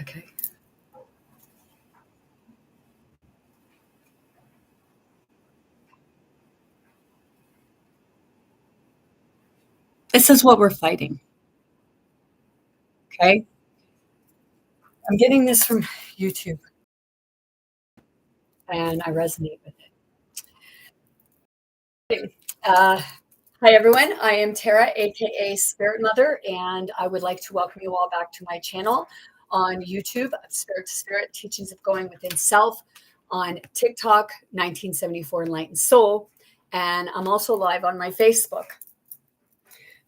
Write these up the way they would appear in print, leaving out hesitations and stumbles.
Okay. This is what we're fighting. Okay. I'm getting this from YouTube and I resonate with it. Hi, everyone. I am Tara, aka Spirit Mother, and I would like to welcome you all back to my channel on YouTube, Spirit to Spirit Teachings of Going Within Self, on TikTok, 1974 Enlightened Soul, and I'm also live on my Facebook.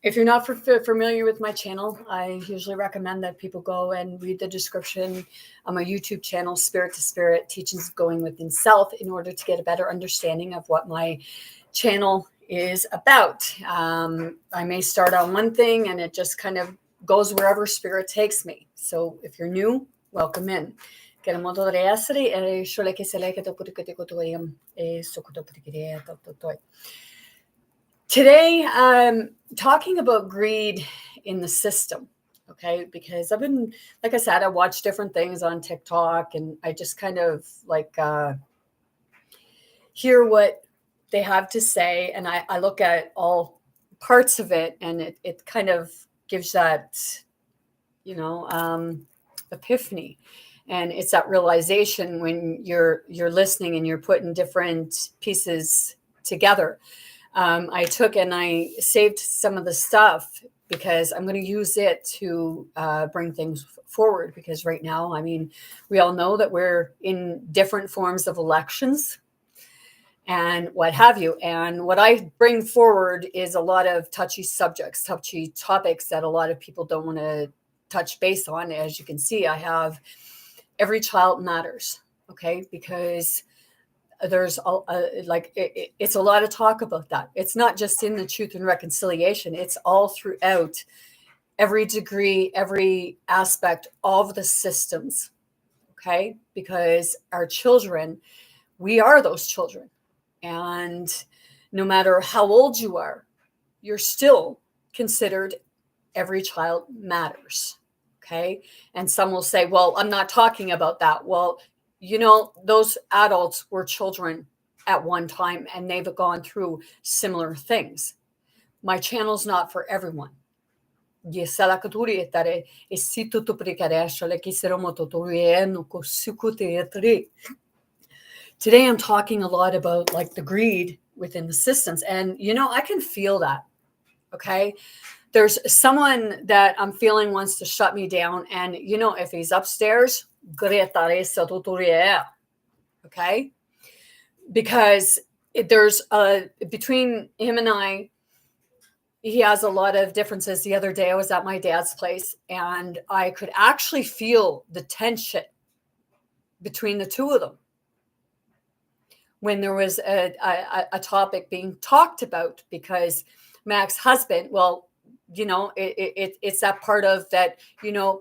If you're not familiar with my channel, I usually recommend that people go and read the description on my YouTube channel, Spirit to Spirit Teachings of Going Within Self, in order to get a better understanding of what my channel is about. I may start on one thing and it just kind of goes wherever Spirit takes me. So if you're new, welcome in. Today, I'm talking about greed in the system, okay? Because I've been, like I said, I watch different things on TikTok and I just kind of like hear what they have to say. And I look at all parts of it and it kind of gives that, epiphany. And it's that realization when you're listening and you're putting different pieces together. I took and I saved some of the stuff because I'm going to use it to bring things forward. Because right now, I mean, we all know that we're in different forms of elections and what have you. And what I bring forward is a lot of touchy subjects, touchy topics that a lot of people don't want to touch base on. As you can see, I have every child matters, okay? Because there's it's a lot of talk about that. It's not just in the Truth and Reconciliation, it's all throughout every degree, every aspect of the systems, okay? Because our children, we are those children, and no matter how old you are, you're still considered every child matters, okay? And some will say, well, I'm not talking about that. Well, those adults were children at one time and they've gone through similar things. My channel's not for everyone. Today I'm talking a lot about like the greed within the systems. And I can feel that. Okay. There's someone that I'm feeling wants to shut me down. And if he's upstairs, okay, because there's between him and I, he has a lot of differences. The other day I was at my dad's place and I could actually feel the tension between the two of them when there was a topic being talked about, because my ex-husband, well, it's that part of that,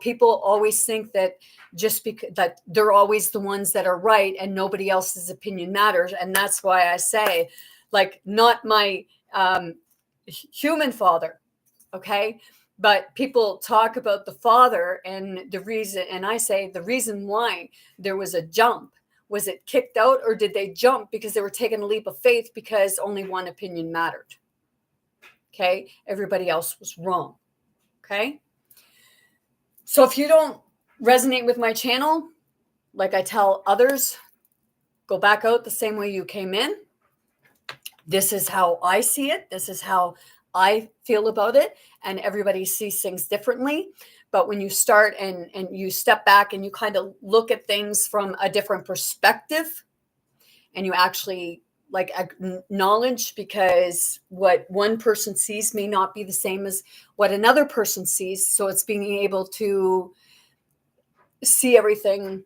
people always think that just because that they're always the ones that are right and nobody else's opinion matters. And that's why I say, like, not my human father, okay? But people talk about the father and the reason, and I say the reason why there was a jump, was it kicked out, or did they jump because they were taking a leap of faith because only one opinion mattered? Okay. Everybody else was wrong. Okay. So if you don't resonate with my channel, like I tell others, go back out the same way you came in. This is how I see it. This is how I feel about it. And everybody sees things differently. But when you start and you step back and you kind of look at things from a different perspective, and you actually like acknowledge, because what one person sees may not be the same as what another person sees. So it's being able to see everything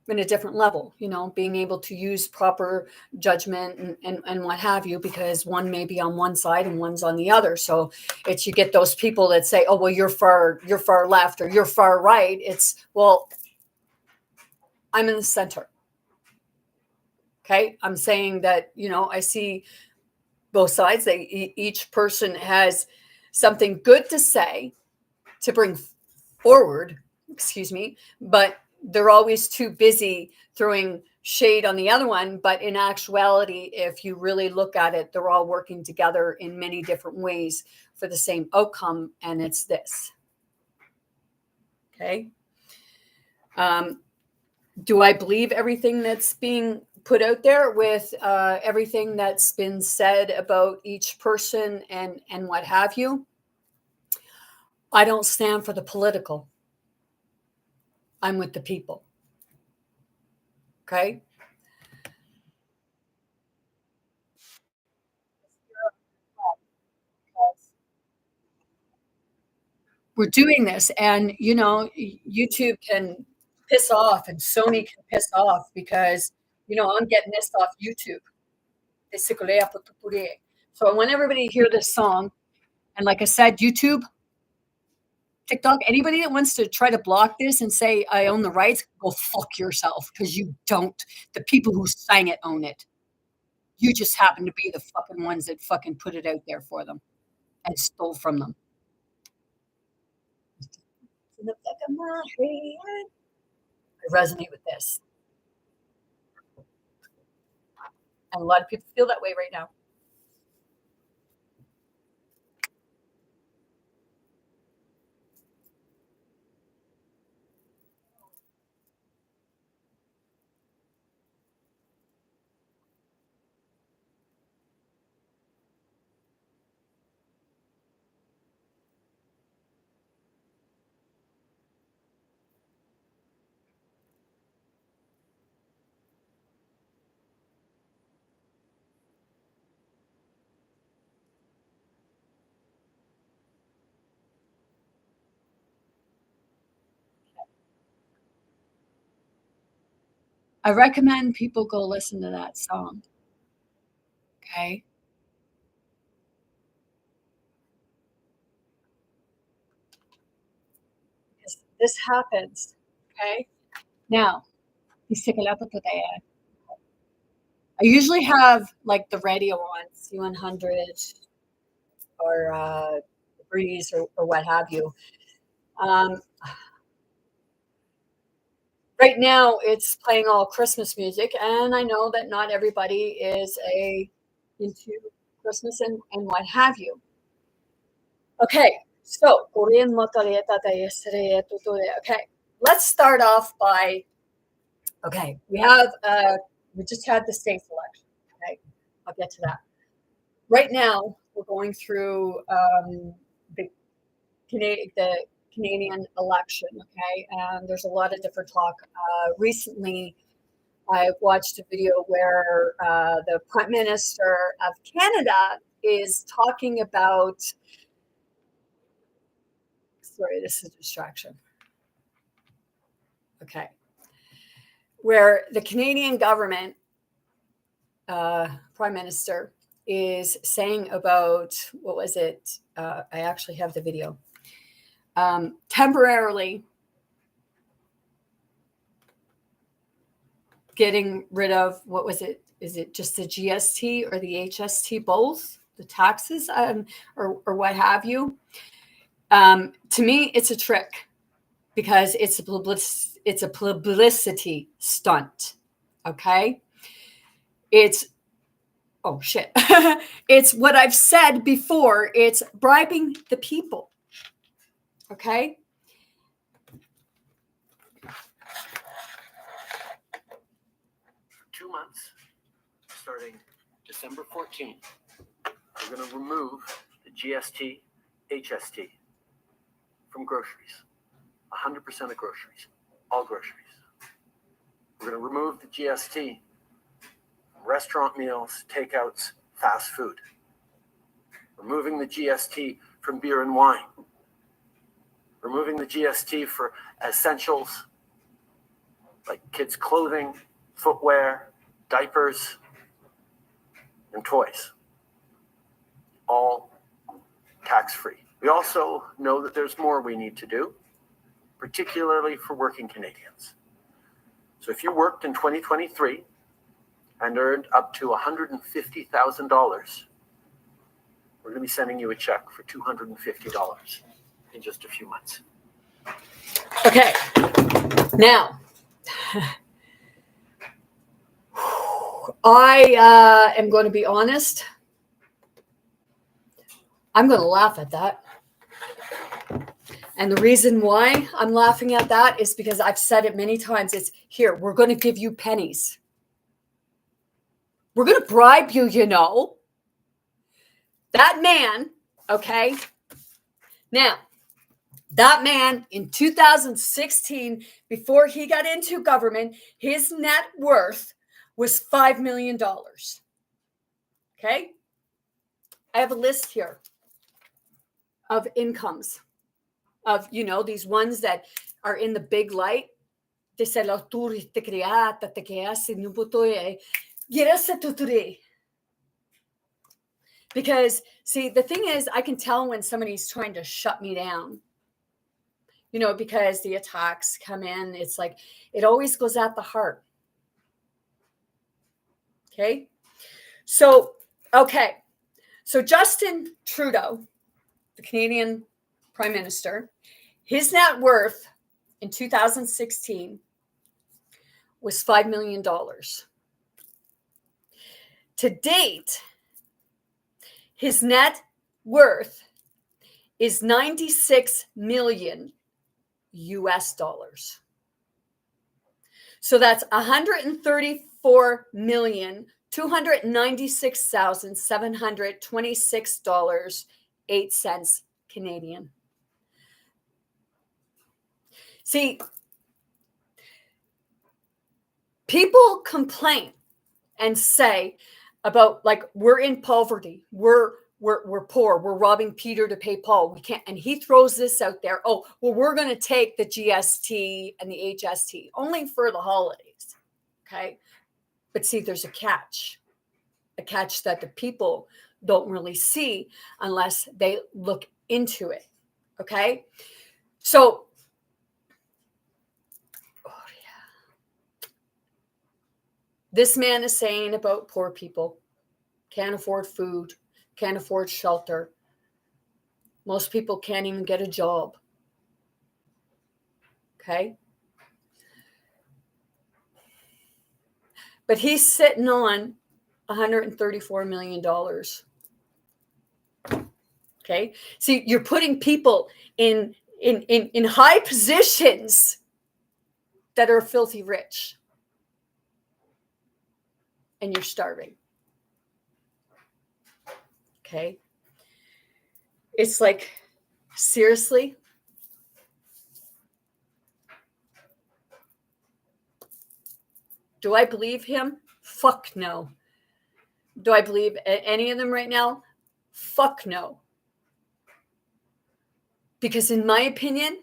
in a different level, being able to use proper judgment and what have you, because one may be on one side and one's on the other. So it's, you get those people that say, oh, well, you're far left or you're far right. It's, well, I'm in the center. Okay. I'm saying that, I see both sides. Each person has something good to say, to bring forward, excuse me, but they're always too busy throwing shade on the other one. But in actuality, if you really look at it, they're all working together in many different ways for the same outcome, and it's this. Okay. Do I believe everything that's being put out there with everything that's been said about each person and what have you? I don't stand for the political. I'm with the people. Okay. We're doing this, and YouTube can piss off and Sony can piss off because I'm getting this off YouTube. So I want everybody to hear this song, and like I said, YouTube, TikTok, anybody that wants to try to block this and say I own the rights, go fuck yourself, because you don't. The people who sang it own it. You just happen to be the fucking ones that fucking put it out there for them and stole from them. I resonate with this. And a lot of people feel that way right now. I recommend people go listen to that song. Okay. Because this happens. Okay. Now, I usually have like the radio on C100 or Breeze or what have you. Um, right now, it's playing all Christmas music, and I know that not everybody is into Christmas and what have you. Okay, so Korean motoreta de yesterday. Okay, let's start off by we just had the states election. Okay, I'll get to that. Right now, we're going through the Canadian election. Okay, and there's a lot of different talk. Recently, I watched a video where the Prime Minister of Canada is talking about. Sorry, this is a distraction. Okay. Where the Canadian government, Prime Minister, is saying about, what was it? I actually have the video. Temporarily getting rid of, what was it? Is it just the GST or the HST, both? The taxes or what have you? To me, it's a trick because it's a publicity stunt. Okay. It's it's what I've said before. It's bribing the people. Okay. 2 months, starting December 14th, we're going to remove the GST, HST from groceries. 100% of groceries, all groceries. We're going to remove the GST from restaurant meals, takeouts, fast food. Removing the GST from beer and wine. Removing the GST for essentials like kids' clothing, footwear, diapers, and toys. All tax-free. We also know that there's more we need to do, particularly for working Canadians. So if you worked in 2023 and earned up to $150,000, we're going to be sending you a check for $250 in just a few months. Okay. Now, I am going to be honest. I'm going to laugh at that. And the reason why I'm laughing at that is because I've said it many times. It's here, we're going to give you pennies. We're going to bribe you, you know. That man, okay? Now, that man in 2016, before he got into government, his net worth was $5 million. Okay? I have a list here of incomes of, you know, these ones that are in the big light. Because, see, the thing is, I can tell when somebody's trying to shut me down, you know, because the attacks come in. It's like, it always goes at the heart. Okay. So, okay. So Justin Trudeau, the Canadian Prime Minister, his net worth in 2016 was $5 million. To date, his net worth is 96 million US dollars. So that's $134,296,726.08 Canadian. See, people complain and say about, like, we're in poverty, we're poor, we're robbing Peter to pay Paul, we can't. And he throws this out there, oh, well, we're going to take the GST and the HST only for the holidays. Okay. But see, there's a catch that the people don't really see unless they look into it. Okay. So, this man is saying about poor people, can't afford food, can't afford shelter. Most people can't even get a job. Okay. But he's sitting on $134 million. Okay. See, you're putting people in high positions that are filthy rich. And you're starving. Okay. It's like, seriously? Do I believe him? Fuck no. Do I believe any of them right now? Fuck no. Because in my opinion,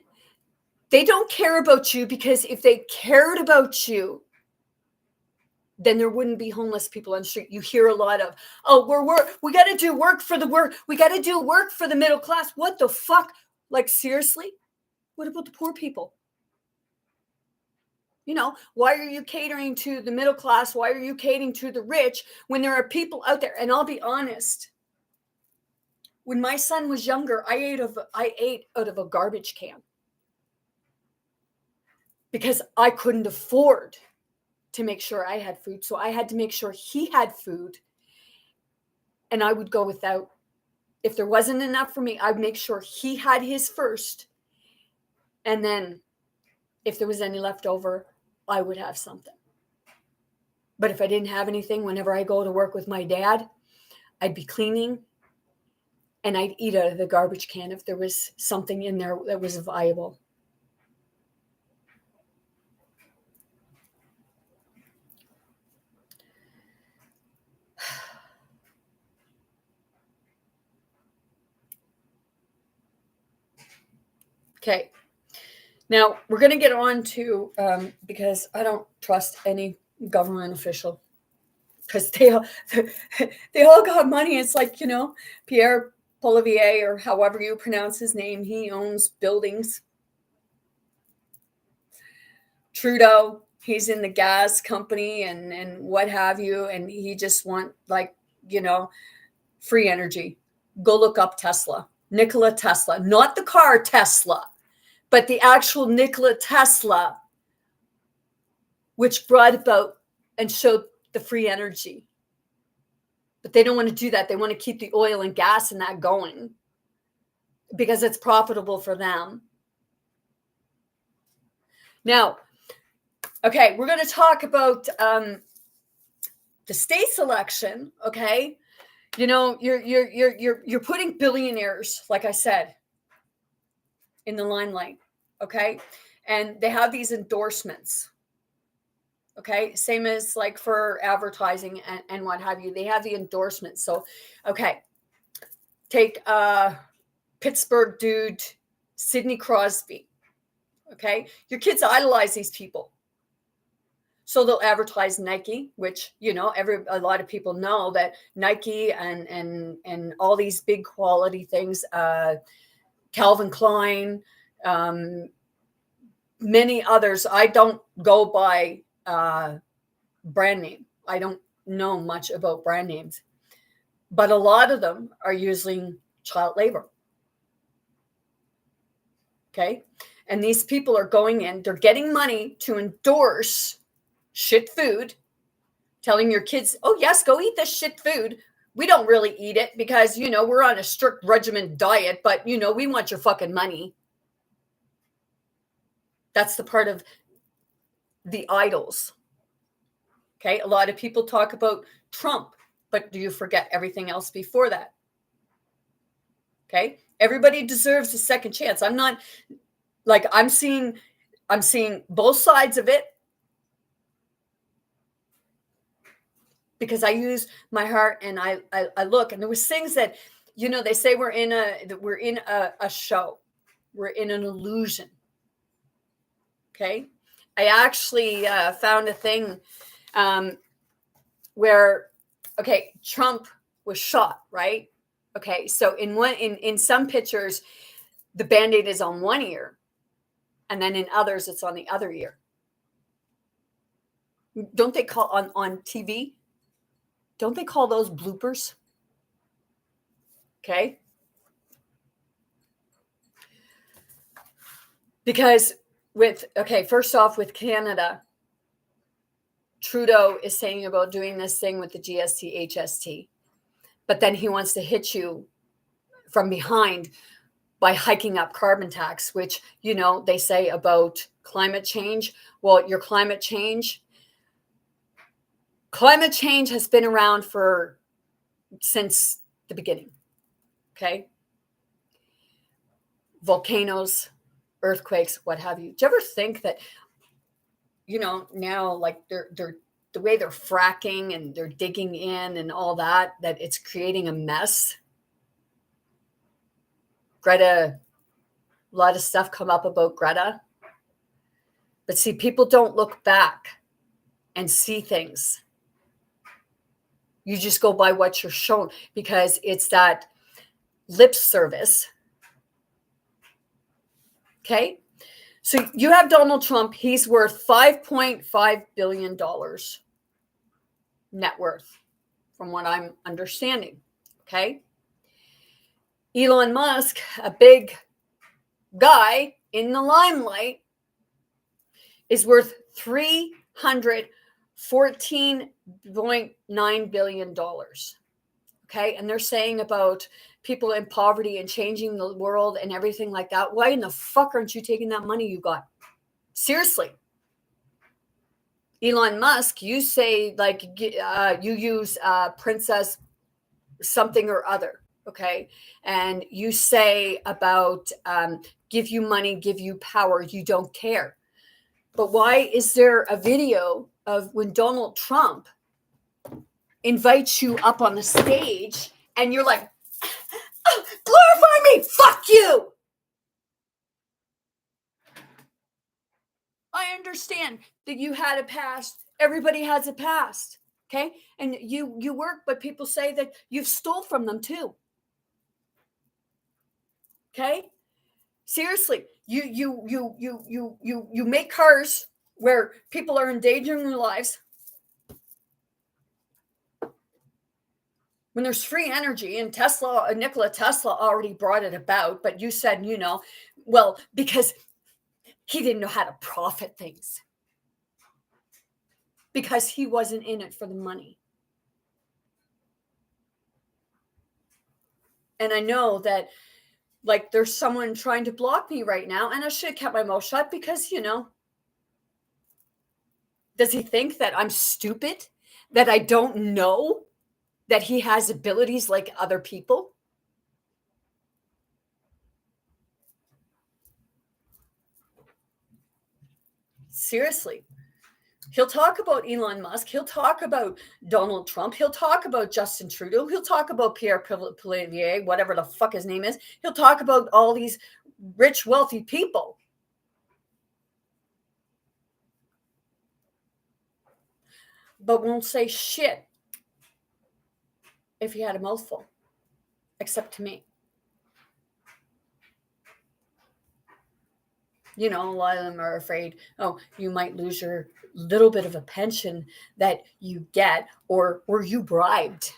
they don't care about you, because if they cared about you, then there wouldn't be homeless people on the street. You hear a lot of, oh, we got to do work for the work. We got to do work for the middle class. What the fuck? Like, seriously? What about the poor people? You know, why are you catering to the middle class? Why are you catering to the rich when there are people out there? And I'll be honest, when my son was younger, I ate out of a garbage can because I couldn't afford to make sure I had food. So I had to make sure he had food, and I would go without. If there wasn't enough for me, I'd make sure he had his first. And then if there was any left over, I would have something. But if I didn't have anything, whenever I go to work with my dad, I'd be cleaning and I'd eat out of the garbage can if there was something in there that was viable. Okay. Now we're going to get on to, because I don't trust any government official, because they all got money. It's like, you know, Pierre Poilievre, or however you pronounce his name, he owns buildings. Trudeau, he's in the gas company and what have you, and he just want, like, you know, free energy. Go look up Tesla. Nikola Tesla, not the car Tesla, But the actual Nikola Tesla, which brought about and showed the free energy. But they don't want to do that. They want to keep the oil and gas and that going because it's profitable for them. Now, okay, we're going to talk about the state's election. Okay, you know, you're putting billionaires, like I said, in the limelight. Okay, and they have these endorsements. Okay, same as like for advertising and what have you. They have the endorsements. So, okay, take Pittsburgh dude, Sidney Crosby. Okay, your kids idolize these people. So they'll advertise Nike, which, you know, a lot of people know that Nike and all these big quality things, Calvin Klein, many others. I don't go by brand name. I don't know much about brand names, but a lot of them are using child labor. Okay. And these people are going in, they're getting money to endorse shit food, telling your kids, oh, yes, go eat this shit food. We don't really eat it because, you know, we're on a strict regimen diet, but, you know, we want your fucking money. That's the part of the idols. Okay. A lot of people talk about Trump, but do you forget everything else before that? Okay. Everybody deserves a second chance. I'm not like, I'm seeing both sides of it because I use my heart and I look, and there was things that, you know, they say we're in a show. We're in an illusion. Okay. I actually found a thing where, okay, Trump was shot, right? Okay, so in some pictures, the Band-Aid is on one ear, and then in others, it's on the other ear. Don't they call on TV? Don't they call those bloopers? Okay. Because first off, with Canada, Trudeau is saying about doing this thing with the GST, HST, but then he wants to hit you from behind by hiking up carbon tax, which, you know, they say about climate change. Well, your climate change has been around since the beginning. Okay. Volcanoes, earthquakes, what have you. Do you ever think that, you know, now like they're the way they're fracking and they're digging in and all that it's creating a mess? Greta, a lot of stuff come up about Greta. But see, people don't look back and see things. You just go by what you're shown because it's that lip service. Okay. So you have Donald Trump. He's worth $5.5 billion net worth, from what I'm understanding. Okay. Elon Musk, a big guy in the limelight, is worth $314.9 billion. Okay. And they're saying about people in poverty and changing the world and everything like that. Why in the fuck aren't you taking that money you got? Seriously. Elon Musk, you say like you use Princess something or other. Okay. And you say about give you money, give you power. You don't care. But why is there a video of when Donald Trump invites you up on the stage and you're like, oh, glorify me, fuck you. I understand that you had a past. Everybody has a past. Okay. And you work, but people say that you've stole from them too. Okay. Seriously, you make cars where people are endangering their lives. When there's free energy, and Nikola Tesla already brought it about, but you said, you know, well, because He didn't know how to profit things because he wasn't in it for the money. And I know that, like, there's someone trying to block me right now, and I should have kept my mouth shut because, does he think that I'm stupid? That I don't know that he has abilities like other people? Seriously. He'll talk about Elon Musk. He'll talk about Donald Trump. He'll talk about Justin Trudeau. He'll talk about Pierre Poilievre, whatever the fuck his name is. He'll talk about all these rich, wealthy people. But won't say shit if he had a mouthful, except to me. A lot of them are afraid, oh, you might lose your little bit of a pension that you get, or were you bribed?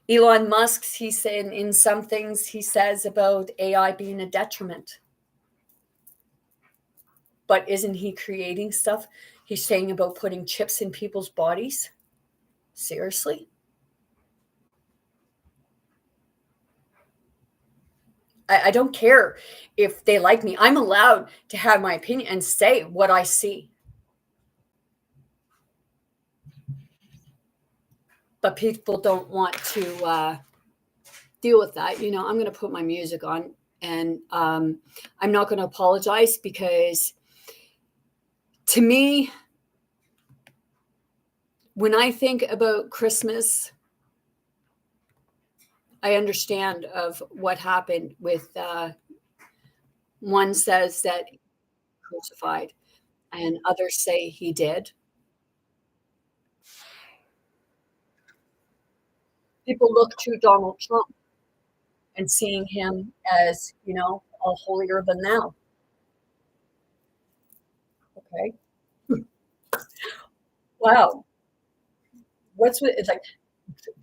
Elon Musk, he's saying in some things he says about AI being a detriment. But isn't he creating stuff? He's saying about putting chips in people's bodies. Seriously? I don't care if they like me. I'm allowed to have my opinion and say what I see. But people don't want to deal with that. I'm going to put my music on, and I'm not going to apologize because, to me, when I think about Christmas, I understand of what happened with one says that he was crucified, and others say he did. People look to Donald Trump and seeing him as, all holier than thou. Okay. Wow. It's like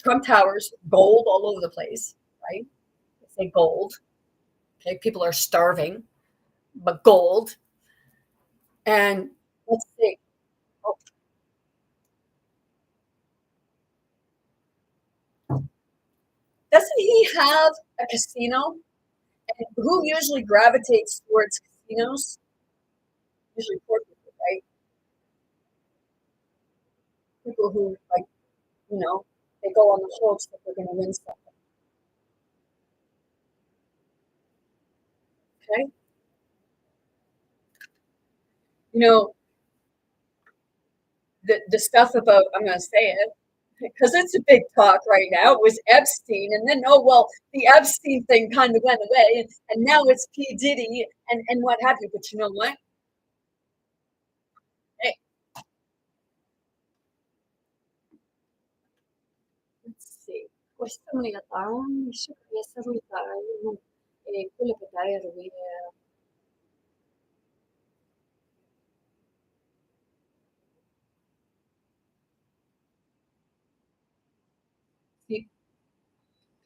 Trump Towers, gold all over the place, right? They say gold. Okay. People are starving, but gold. And let's see. Oh, doesn't he have a casino? And who usually gravitates towards casinos? Usually poor people, right? People who, like, they go on the hopes that they're going to win something. Okay. You know, the stuff about, I'm going to say it because it's a big talk right now. It was Epstein, and then, oh, well, the Epstein thing kind of went away, and now it's P. Diddy and what have you. But you know what? Hey, let's see. Questa unità di essere unitario e quello che dai a rovire.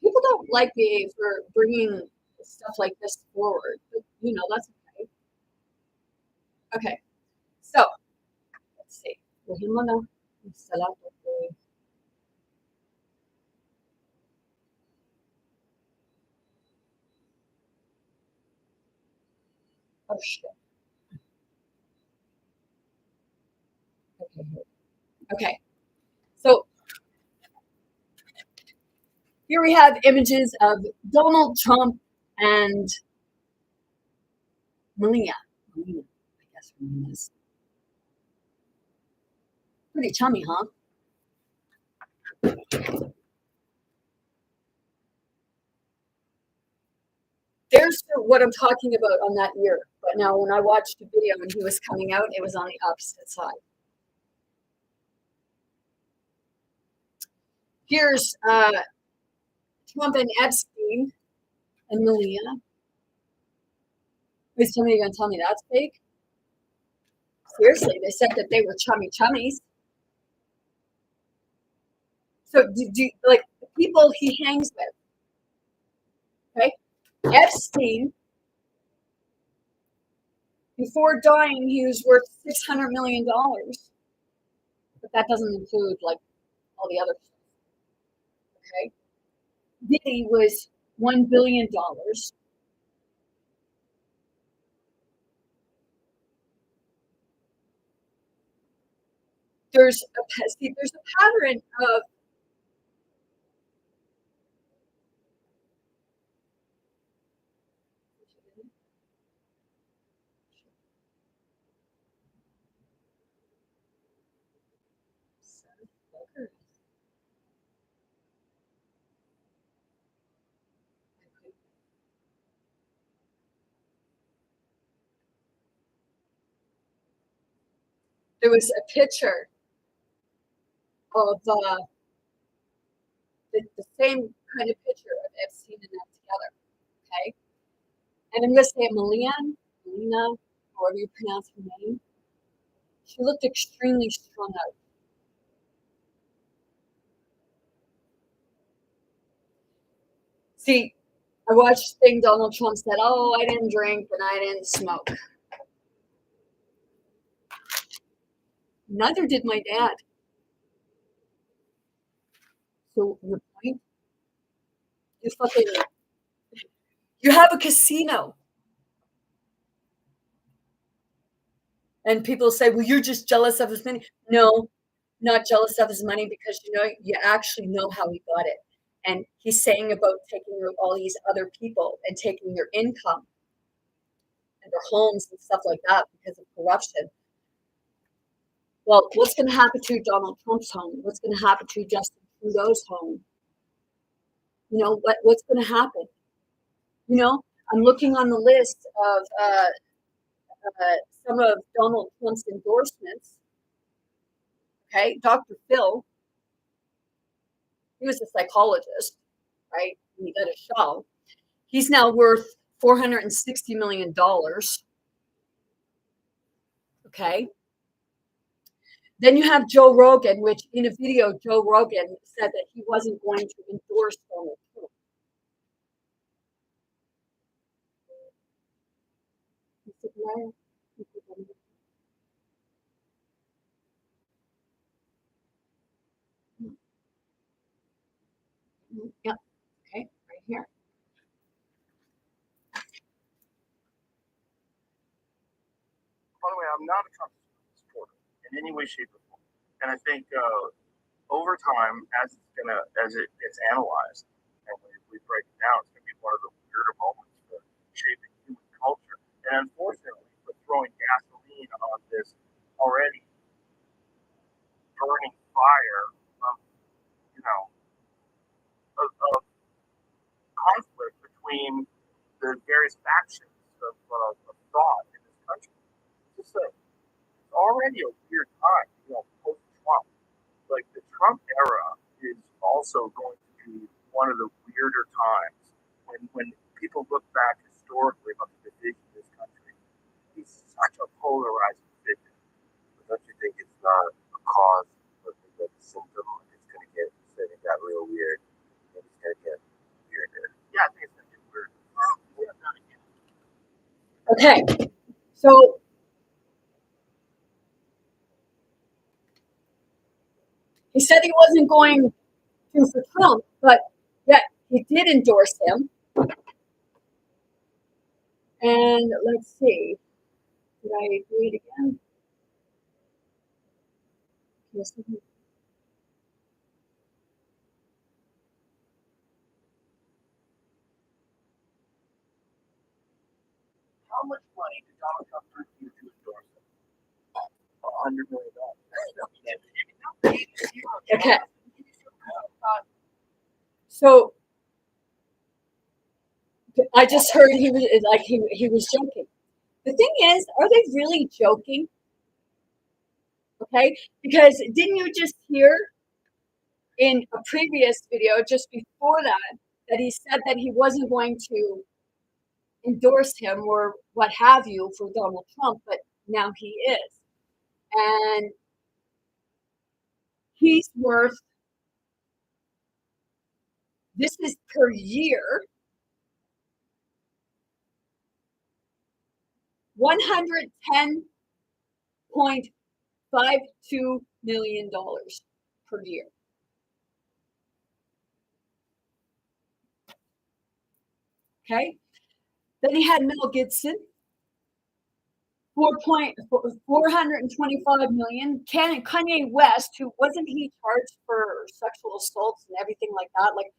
People don't like me for bringing stuff like this forward, but that's okay. Okay, so let's see. Kuhin mo na. Salamat po. Oh shit. Okay. Okay. So here we have images of Donald Trump and Melania. Melania, I guess her name is. Pretty chummy, huh? There's what I'm talking about on that ear. But now when I watched the video when he was coming out, it was on the opposite side. Here's Trump and Epstein and Melania. Please tell me you're going to tell me that's fake. Seriously, they said that they were chummy chummies. So do like the people he hangs with, okay? Epstein, before dying, he was worth $600 million. But that doesn't include like all the other stuff. Okay. Diddy was $1 billion. There's a pattern of there was a picture of the same kind of picture of Epstein and them together. Okay. And I'm going to say Melina, however you pronounce her name. She looked extremely strung out. See, I watched the thing Donald Trump said, oh, I didn't drink and I didn't smoke. Neither did my dad. So your point? You have a casino. And people say, well, you're just jealous of his money. No, not jealous of his money because you actually know how he got it. And he's saying about taking all these other people and taking their income and their homes and stuff like that because of corruption. Well, what's going to happen to Donald Trump's home? What's going to happen to Justin Trudeau's home? What's going to happen? I'm looking on the list of some of Donald Trump's endorsements. Okay, Dr. Phil, he was a psychologist, right? And he did a show. He's now worth $460 million. Okay. Then you have Joe Rogan, which in a video, Joe Rogan said that he wasn't going to endorse Donald Trump. Yep. Okay, right here. By the way, I'm not a Trump supporter in any way, shape, or form. And I think over time, as it gets analyzed, and we break it down, it's going to be one of the weirder moments for shaping human culture. And unfortunately, for throwing gasoline on this already burning fire of of conflict between the various factions of thought in this country. It's already a weird time, post-Trump. Like the Trump era is also going to be one of the weirder times when people look back historically about the division of this country. He's such a polarizing figure. But don't you think it's not a cause of the symptom? It's going to get real weird. It's going to get weirder. Yeah, I think it's going to get weird. Okay, so he said he wasn't going to for Trump, but yet he did endorse him. And let's see, did I do it again? Yes. How much money did Donald Trump give you to endorse him? $100 million. Okay. So I just heard he was joking. The thing is, are they really joking? Okay, because didn't you just hear in a previous video just before that he said that he wasn't going to endorse him or what have you for Donald Trump, but now he is. And he's worth, this is per year, $110.52 million per year. Okay. Then he had Mel Gibson, 425 million. Kanye West, who wasn't he charged for sexual assaults and everything like that? Like,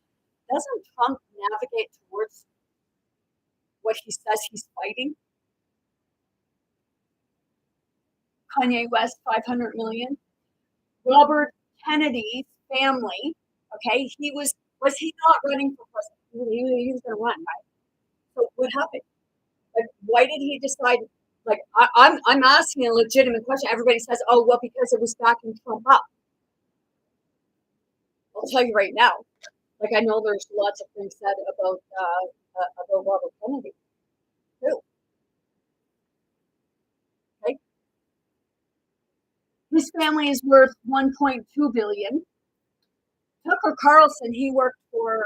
doesn't Trump navigate towards what he says he's fighting? Kanye West, 500 million. Robert Kennedy's family, okay, was he not running for president? He was going to run, right? So what happened? Like, why did he decide? Like, I'm asking a legitimate question. Everybody says, "Oh, well, because it was backing Trump up." I'll tell you right now. Like, I know there's lots of things said about Robert Kennedy too. Okay, his family is worth 1.2 billion. Tucker Carlson, he worked for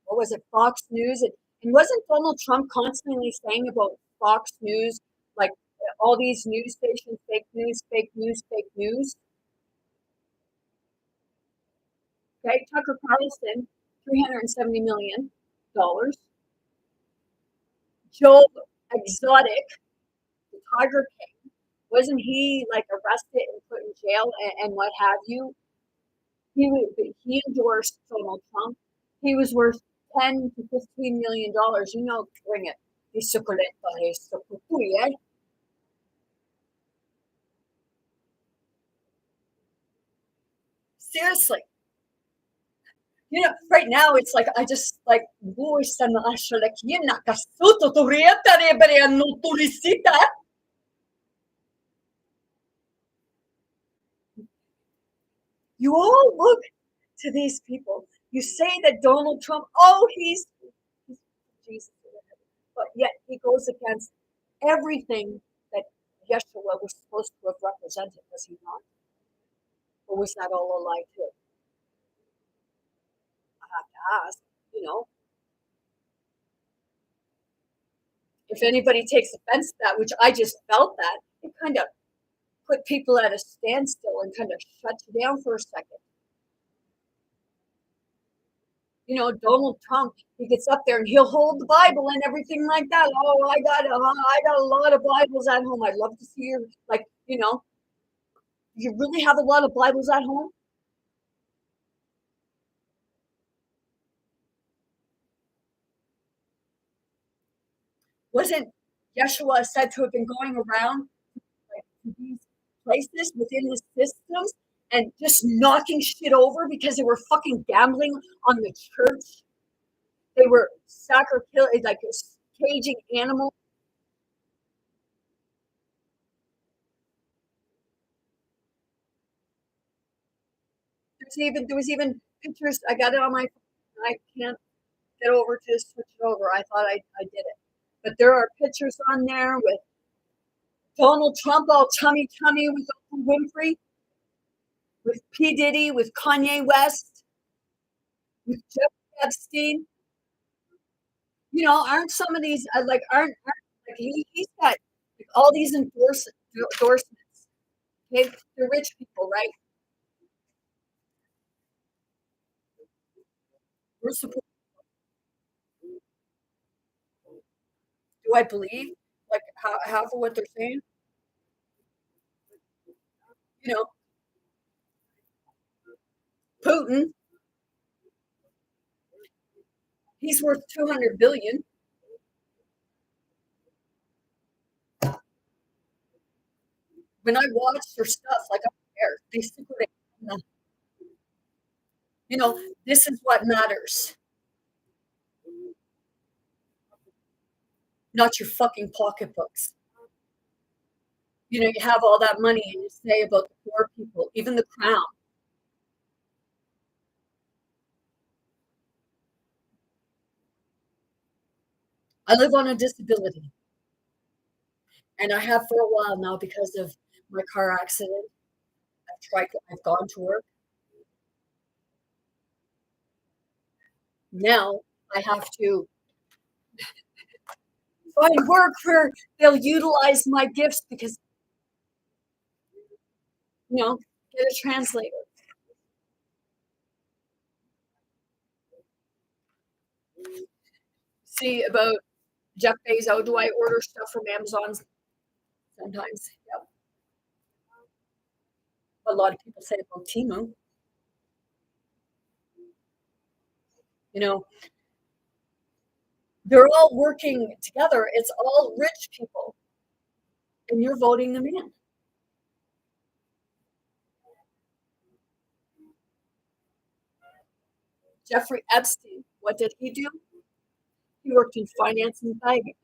what was it, Fox News, and wasn't Donald Trump constantly saying about Fox News, like all these news stations, fake news, fake news, fake news? Okay, Tucker Carlson, $370 million. Joe Exotic, the Tiger King, wasn't he like arrested and put in jail and what have you? He endorsed Donald Trump. He was worth $10 to $15 million. You know, bring it. He's seriously. You know, right now it's like I just like voice and like you all look to these people. You say that Donald Trump, oh, he's Jesus, but yet he goes against everything that Yeshua was supposed to have represented, was he not? Or was that all a lie too? I have to ask, you know. If anybody takes offense to that, which I just felt that, it kind of put people at a standstill and kind of shut you down for a second. You know, Donald Trump, he gets up there and he'll hold the Bible and everything like that. Oh, I got a lot of Bibles at home. I'd love to see your, like, you know, you really have a lot of Bibles at home? Wasn't Yeshua said to have been going around like, to these places within the systems and just knocking shit over because they were fucking gambling on the church? They were sacrificing, like caging animals. There was even pictures. I got it on my phone. I can't get over to switch it over. I thought I did it, but there are pictures on there with Donald Trump all tummy with Oprah Winfrey, with P Diddy, with Kanye West, with Jeff Epstein. You know, aren't some of these like aren't like he's got like, all these endorsements. Okay, they're rich people, right? We're supposed. Do I believe like half of what they're saying? You know, Putin, he's worth 200 billion. When I watch their stuff, like I'm there, they secretly, you know, this is what matters, not your fucking pocketbooks. You know, you have all that money and you say about the poor people, even the crown. I live on a disability, and I have for a while now because of my car accident. I've gone to work. Now I have to find work where they'll utilize my gifts because, get a translator. See about Jeff Bezos, do I order stuff from Amazon sometimes? Yep. A lot of people say about Temu. They're all working together. It's all rich people, and you're voting them in. Jeffrey Epstein, what did he do? He worked in finance and banking.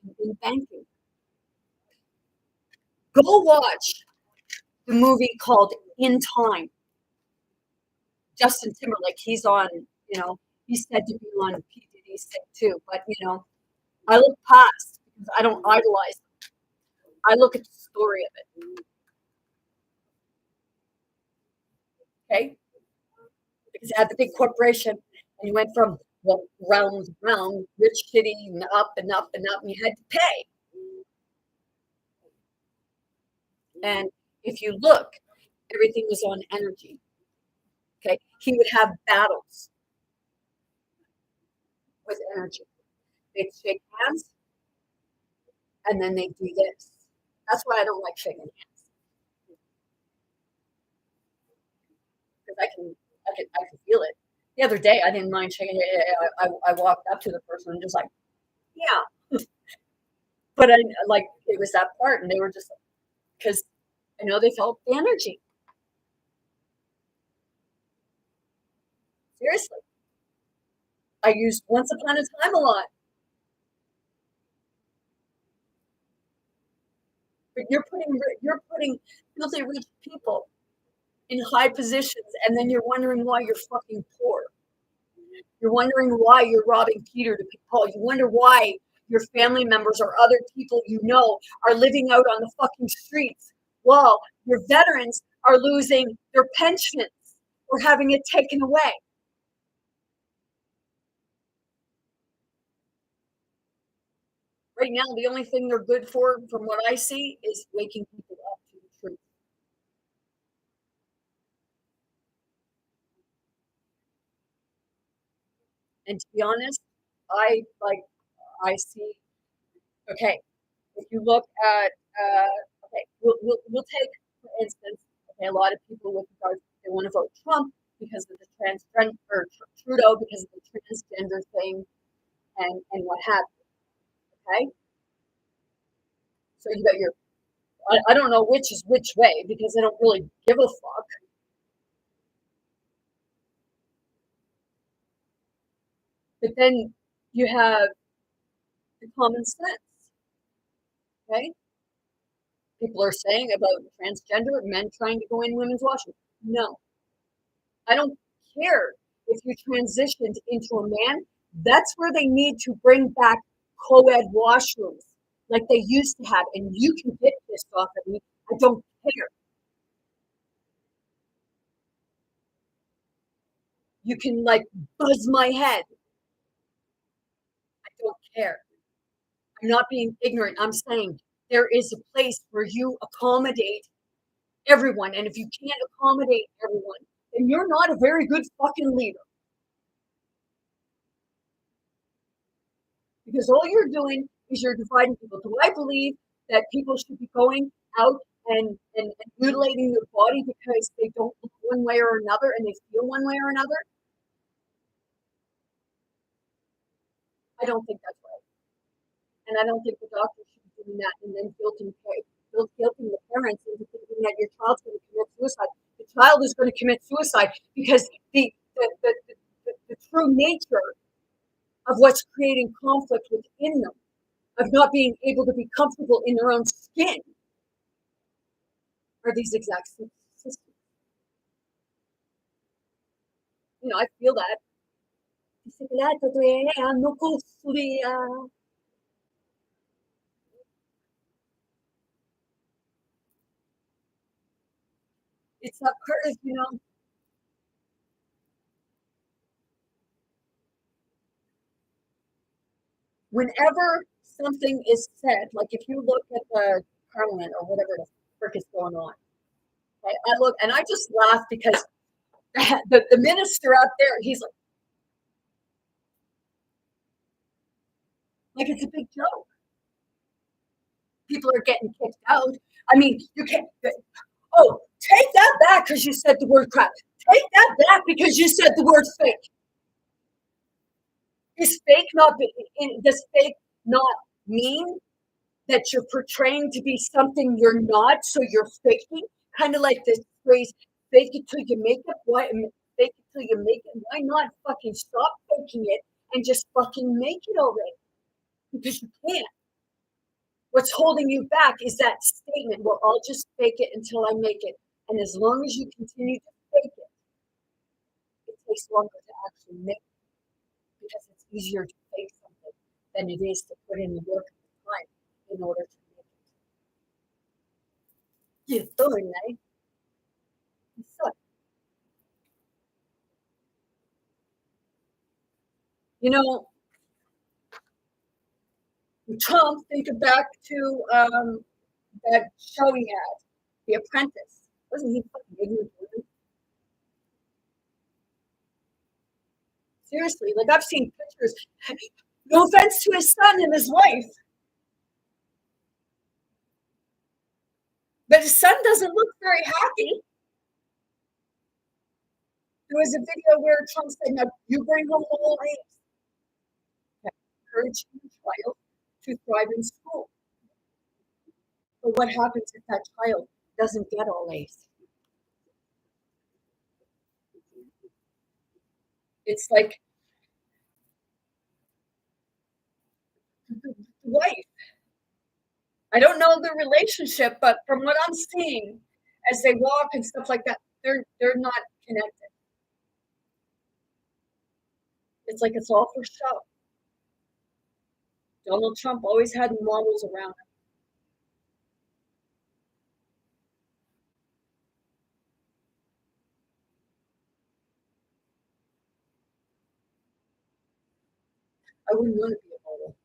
Go watch the movie called In Time. Justin Timberlake, he's on, he's said to be on P. Diddy's thing too. But, I look past because I don't idolize them. I look at the story of it. Okay? Because it had the big corporation and you went from round, rich city, and up and up and up, and you had to pay. And if you look, everything was on energy. Okay? He would have battles with energy. They'd shake hands, and then they'd do this. That's why I don't like shaking hands. Because I can feel it. The other day, I didn't mind shaking it. I walked up to the person and just like, yeah. But it was that part, and they were just because I know they felt the energy. Seriously. I used Once Upon a Time a lot. But you're putting filthy rich people in high positions, and then you're wondering why you're fucking poor. You're wondering why you're robbing Peter to pay Paul. You wonder why your family members or other people are living out on the fucking streets while your veterans are losing their pensions or having it taken away. Right now, the only thing they're good for, from what I see, is waking people up to the truth. And to be honest, I see. Okay, if you look at, we'll take for instance. Okay, a lot of people with regards, they want to vote Trump because of the transgender, or Trudeau because of the transgender thing, and what have you. Okay, so you got your. I don't know which is which way because I don't really give a fuck. But then you have the common sense. Okay? People are saying about transgender men trying to go in women's washroom. No. I don't care if you transitioned into a man. That's where they need to bring back co-ed washrooms like they used to have. And you can get pissed off at me. I don't care. You can buzz my head. I don't care. I'm not being ignorant. I'm saying there is a place where you accommodate everyone. And if you can't accommodate everyone, then you're not a very good fucking leader. Because all you're doing is you're dividing people. Do I believe that people should be going out and mutilating their body because they don't look one way or another and they feel one way or another? I don't think that's right. And I don't think the doctor should be doing that and then guilting the parents into thinking that your child's going to commit suicide. The child is going to commit suicide because the true nature of what's creating conflict within them, of not being able to be comfortable in their own skin, are these exact systems. I feel that. It's that part, whenever something is said, like if you look at the parliament or whatever the frick is going on, okay, I look and I just laugh because the minister out there, he's like it's a big joke. People are getting kicked out. I mean, you can't. Oh, take that back because you said the word crap. Take that back because you said the word fake. Is fake not? Does fake not mean that you're portraying to be something you're not? So you're faking, kind of like this phrase, "Fake it till you make it." Why fake it till you make it? Why not fucking stop faking it and just fucking make it already? Because you can't. What's holding you back is that statement, well, I'll just fake it until I make it. And as long as you continue to fake it, it takes longer to actually make it because it's easier to fake something than it is to put in the work and the time in order to make it. You doing, eh? You suck. You know, Trump, think back to that show he had, The Apprentice. Wasn't he fucking ignorant? Seriously, like I've seen pictures. No offense to his son and his wife, but his son doesn't look very happy. There was a video where Trump said, "Now you bring home all A's, encourage your child to thrive in school." But what happens if that child doesn't get all A's? It's like the wife. I don't know the relationship, but from what I'm seeing, as they walk and stuff like that, they're not connected. It's like it's all for show. Donald Trump always had models around him. I wouldn't want to be a model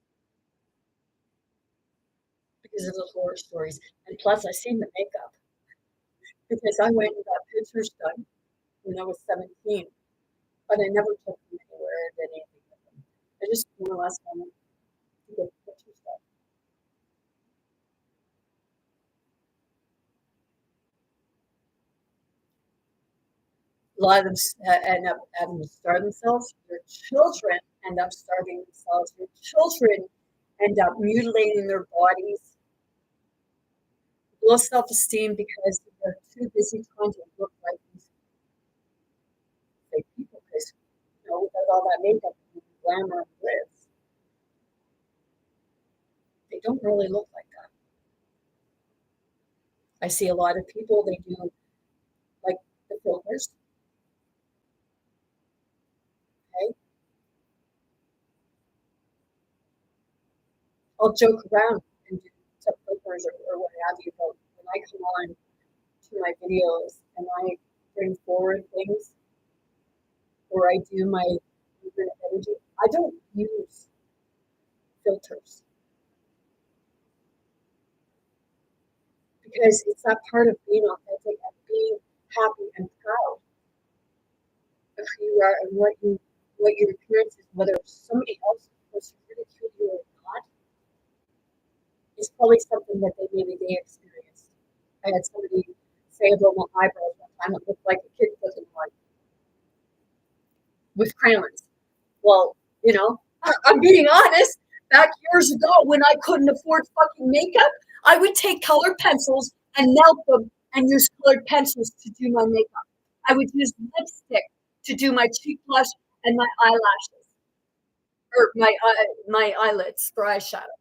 because of the horror stories. And plus, I seen the makeup because I went and got pictures done when I was 17, but I never took them anywhere or did anything with them. I just went the last moment to get pictures done. A lot of them end up having to starve themselves. Their children end up starving themselves. Their children end up mutilating their bodies, low self-esteem because they're too busy trying to look like these fake people. Because without all that makeup and glamour and glitz, they don't really look like that. I see a lot of people. They do like the filters. Okay, I'll joke around and do some filters or what have you, but when I come on to my videos and I bring forward things or I do my movement of energy, I don't use filters because it's that part of being authentic and being happy and proud of who you are and what your appearance is, whether somebody else was ridicule you or not, is probably something that they experienced. I had somebody say about my eyebrows one time, it looked like a kid putting on with crayons. Well, I'm being honest. Back years ago when I couldn't afford fucking makeup, I would take colored pencils and melt them and use colored pencils to do my makeup. I would use lipstick to do my cheek blush and my eyelashes or my eyelids for eyeshadow.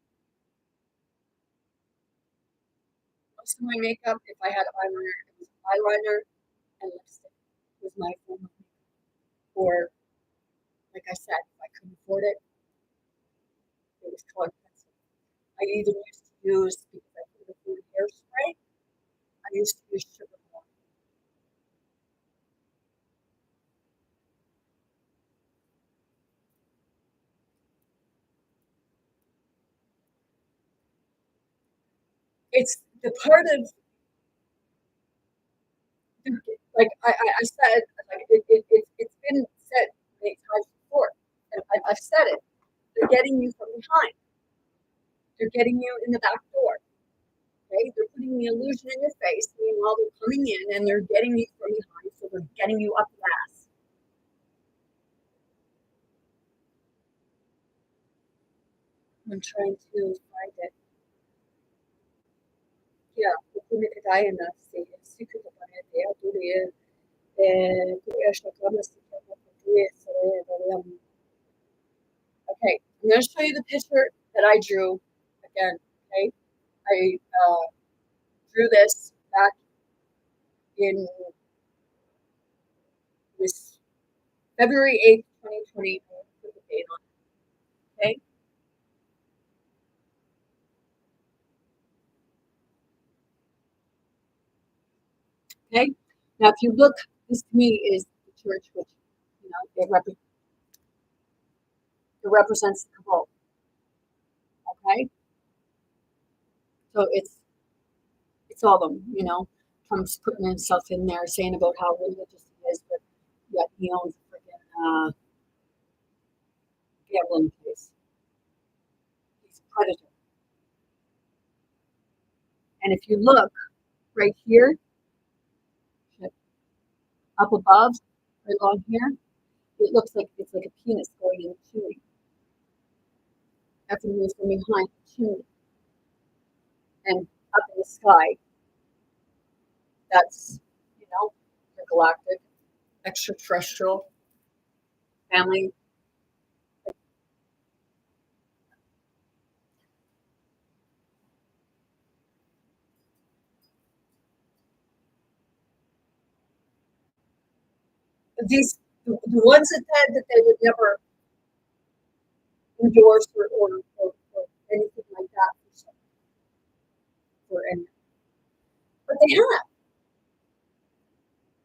Most of my makeup, if I had eyeliner, it was eyeliner and lipstick was my form of makeup. Or, like I said, if I couldn't afford it, it was colored pencil. I even used to use, because I couldn't afford hairspray, I used to use sugar plum. It's the part of, like I said, like it's been said many times before, and I've said it. They're getting you from behind. They're getting you in the back door. Okay, they're putting the illusion in your face. Meanwhile, they're coming in and they're getting you from behind, so they're getting you up the ass. I'm trying to find it. Yeah, okay, I'm going to show you the picture that I drew again. Okay, I drew this back in this February 8th, 2020. I put the date on it. Okay. Okay. Now, if you look, this to me is the church, which it represents the cabal. Okay. So it's all of them. Trump's putting himself in there, saying about how religious he is, but yet he owns a freaking gambling place. He's a predator. And if you look right here, up above, right along here, it looks like it's like a penis going in the chimney. After moves from behind the chimney. And up in the sky, that's, the galactic, extraterrestrial family. The ones that said that they would never endorse or anything like that for any, but they have.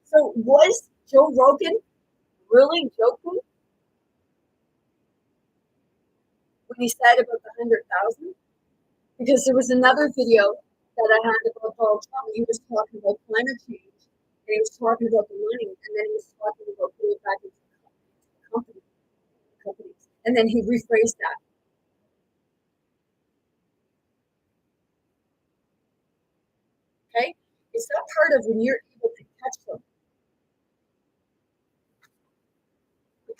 So was Joe Rogan really joking when he said about the 100,000? Because there was another video that I had about Donald Trump. He was talking about climate change, and he was talking about the money, and then he was talking about putting it back into the companies, and then he rephrased that. Okay, it's not part of when you're able to catch them, but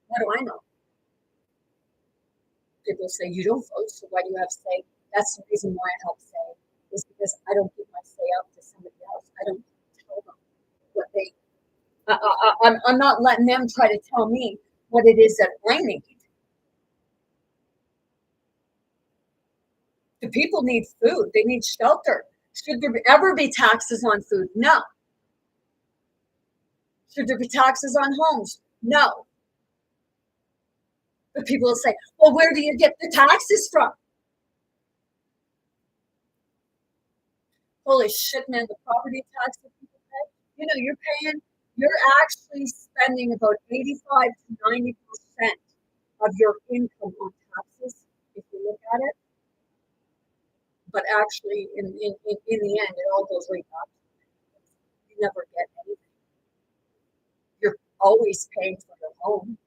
what do I know? People say you don't vote, so why do you have say? That's the reason why I help say is because I don't give my say out to somebody else. I don't tell them what they. I'm not letting them try to tell me what it is that I need. The people need food. They need shelter. Should there ever be taxes on food? No. Should there be taxes on homes? No. But people will say, well, where do you get the taxes from? Holy shit, man, the property tax that people pay, you're actually spending about 85 to 90% of your income on taxes, if you look at it. But actually, in the end, it all goes right back. You never get anything. You're always paying for your home.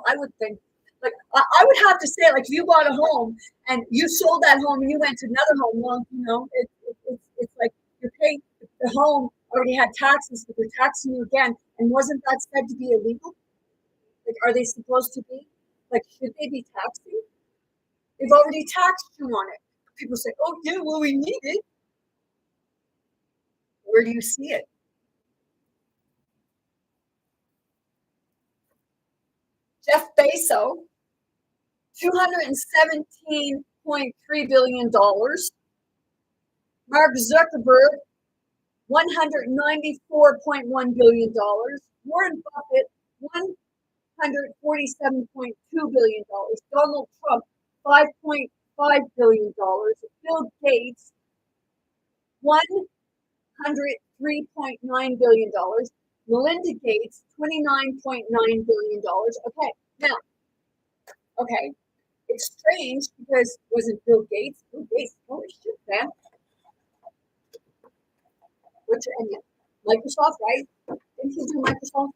I would think, like, I would have to say, like, if you bought a home and you sold that home and you went to another home, well, it's like you're paying the home already had taxes, but they're taxing you again. And wasn't that said to be illegal? Like, are they supposed to be? Like, should they be taxing? They've already taxed you on it. People say, oh, yeah, well, we need it. Where do you see it? Jeff Bezos, $217.3 billion. Mark Zuckerberg, $194.1 billion. Warren Buffett, $147.2 billion. Donald Trump, $5.5 billion. Bill Gates, $103.9 billion. Melinda Gates, $29.9 billion. Okay, it's strange because wasn't Bill Gates? Bill Gates, holy shit, man. And Microsoft, right? Didn't he do Microsoft?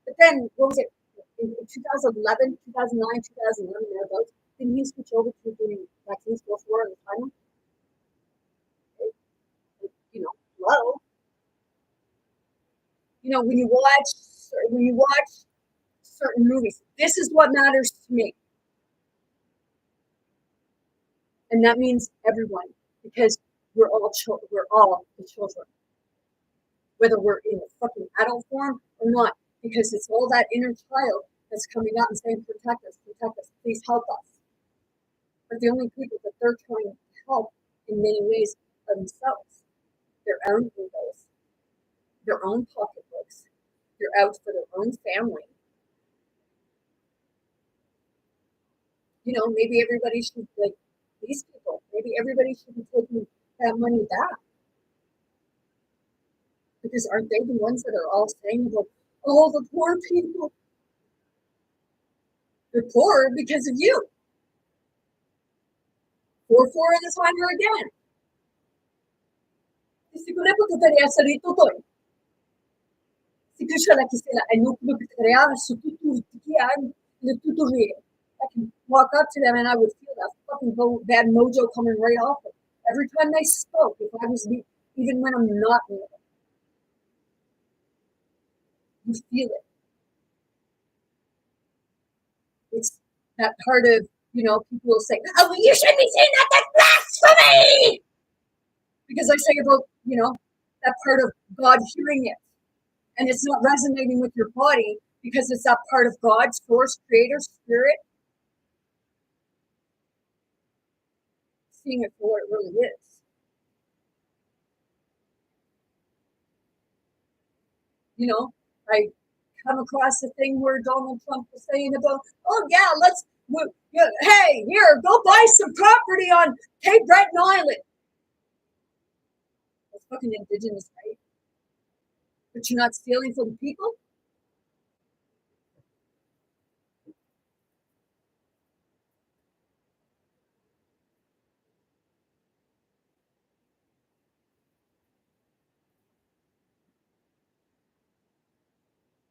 But then, what was it? In 2011, 2009, 2011, thereabouts, didn't he switch over to doing vaccines before in China? Hello. When you watch certain movies, this is what matters to me. And that means everyone, because we're all the children, whether we're in a fucking adult form or not, because it's all that inner child that's coming out and saying, protect us, please help us. But the only people that they're trying to help in many ways are themselves, their own egos, their own pocketbooks. They're out for their own family. Maybe everybody should, like these people, maybe everybody should be taking that money back. Because aren't they the ones that are all saying about, oh, the poor people? They're poor because of you. For the time or again. Siguro po kaya sa rito to. Siguro siya laki sila ay nuklo kaya sa tutukian na tuturi. I can walk up to them and I would feel that fucking bad mojo coming right off them. Every time they spoke, if I was even when I'm not near them. You feel it. It's that part of, people will say, oh, you shouldn't be saying that, that's blasphemy! Because I say about, that part of God hearing it. And it's not resonating with your body because it's that part of God, source, creator, spirit. Seeing it for what it really is. I come across a thing where Donald Trump was saying about, oh yeah, hey, here, go buy some property on Cape Breton Island. That's fucking indigenous, right? But you're not stealing from the people?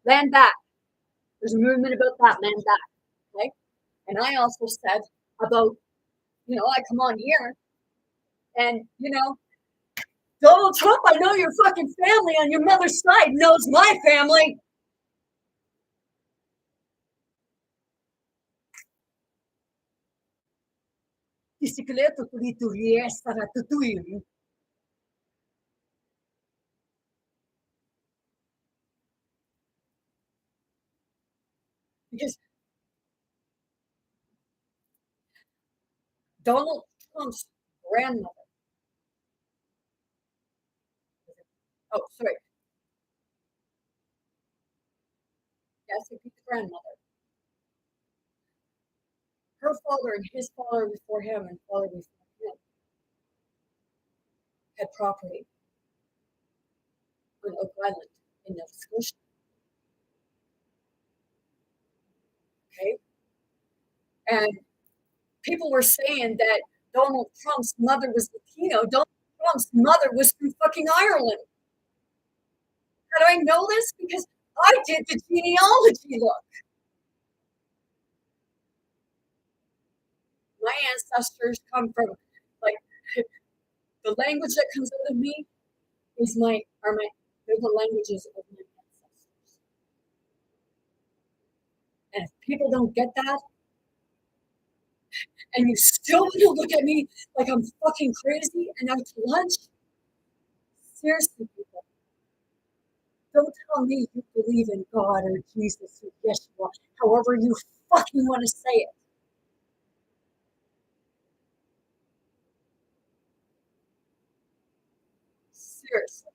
Land back. There's a movement about that, land back. Okay? And I also said about, I come on here and, Donald Trump, I know your fucking family on your mother's side knows my family. Because Donald Trump's grandmother. Oh, sorry. Yes, his grandmother. Her father and his father before him and father before him had property on Oak Island in Nova Scotia. Okay? And people were saying that Donald Trump's mother was Latino. Donald Trump's mother was from fucking Ireland. How do I know this? Because I did the genealogy look. My ancestors come from, like, the language that comes out of me they're the languages of my ancestors. And if people don't get that, and you still look at me like I'm fucking crazy and out to lunch, seriously, people, don't tell me you believe in God or Jesus or Yeshua, however you fucking want to say it. Seriously.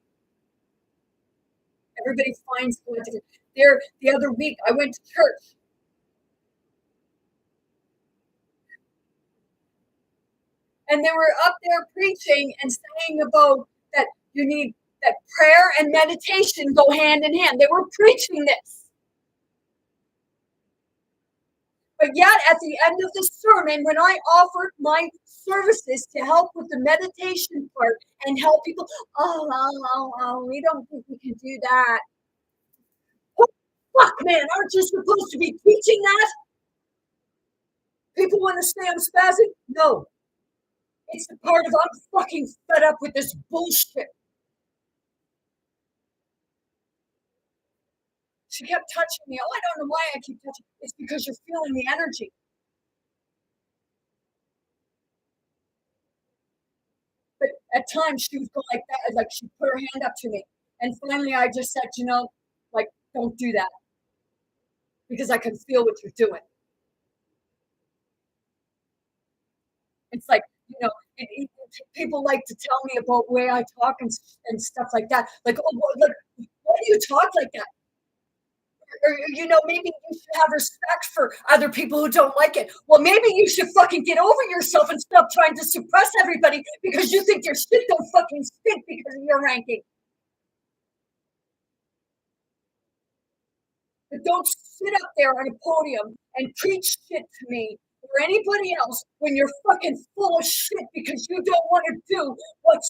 Everybody finds God different. There, the other week, I went to church. And they were up there preaching and saying about that you need that prayer and meditation go hand in hand. They were preaching this. But yet, at the end of the sermon, when I offered my services to help with the meditation part and help people, we don't think we can do that. What the fuck, man? Aren't you supposed to be teaching that? People want to say I'm spazzing? No. It's the part of I'm fucking fed up with this bullshit. She kept touching me. Oh, I don't know why I keep touching. It's because you're feeling the energy. But at times she would go like that, like she put her hand up to me. And finally I just said, like, don't do that. Because I can feel what you're doing. It's like, people like to tell me about the way I talk and stuff like that. Like, why do you talk like that? Or, maybe you should have respect for other people who don't like it. Well, maybe you should fucking get over yourself and stop trying to suppress everybody because you think your shit don't fucking stink because of your ranking. But don't sit up there on a podium and preach shit to me or anybody else when you're fucking full of shit because you don't want to do what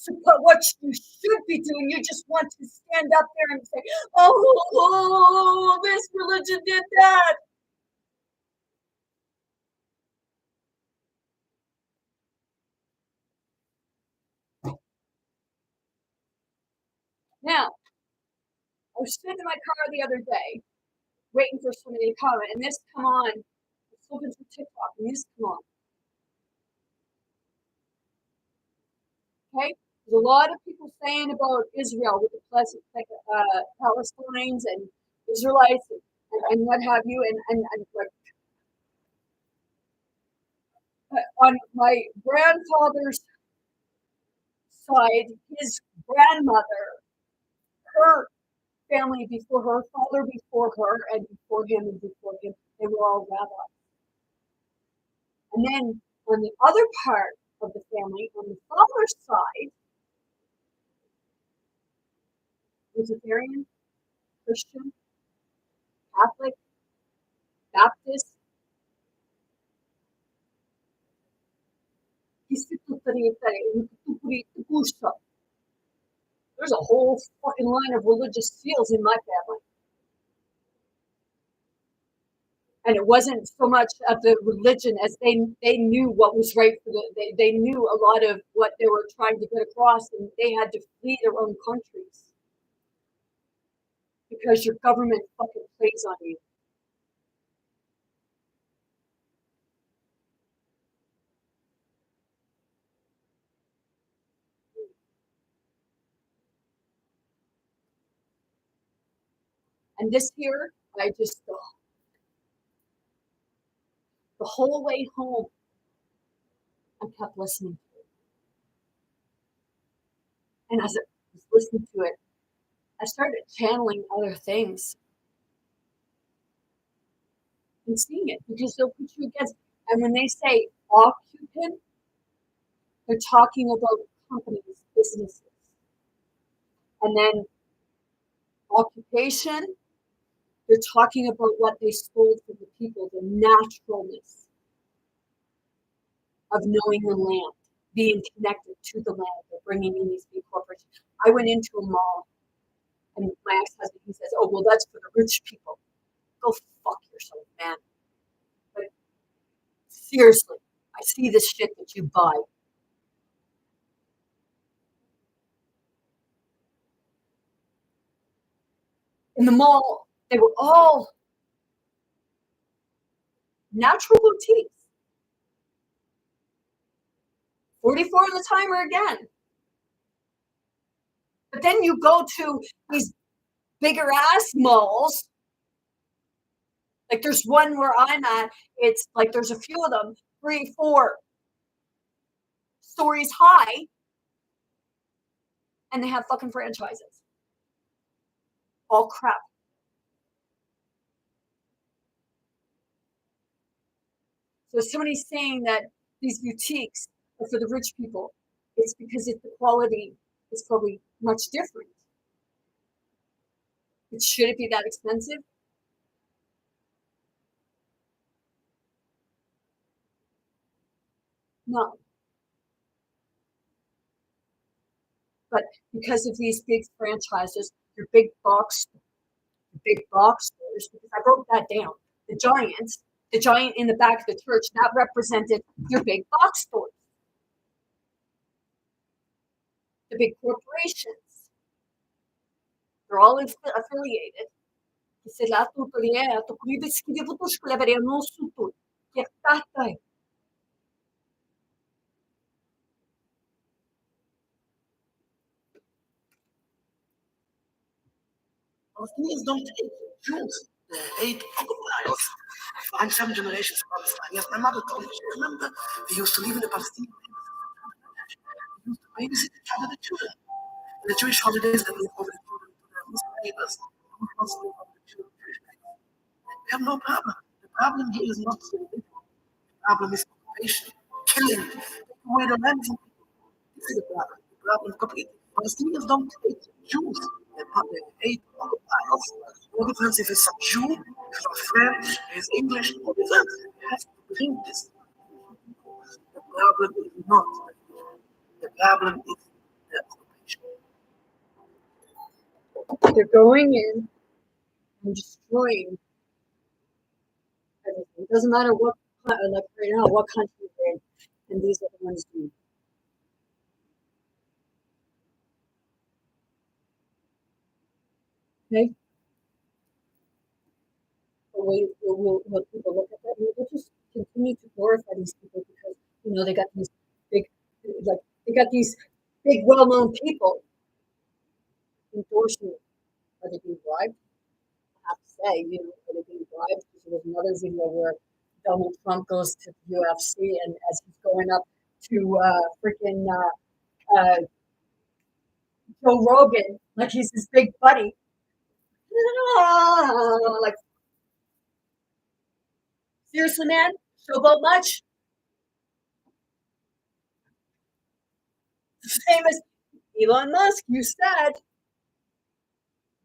you should be doing. You just want to stand up there and say, oh, this religion did that. Now, I was sitting in my car the other day waiting for somebody to come, and this come on. I was looking through TikTok, and this come on. Okay? There's a lot of people saying about Israel with the Palestinians and Israelites and what have you, and like on my grandfather's side, his grandmother, her family before her, father before her, and before him, they were all rabbis. And then on the other part of the family, on the father's side, Luciferian, Christian, Catholic, Baptist. There's a whole fucking line of religious seals in my family. And it wasn't so much of the religion as they knew what was right for they knew a lot of what they were trying to get across, and they had to flee their own countries because your government fucking plays on you. And this here, I just the whole way home, I kept listening to it. And as I was listening to it, I started channeling other things and seeing it because they'll put you against. And when they say occupant, they're talking about companies, businesses. And then occupation, they're talking about what they stole from the people, the naturalness of knowing the land, being connected to the land. They're bringing in these big corporations. I went into a mall, and my ex-husband, he says, oh, well, that's for the rich people. Go fuck yourself, man. But seriously, I see this shit that you buy. In the mall, they were all natural boutiques. 44 on the timer again. But then you go to these bigger ass malls. Like there's one where I'm at, it's like there's a few of them, 3, 4 stories high, and they have fucking franchises. All crap. So if somebody's saying that these boutiques are for the rich people, it's because the quality is probably much different. Should it be that expensive? No. But because of these big franchises, your big box stores, because I broke that down. The giant in the back of the church, that represented your big box stores, the big corporations. They're all affiliated. Palestinians don't hate Jews. They hate crocodiles. I'm 7 generations Palestinian. My mother told me, she remember, they used to live in the Palestinian they used to babysit each other, the children. In the Jewish holidays, they live over the children to their Muslim neighbors. Who wants to live over the Jewish neighbors? We have no problem. The problem here is not religion. The problem is occupation, killing, taking away the land from people. This is the problem. The problem is completely. Palestinians don't hate Jews. They hate crocodiles. No difference if it's a Jew, if it's French, if it's English, no difference. You have to bring this. The problem is not the problem is the occupation. They're going in and destroying everything. It doesn't matter what, like right now, what country they're in, and these are the ones doing. Okay? Will people look at that? We'll just continue to glorify these people because, they got these big, like, they got these big, well-known people endorsing it. Are they being bribed? I have to say, are they being bribed? Because there was another video where Donald Trump goes to the UFC, and as he's going up to freaking Joe Rogan, like he's his big buddy, like, seriously, man, showboat much? Same as Elon Musk, you said,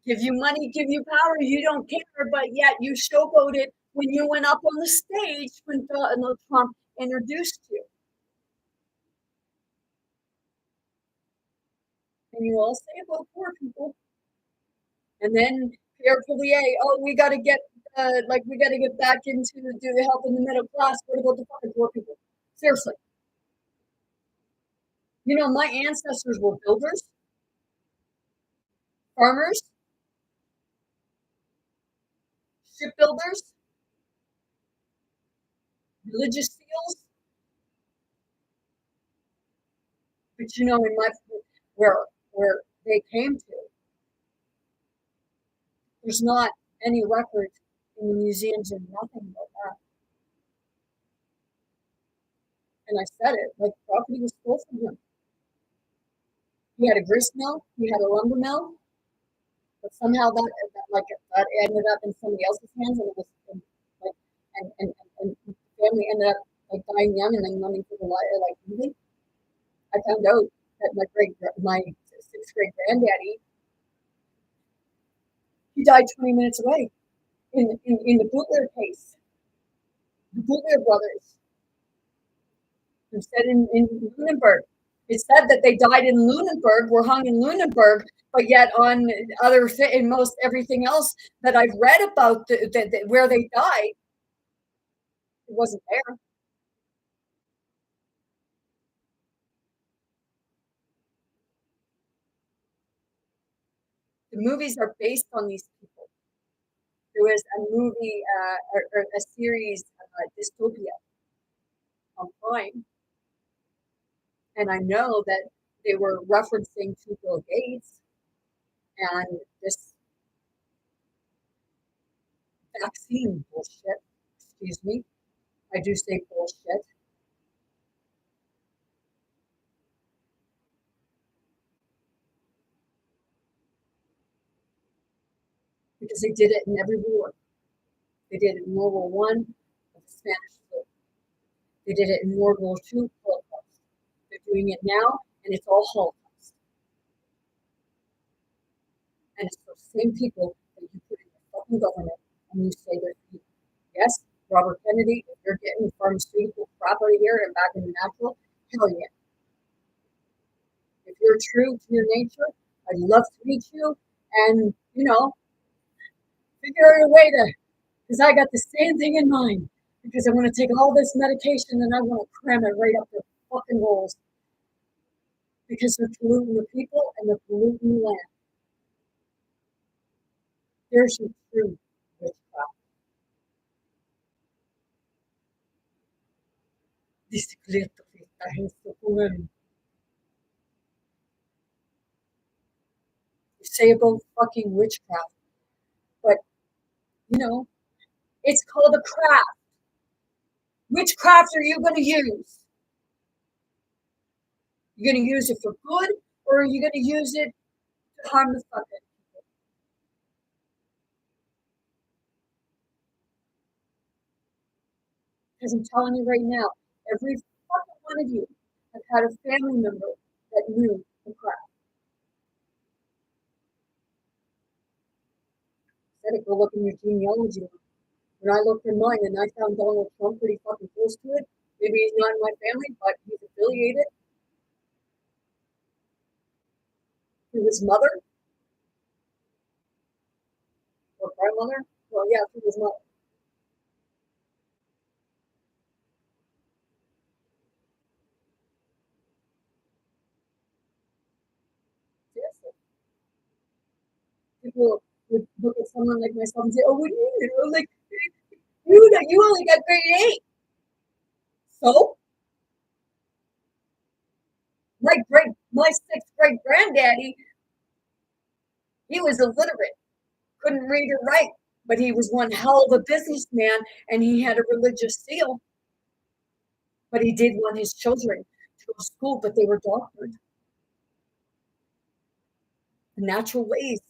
give you money, give you power, you don't care, but yet you showboated when you went up on the stage when Donald Trump introduced you. And you all say about poor people. And then Pierre Poilievre, we got to get back into the help in the middle class. What about the fucking poor people? Seriously. My ancestors were builders, farmers, shipbuilders, religious seals. But in my where they came to, there's not any record in the museums and nothing about that. And I said it, like property was stole from him. He had a grist mill, he had a lumber mill, but somehow that ended up in somebody else's hands, and it was like and the family ended up like dying young and then running for the life. Like really, I found out that my sixth grade granddaddy, he died 20 minutes away in the Butler case. The Butler brothers, who said in Lunenburg. It said that they died in Lunenburg, were hung in Lunenburg, but yet on in most everything else that I've read about where they died, it wasn't there. The movies are based on these people. There was a movie or a series, Dystopia, on Prime, and I know that they were referencing to Bill Gates and this vaccine bullshit. Excuse me, I do say bullshit. Because they did it in every war. They did it in World War One, the Spanish flu. They did it in World War II, Holocaust. They're doing it now, and it's all Holocaust. And it's those same people fucking government and you say that, yes, Robert Kennedy, if you're getting pharmaceutical crap out of here and back in the natural, hell yeah. If you're true to your nature, I'd love to meet you and, figure out a way to, because I got the same thing in mind. Because I want to take all this medication and I want to cram it right up their fucking holes. Because they're polluting the people and they're polluting the land. There's your true witchcraft. You say about fucking witchcraft, but it's called a craft. Which craft are you going to use? You're going to use it for good, or are you going to use it to harm the fucking people? Because I'm telling you right now, every fucking one of you have had a family member that knew the craft. Said it, go look in your genealogy. When I looked in mine and I found Donald Trump pretty fucking close to it, maybe he's not in my family, but he's affiliated through his mother or grandmother. Well, yeah, through his mother. Seriously. People would look at someone like myself and say, "Oh, what do you mean?" I'm like, you only got grade 8. So my 6th great granddaddy, he was illiterate, couldn't read or write, but he was one hell of a businessman and he had a religious seal. But he did want his children to go to school, but they were doctored. The natural ways.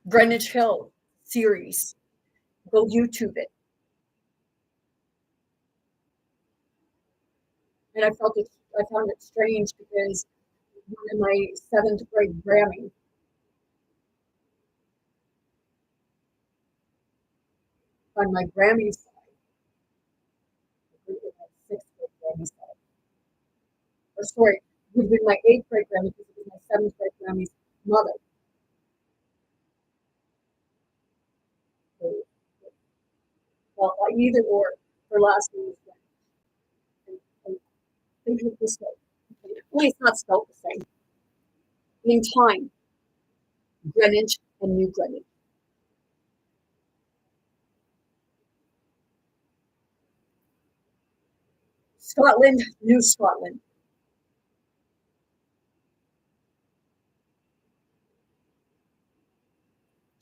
Greenwich Hill series. Go YouTube it. And I found it strange because one of my 7th grade Grammy, on my Grammy side, would have been my 6th grade Grammy side. Or sorry, would have been my 8th grade Grammy because it was my 7th grade Grammy's mother. So, well, either or, her last name was Greenwich. And think of it this way. Only it's not spelled the same. In time, Greenwich and New Greenwich. Scotland, New Scotland.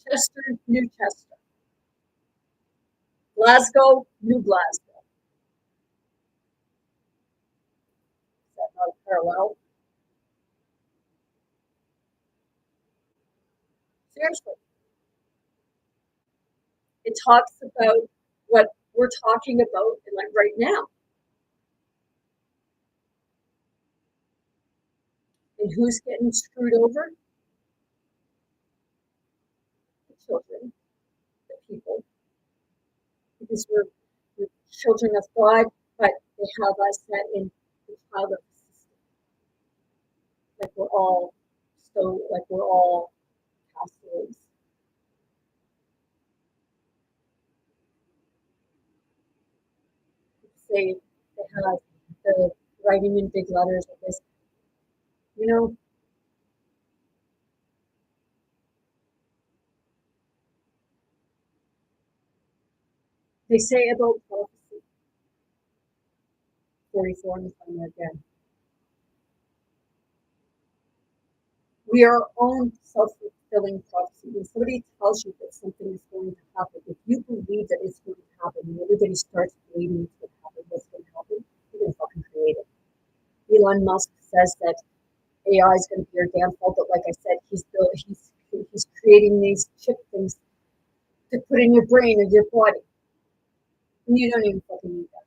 Chester, New Chester. Glasgow, New Glasgow. Is that not a parallel? Seriously. It talks about what we're talking about like right now. And who's getting screwed over? The children, the people. Because we're children of God, but they have us set in the child of the system. Like we're all castaways. Say they have the writing in big letters of this, they say about prophecy, 44 in the summer again. We are our own self-fulfilling prophecy. When somebody tells you that something is going to happen, if you believe that it's going to happen, and everybody starts believing it's going to happen, what's going to happen, you're going to fucking create it. Elon Musk says that AI is going to be our downfall, but like I said, he's creating these chip things to put in your brain or your body, and you don't even fucking need that.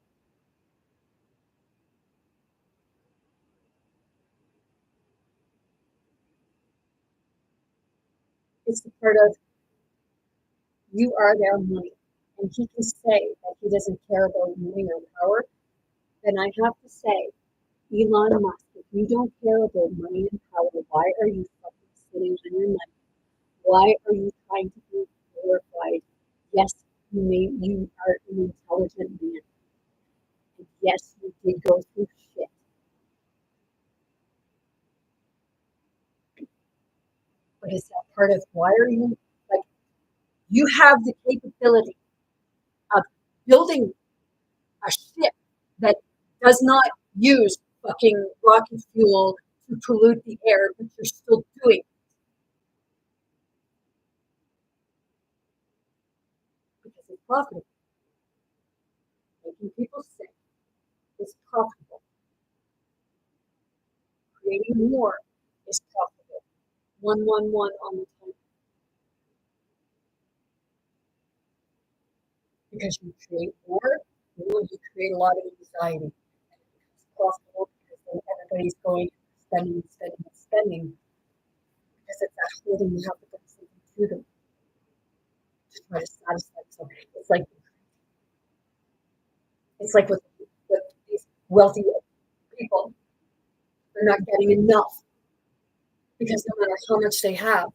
It's the part of you are their money. And he can say that he doesn't care about money or power. Then I have to say, Elon Musk, if you don't care about money and power, why are you fucking sitting on your money? Why are you trying to be glorified? Yes, you are an intelligent man. And yes, you did go through shit. But is that part of why are you like you have the capability of building a ship that does not use fucking rocket fuel to pollute the air, but you're still doing it because it's profitable. Making people sick is profitable. Creating more is profitable. 111 on the time. Because you create more, you create a lot of anxiety. And it becomes profitable because then everybody's going spending, spending, spending. Because it's that holding you have to put something to them to try to satisfy them. It's like with these wealthy people, they're not getting enough because no matter how much they have,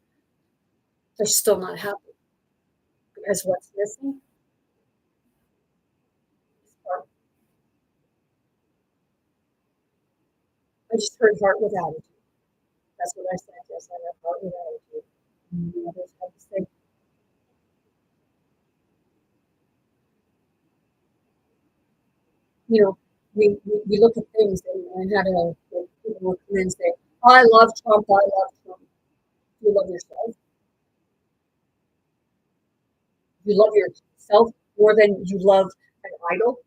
they're still not happy. Because what's missing is heart. I just heard heart with attitude. That's what I said. Yes, I have heart with attitude. And the others have the same. You know, we look at things and had a people will come in and say, I love Trump, I love Trump. Do you love yourself? You love yourself more than you love an idol?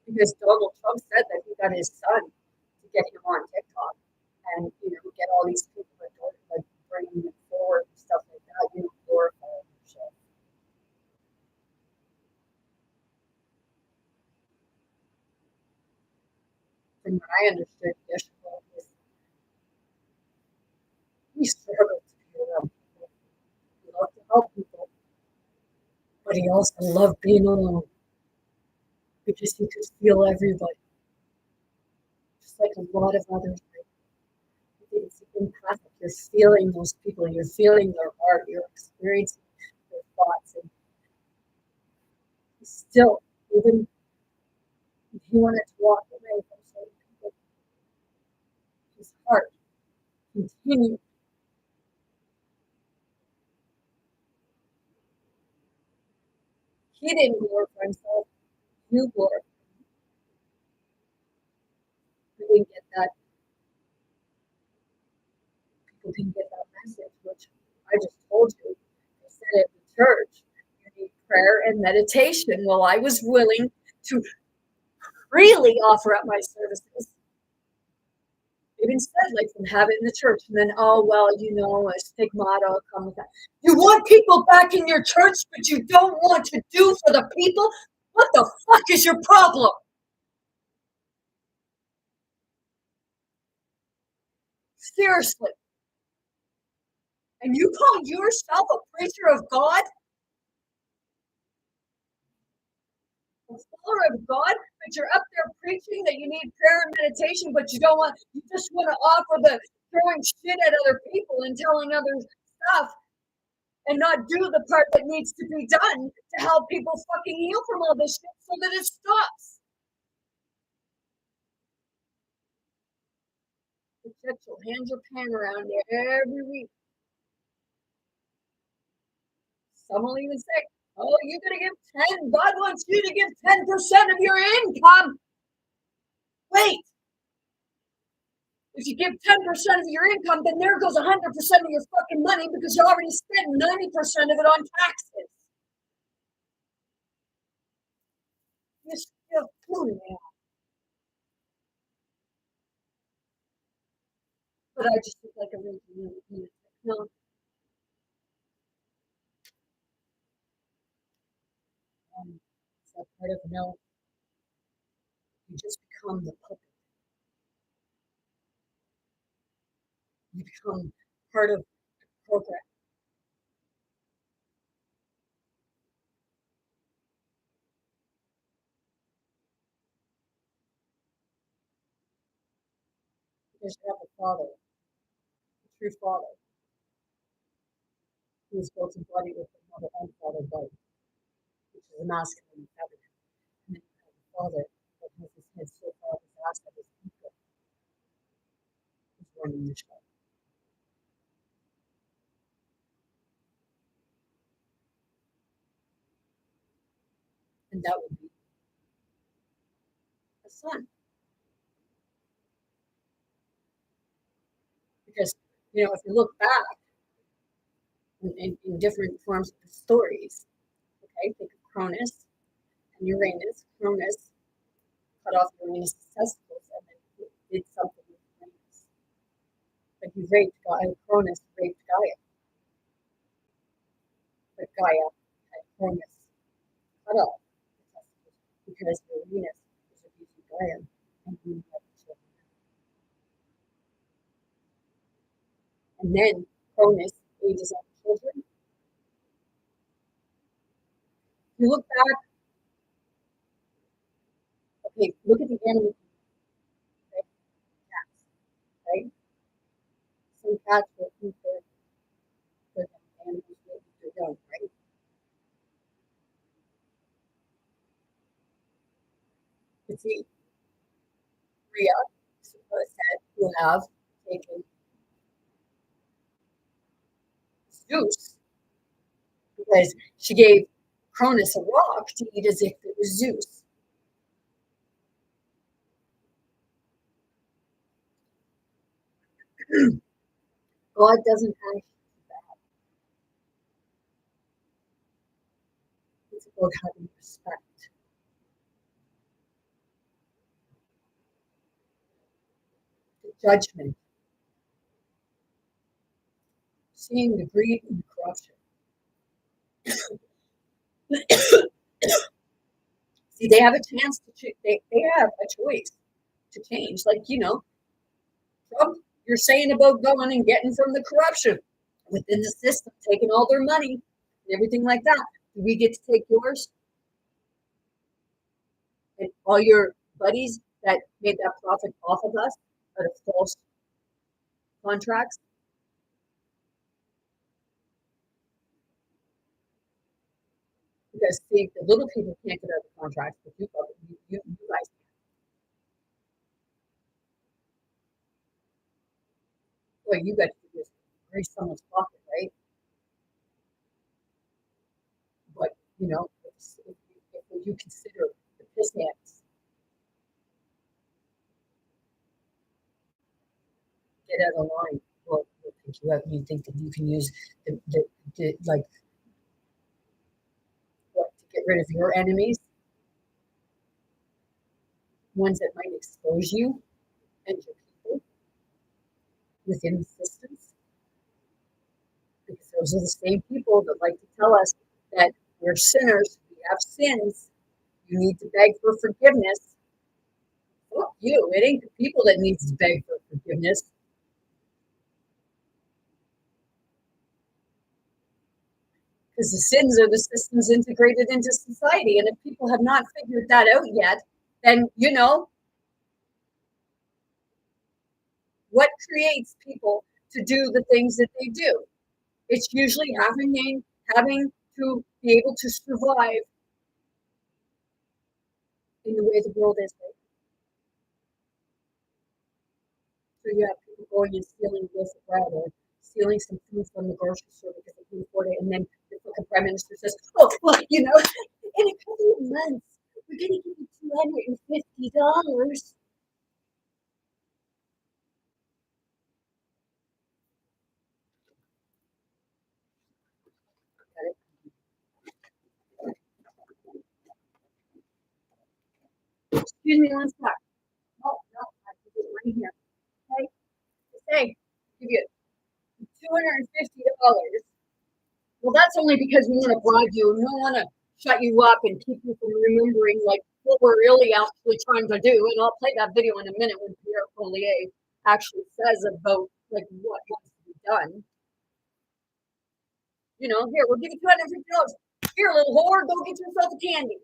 Because Donald Trump said that he got his son to get him on TikTok and get all these people like bringing it forward and stuff like that, glorifying yourself. From what I understood, Yeshua was he struggled to be around people. He loved to help people, but he also loved being alone because he could feel everybody, just like a lot of others. It's empathic. You're feeling those people. You're feeling their heart. You're experiencing their thoughts. And still, even if he wanted to walk away from certain people, his heart continued. He didn't glorify himself. You glorified him. We didn't get that. People didn't get that message, which I just told you. I said at the church, you need prayer and meditation. Well, I was willing to freely offer up my services. Even said, like, from have it in the church, and then, oh, well, a stigmata will come with that. You want people back in your church, but you don't want to do for the people? What the fuck is your problem? Seriously. And you call yourself a preacher of God? A follower of God, but you're up there preaching that you need prayer and meditation, but you just want to offer the throwing shit at other people and telling others stuff and not do the part that needs to be done to help people fucking heal from all this shit so that it stops. The church will hand your pan around there every week. Some will even say, oh, you're going to give 10. God wants you to give 10% of your income. Wait. If you give 10% of your income, then there goes 100% of your fucking money because you already spent 90% of it on taxes. You're still doing that. But I just look like a really no. It's that part of no. You just become the puppet. you become part of the program. Because you have a father, a true father, who is both embodied with the mother and father both, which is a masculine and feminine. And then you have a father that has his head so far up his ass that his ego is running the show. And that would be a son. Because, you know, if you look back in different forms of the stories, okay, think of Cronus and Uranus. Cronus cut off Uranus' testicles and then did something with Uranus. But he raped Gaia. Cronus raped Gaia. But Gaia had Cronus cut off the testicles because Uranus was abusing Gaia and he had children. And then Cronus ages up children. If you look back, okay, look at the animal, okay? Cats, right? Some cats will eat their animals will eat their young, right? But see, Rhea said who have taken Zeus because she gave Cronus a rock to eat as if it was Zeus. God doesn't actually do that. It's about having respect. The judgment. Seeing the greed and the corruption. See, they have a chance to they have a choice to change. Like, you know, Trump, you're saying about going and getting from the corruption within the system, taking all their money and everything like that. Do we get to take yours? And all your buddies that made that profit off of us out of false contracts? Because see, the little people can't get out of the contracts, but you guys can. Well, you got to do this raise someone's pocket, right? But you know, if you consider the piss hands, get out of line. Well, you think that you can use the like what to get rid of your enemies, ones that might expose you and your people within the systems, because those are the same people that like to tell us that we're sinners, we have sins, you need to beg for forgiveness. Fuck you! It ain't the people that needs to beg for forgiveness. Because the sins are the systems integrated into society. And if people have not figured that out yet, then, you know, what creates people to do the things that they do? It's usually having to be able to survive in the way the world is right now. So you have people going and stealing loaves of bread or stealing some food from the grocery store because they can afford it, and then the fucking prime minister says, "Oh, well, you know, in a couple of months, we're going to give you $250." Excuse me one sec. Oh, no, I have to do it right here. Okay? Say, give you $250. Well, that's only because we want to bribe you and we don't want to shut you up and keep you from remembering like what we're really actually trying to do. And I'll play that video in a minute when Pierre Collier actually says about like what has to be done. You know, here, we'll give you $250. Here, little whore, go get yourself a candy.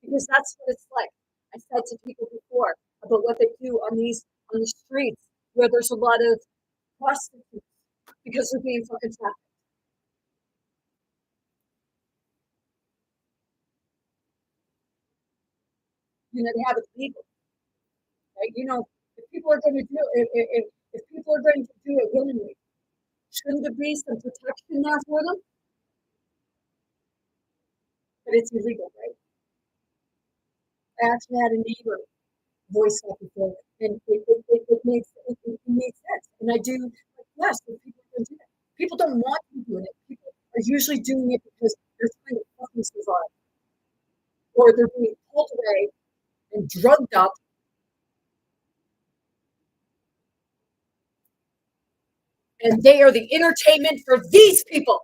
Because that's what it's like. I said to people before about what they do on the streets where there's a lot of prostitutes because they're being fucking trafficked. You know, they have it legal. Right? You know, if people are going to do it, if people are going to do it willingly, shouldn't there be some protection there for them? But it's illegal, right? I actually had a neighbor voice that before, and it makes sense. And I do, like, yes, if people are going to do that. People don't want to be doing it. People are usually doing it because they're trying to fucking survive, or they're being pulled away and drugged up. And they are the entertainment for these people.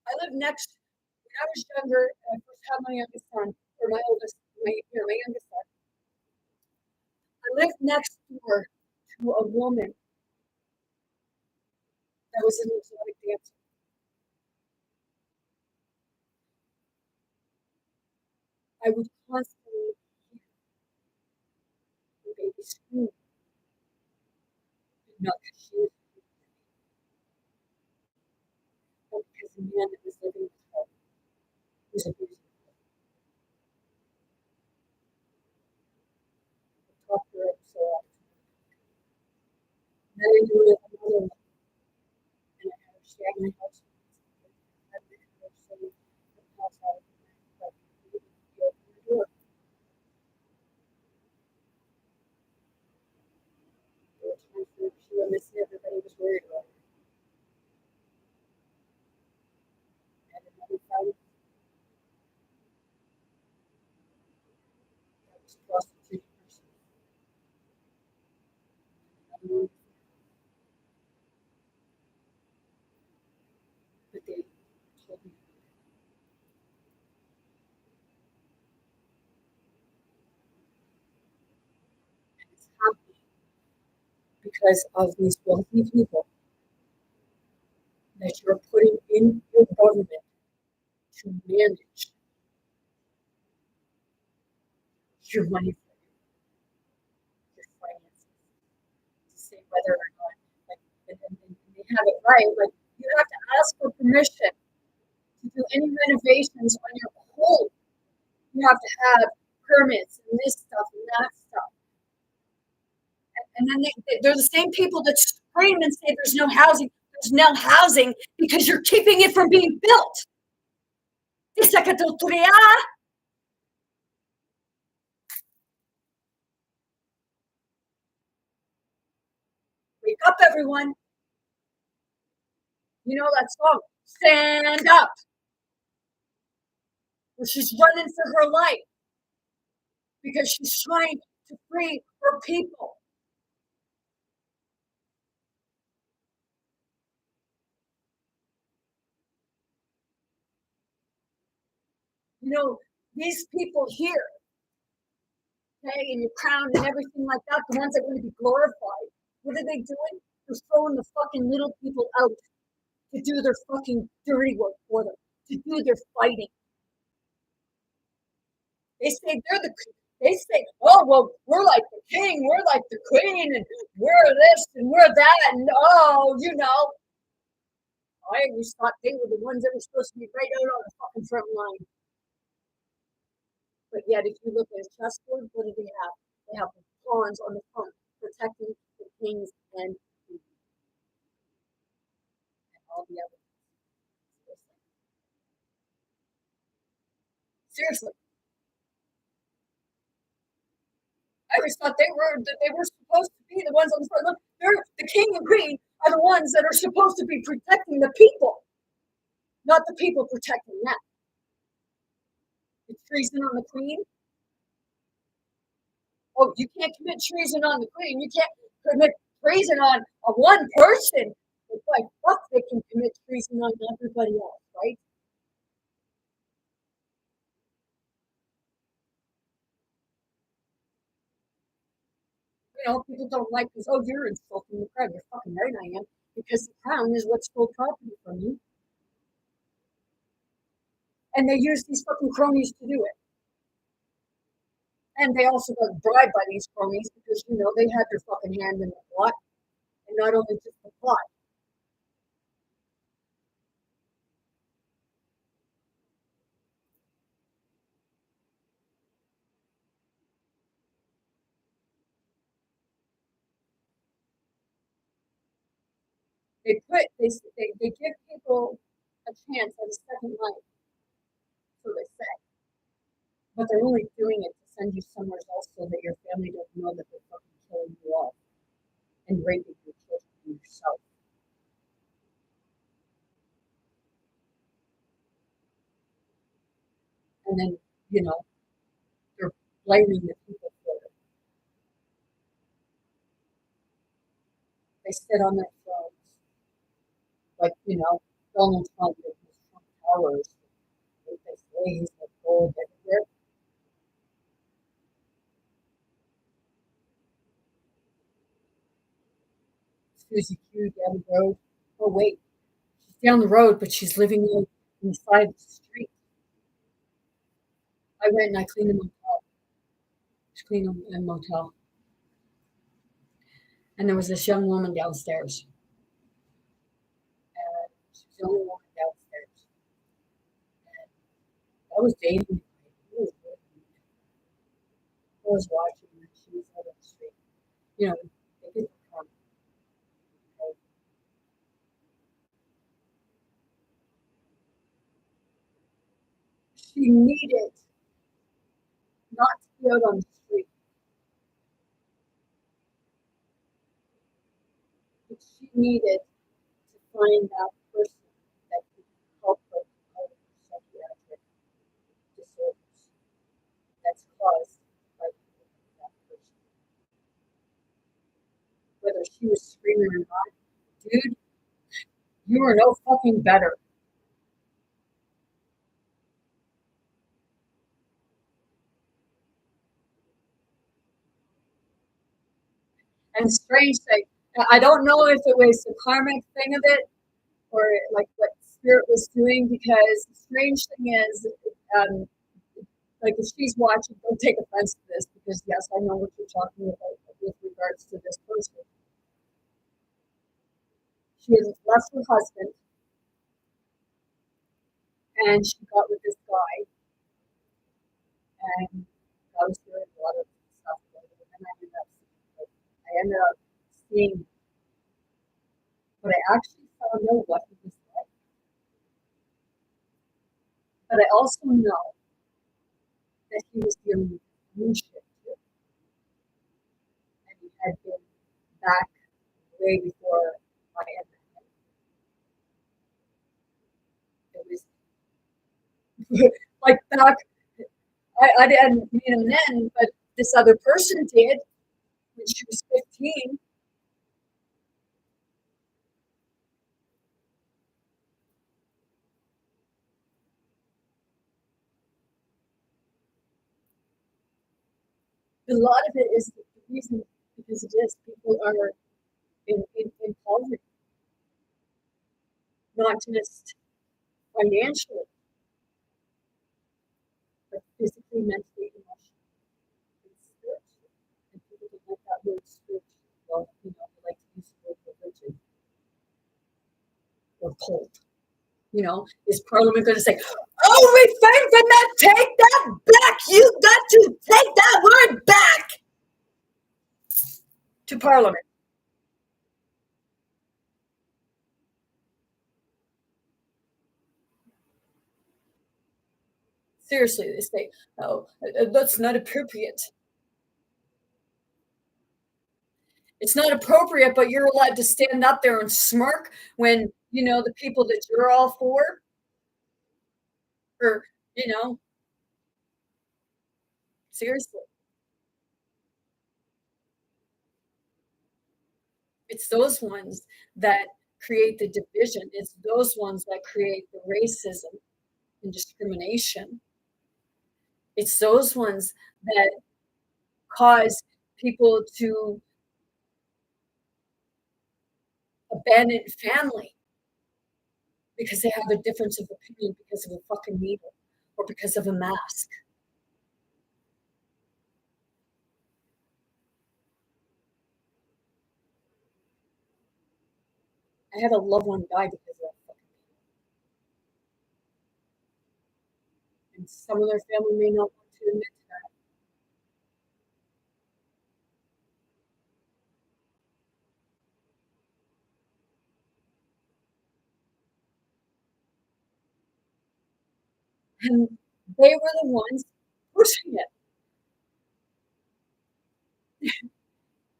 I lived next, when I was younger, and I first had my youngest son, or my oldest, my youngest son. I lived next door to a woman that was an exotic dancer. I would constantly hear the baby scream, not because she was, but because the man that was living with her was abusing her. I talked to her so often. And then I knew that another one, and I had her stay at my house. I had her stay at the house out of my house. She opened the door. There were times when she went missing, everybody was worried about her. And another time, I was prostituting herself. But they told me. And it's happening because of these wealthy people that you're putting in your government to manage your money for you, your finances, to say whether or not, like, and they have it right. Like, you have to ask for permission to do any renovations on your home. You have to have permits and this stuff and that stuff. And then they're the same people that scream and say there's no housing. There's no housing because you're keeping it from being built. Wake up, everyone. You know that song, Stand Up, where she's running for her life because she's trying to free her people. You know, these people here, okay, in your crown and everything like that, the ones that are going to be glorified, what are they doing? They're throwing the fucking little people out to do their fucking dirty work for them, to do their fighting. They say they say, oh, well, we're like the king, we're like the queen, and we're this and we're that, and oh, you know. I always thought they were the ones that were supposed to be right out on the fucking front line. But yet, if you look at a chessboard, what do they have? They have the pawns on the front, protecting the kings and all the other. Seriously. I always thought they were supposed to be the ones on the front. Look, they're the king and queen are the ones that are supposed to be protecting the people, not the people protecting them. It's treason on the queen. Oh, you can't commit treason on the queen. You can't commit treason on one person. why fuck they can commit treason on everybody else, right? People don't like this. Oh, you're insulting the crown. You're fucking right, I am, because the crown is what stole property from you, and they use these fucking cronies to do it. And they also got bribed by these cronies because they had their fucking hand in the plot, and not only just the plot. They give people a chance at a second life, so they say, but they're only doing it to send you somewhere else so that your family doesn't know that they're fucking killing you all and raping your children and yourself. And then, they're blaming the people for it. They sit on their thrones, like, Donald Trump with his Trump Towers. They say he's like gold everywhere. Susie Q down the road. Oh, wait. She's down the road, but she's living on the side of the street. I went and I cleaned a motel. She cleaned a motel. And there was this young woman downstairs. And she was the only woman downstairs. And I was dating. I was watching her. She was out on the street. They didn't come. She needed not to be out on the street, but she needed to find that person that could help her out of her psychiatric disorders that's caused by that person. Whether she was screaming or not, dude, you are no fucking better. And strange thing, I don't know if it was the karmic thing of it or like what spirit was doing, because the strange thing is, like if she's watching, don't take offense to this, because yes, I know what you're talking about with regards to this person. She had left her husband and she got with this guy, and I was doing a lot of stuff with him, and I ended up seeing, but I actually found out what he was like. But I also know that he was dealing with bullshit too, and he had been back way before I had met him. It was like back. I didn't meet him then, but this other person did when she was 15. A lot of it is the reason, because it is people are in poverty, not just financially, but physically, mentally, emotionally, and spiritually. And people don't like that word spiritual. Well, they like to use the word religion or cult. Is Parliament going to say, "Oh, refrain from that, take that back, you got to take that word back," to Parliament? Seriously, they say, "Oh, that's not appropriate." It's not appropriate, but you're allowed to stand up there and smirk when, the people that you're all for, or, you know, seriously. It's those ones that create the division. It's those ones that create the racism and discrimination. It's those ones that cause people to abandon family because they have a difference of opinion because of a fucking needle or because of a mask. I had a loved one die because of that fucking needle. And some of their family may not want to admit to that. And they were the ones pushing it.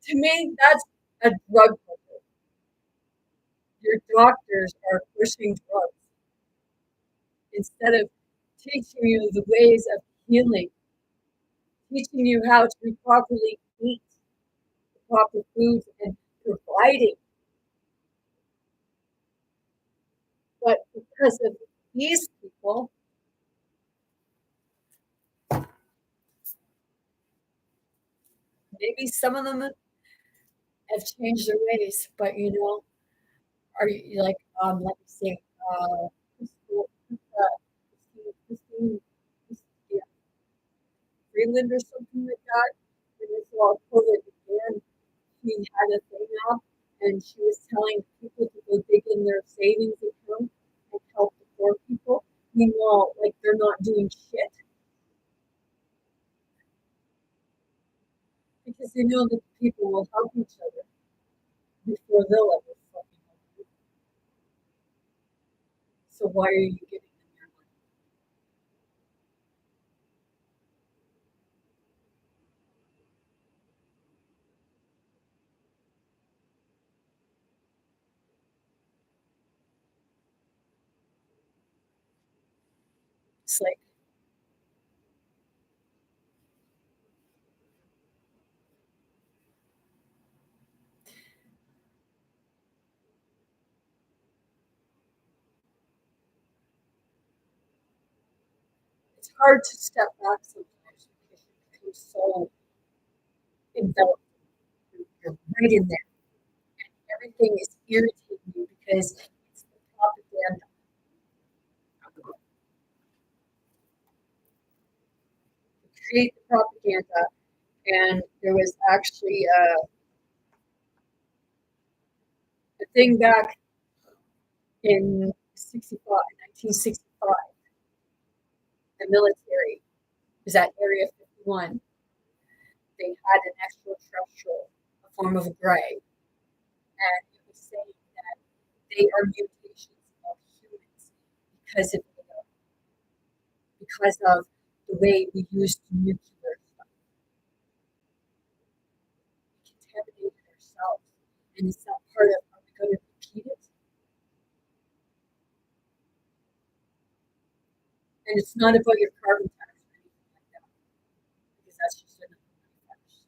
To me, that's a drug push. Your doctors are pushing drugs instead of teaching you the ways of healing, teaching you how to properly eat the proper foods and providing. But because of these people, maybe some of them have changed their ways, but are you like, let me see, Christine, yeah, Freeland or something like that. When this all COVID began, she had a thing up and she was telling people to go dig in their savings account and help the poor people. Meanwhile, like they're not doing shit because they know that people will help each other before they'll ever fucking help you. So why are you giving them your money? It's like it's hard to step back sometimes because you become so enveloped. You're right in there. Everything is irritating you because it's the propaganda. You create the propaganda, and there was actually a thing back in 1965, the military was at Area 51. They had an extraterrestrial, a form of a gray, and it was saying that they are mutations of humans because of the way we used nuclear stuff. We contaminated ourselves, and it's not part of. Are we going to repeat it? And it's not about your carbon tax or anything like that, because that's just another money.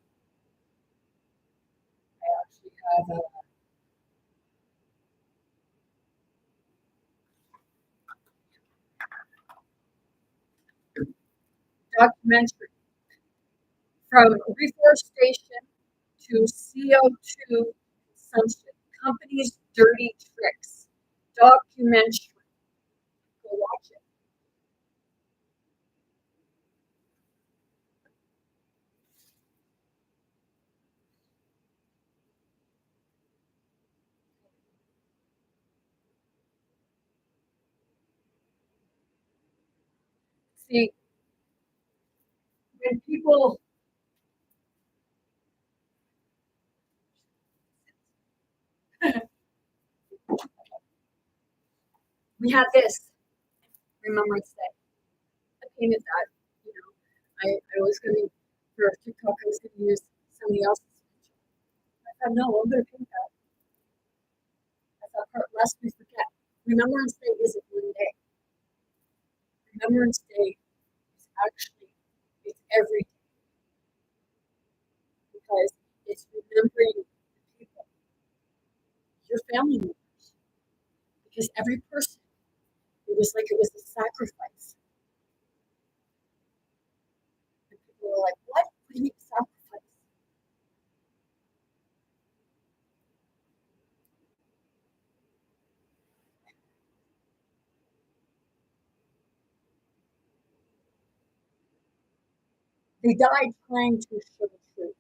I actually have a documentary from reforestation to CO2 consumption, companies' dirty tricks. Documentary. Go watch it. See, when people we had this Remembrance Day. I painted that, I was gonna for TikTok I was gonna use somebody else's picture. I thought no, I'm gonna paint that. I thought lest we forget. Remembrance Day isn't one day. Remembrance Day is actually it's every day because it's remembering the people, your family members. because every person, it was like it was a sacrifice. And people were like, what? What do you mean sacrifice? They died trying to show the truth.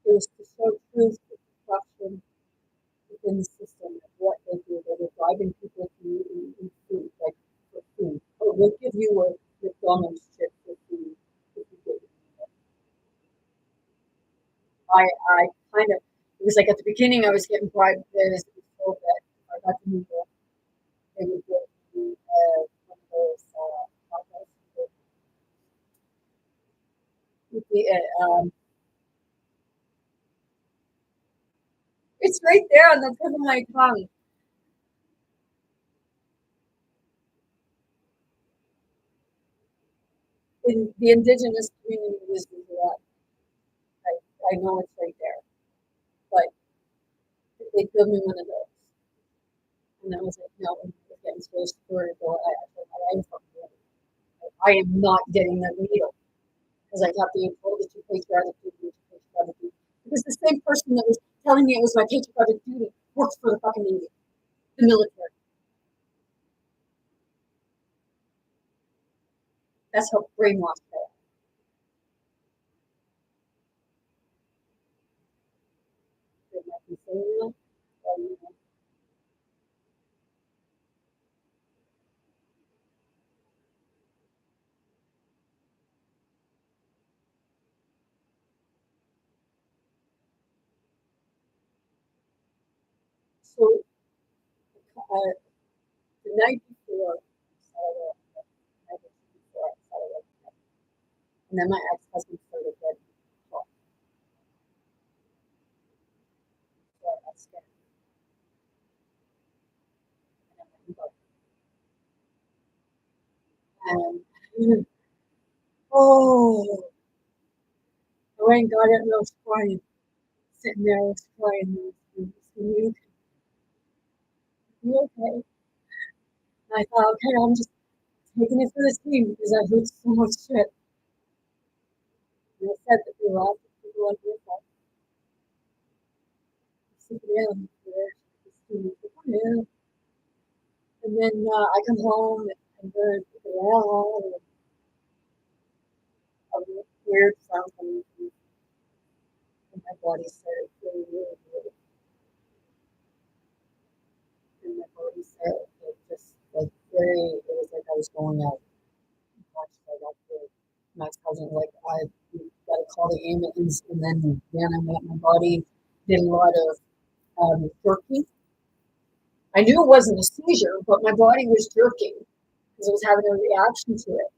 It was to show truth to corruption within the system of what they do. They were driving people to eat food, like for food. Oh, we'll give you a McDonald's chip for food if you give it. I kind of, it was like at the beginning I was getting bribed because it was so that I got the noodle. They would give me one of those tacos. It's right there on the tip of my tongue. In the indigenous communities, I know it's right there, but they give me one of those. And I was like, no, I'm getting supposed to I am not getting that needle because I kept being told that you pay gratitude, because the same person that was telling me it was my patriotic duty works for the fucking Navy, the military. That's how brainwashed they are. They might be saying that, but, you know. So the night before, and then my ex-husband started getting talk. So I got scared. And oh, I went and got it and I was crying, sitting there, I was crying. You okay? And I thought, okay, I'm just taking it for the team because I heard so much shit. And I said that there were lots of people like yourself. Yeah, yeah. And then I come home and heard a weird sound coming from my body started feeling really weird. And my body started like just like very, it was like I was going out. My cousin, like, I got to call the ambulance, and then my body did a lot of jerking. I knew it wasn't a seizure, but my body was jerking because I was having a reaction to it.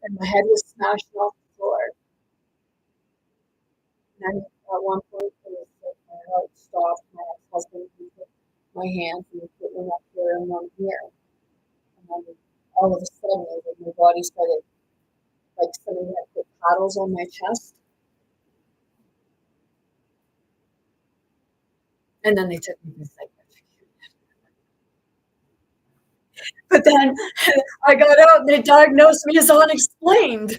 And my head was smashed off the floor. And at one point, it was like my heart stopped. My ex-husband took my hands and put them up here and one here. And then all of a sudden, my body started, like somebody had put paddles on my chest. And then they took me to the psychiatrist. But then I got out and they diagnosed me as unexplained.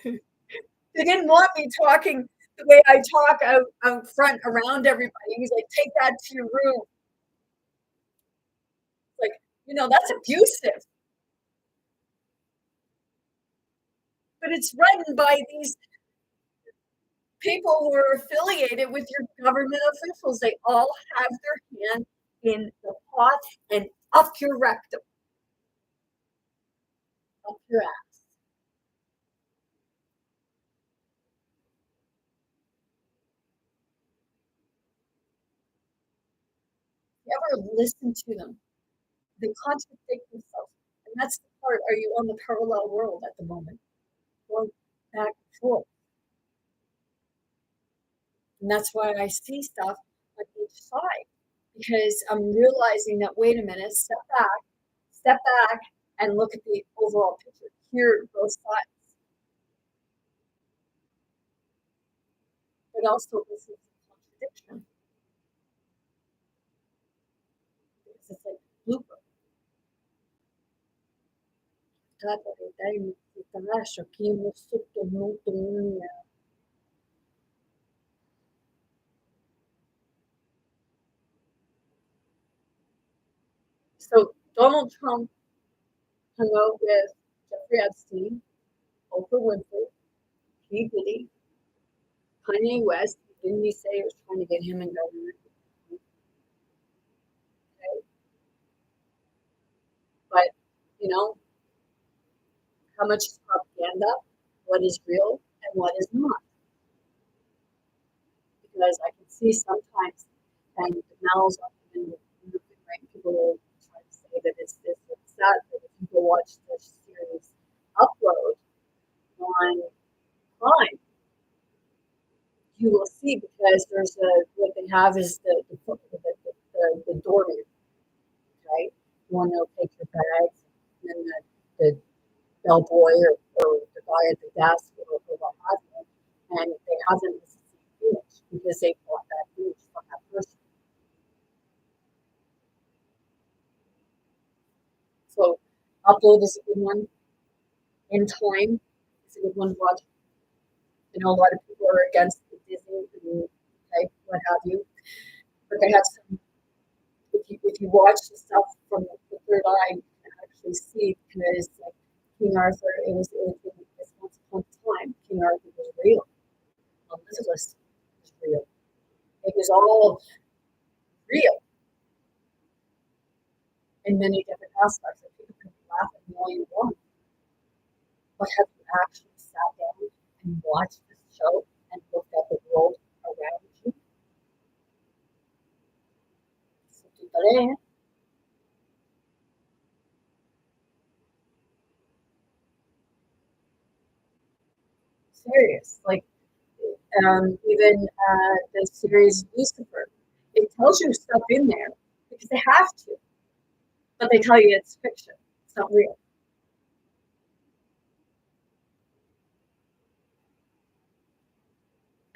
They didn't want me talking the way I talk out front around everybody. He's like, take that to your room. Like, that's abusive. But it's run by these people who are affiliated with your government officials. They all have their hand in the pot and up your rectum, up your ass. You ever listen to them? They contradict themselves. And that's the part. Are you on the parallel world at the moment? Going back and forth. And that's why I see stuff on each side, because I'm realizing that, wait a minute, step back and look at the overall picture. Hear both sides. But also, this is a contradiction. Because it's like blooper. So Donald Trump hung out with Jeffrey Epstein, Oprah Winfrey, P. Diddy, Kanye West. Didn't he say he was trying to get him in government? Okay. But, you know, how much is propaganda, what is real, and what is not? Because I can see sometimes, and the mouths are even moving, right? People will try to say that it's this, it's that, but if you go watch the series Upload on Prime, you will see because there's what they have is the doorman, right? One will take your bags, and then the bellboy or the guy at the desk or what have you, and they haven't the same image because they bought that image from that person. So Upload is a good one. In Time is a good one to watch. I know a lot of people are against the Disney and okay, what have you, but they have some. If you watch the stuff from the third eye, you can actually see because like King Arthur, it was once upon a time. King Arthur was real. Elizabeth was real. It was all real in many different aspects. That people can laugh at all you want, but have you actually sat down and watched this show and looked at the world around you? Serious, like even the series Lucifer, it tells you stuff in there because they have to, but they tell you it's fiction. It's not real.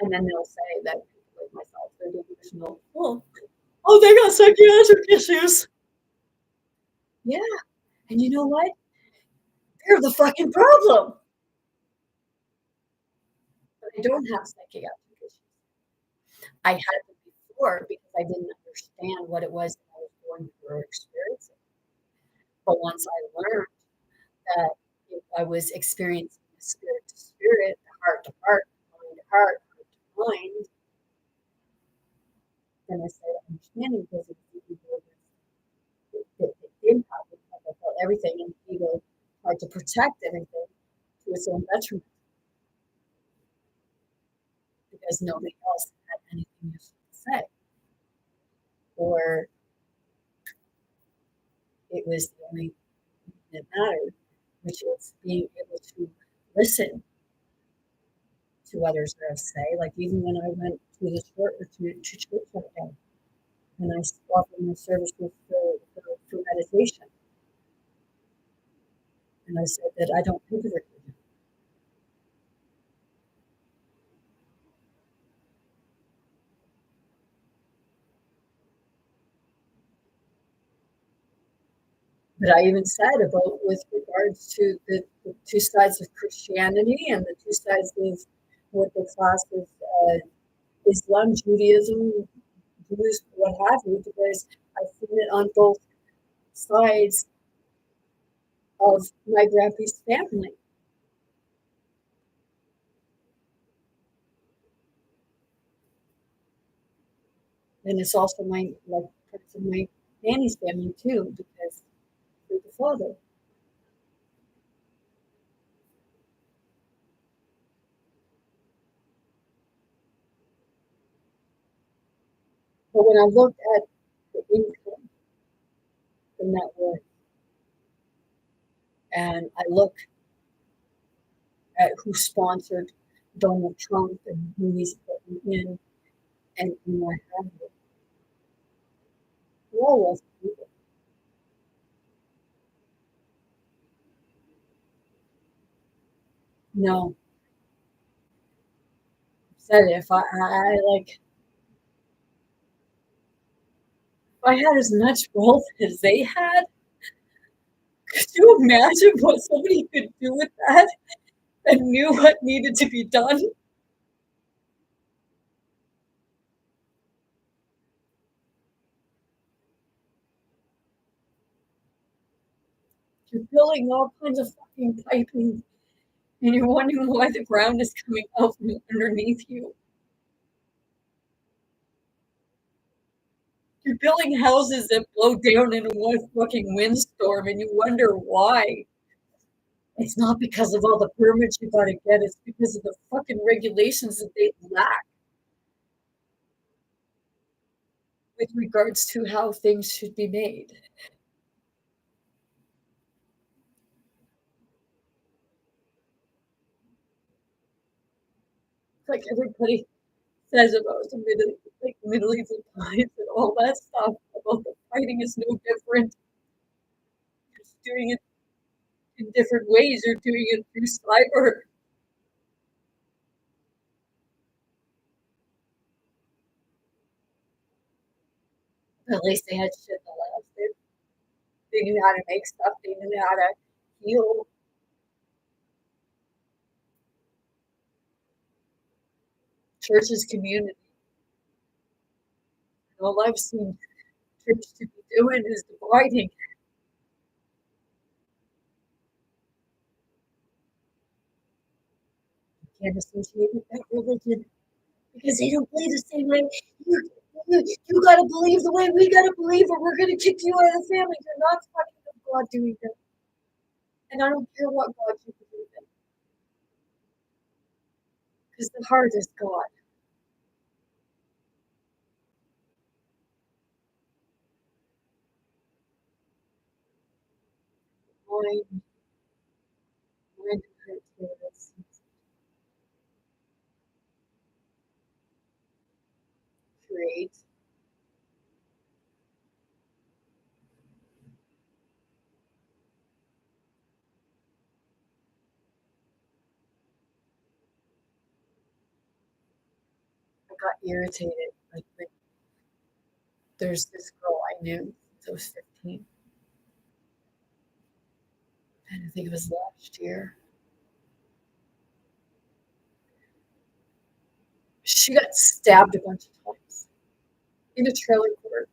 And then they'll say that people like myself, they're delusional. Oh, they got psychiatric issues. Yeah. And you know what? They're the fucking problem. But I don't have psychiatric issues. I had them before because I didn't understand what it was that I was going through or experiencing. But once I learned that I was experiencing the spirit to spirit, heart to heart, mind to heart, heart to mind, then I started understanding because it didn't happen. Like I felt everything, and the ego tried to protect everything to its own detriment because nobody else had anything useful to say. Or it was the only thing that mattered, which is being able to listen to others have to say. Like even when I went to the church to church that day, and I offered my service for meditation, and I said that I don't think of it. But I even said about with regards to the two sides of Christianity and the two sides of what the class is Islam, Judaism, Jews, what have you, because I've seen it on both sides of my grandpa's family. And it's also my like parts of my nanny's family too, because through the father. But when I look at the income, the net worth, and I look at who sponsored Donald Trump and who he's putting in and what have you, we're all wealthy people. No, said, if I had as much wealth as they had, could you imagine what somebody could do with that and knew what needed to be done? You're building all kinds of fucking piping and you're wondering why the ground is coming out from underneath you. You're building houses that blow down in one fucking windstorm and you wonder why. It's not because of all the permits you gotta get, it's because of the fucking regulations that they lack with regards to how things should be made. Like everybody says about the Middle East and all that stuff about the fighting is no different. You're just doing it in different ways. You're doing it through cyber. At least they had shit that lasted. They knew how to make stuff. They knew how to heal. Churches, community. All I've seen church to be doing is dividing. You can't associate with that religion because they don't believe the same way. You gotta believe the way we gotta believe, or we're gonna kick you out of the family. You're not fucking with God doing that. And I don't care what God you believe in. Because the heart is God. Mind, mind and heart create. I got irritated. Like there's this girl I knew since I was 15. And I think it was last year. She got stabbed a bunch of times in a trailer court.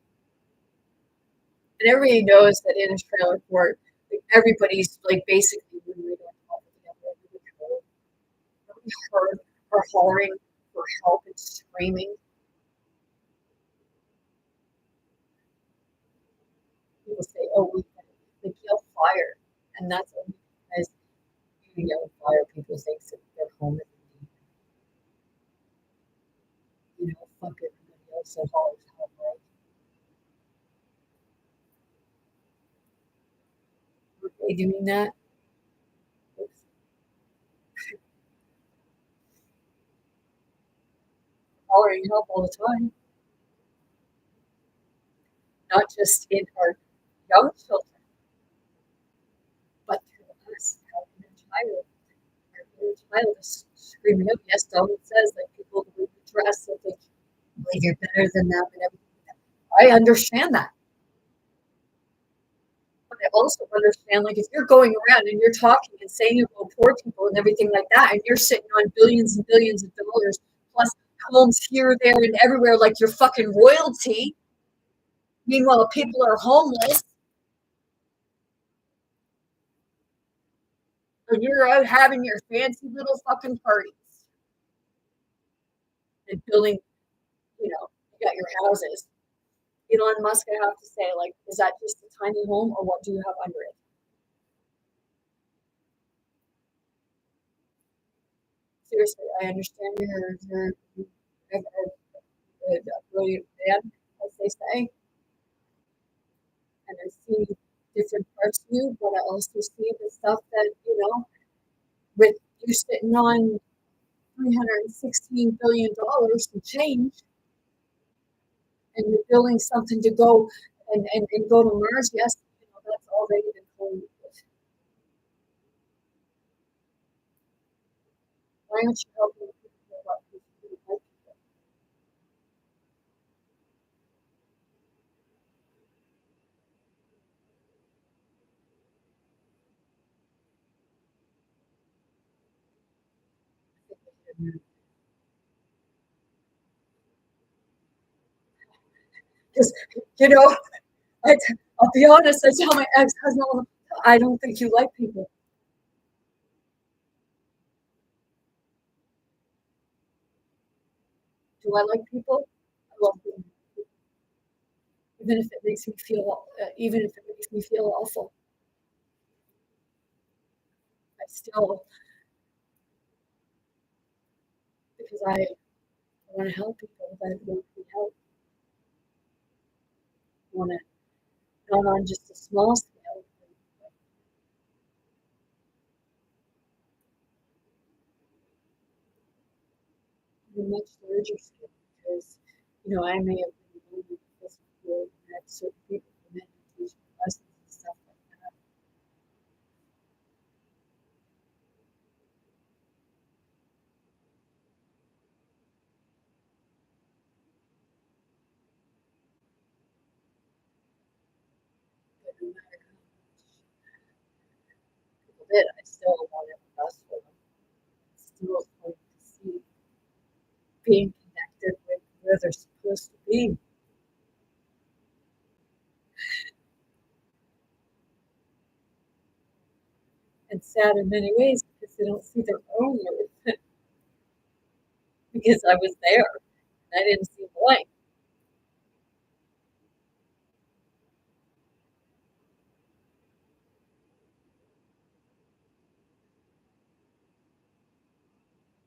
And everybody knows that in a trailer court, like everybody's like basically when we don't talk together. Nobody heard her hollering for help and screaming. People say, "Oh, we like yell fire," and that's only because you yell fire. People think that their home is fuck everybody else that hollers help, right? Were they doing that? Hollering help all the time, not just in our young children, but through us, our inner child. Our inner child is screaming out. Yes, Donald says that people believe the dress, that they believe you're better than them and everything. I understand that. But I also understand, like, if you're going around and you're talking and saying about poor people and everything like that, and you're sitting on billions and billions of dollars plus homes here, there, and everywhere, like you're fucking royalty. Meanwhile, people are homeless. And you're out having your fancy little fucking parties and building, you got your houses. Elon Musk, I have to say, like, is that just a tiny home or what do you have under it? Seriously, I understand you're a brilliant man, as they say, and I see different parts of you, but I also see the stuff that, with you sitting on $316 billion to change, and you're building something to go and go to Mars. Yes, that's already been told. Why aren't you helping people what you do? Why Because, you know, I'll be honest, I tell my ex-husband, I don't think you like people. Do I like people? I love being with people. Even if it makes me feel, even if it makes me feel awful, I still, because I want to help people, but I want to be helped. I want to, not on just a small scale, but on a much larger scale. Because, I may have been alone in the physical world and met certain people for meditation lessons and stuff like that. But no matter how much people did, I still wanted the best for them. Still wanted to see being connected with where they're supposed to be. And sad in many ways because they don't see their own worth because I was there. And I didn't see blank.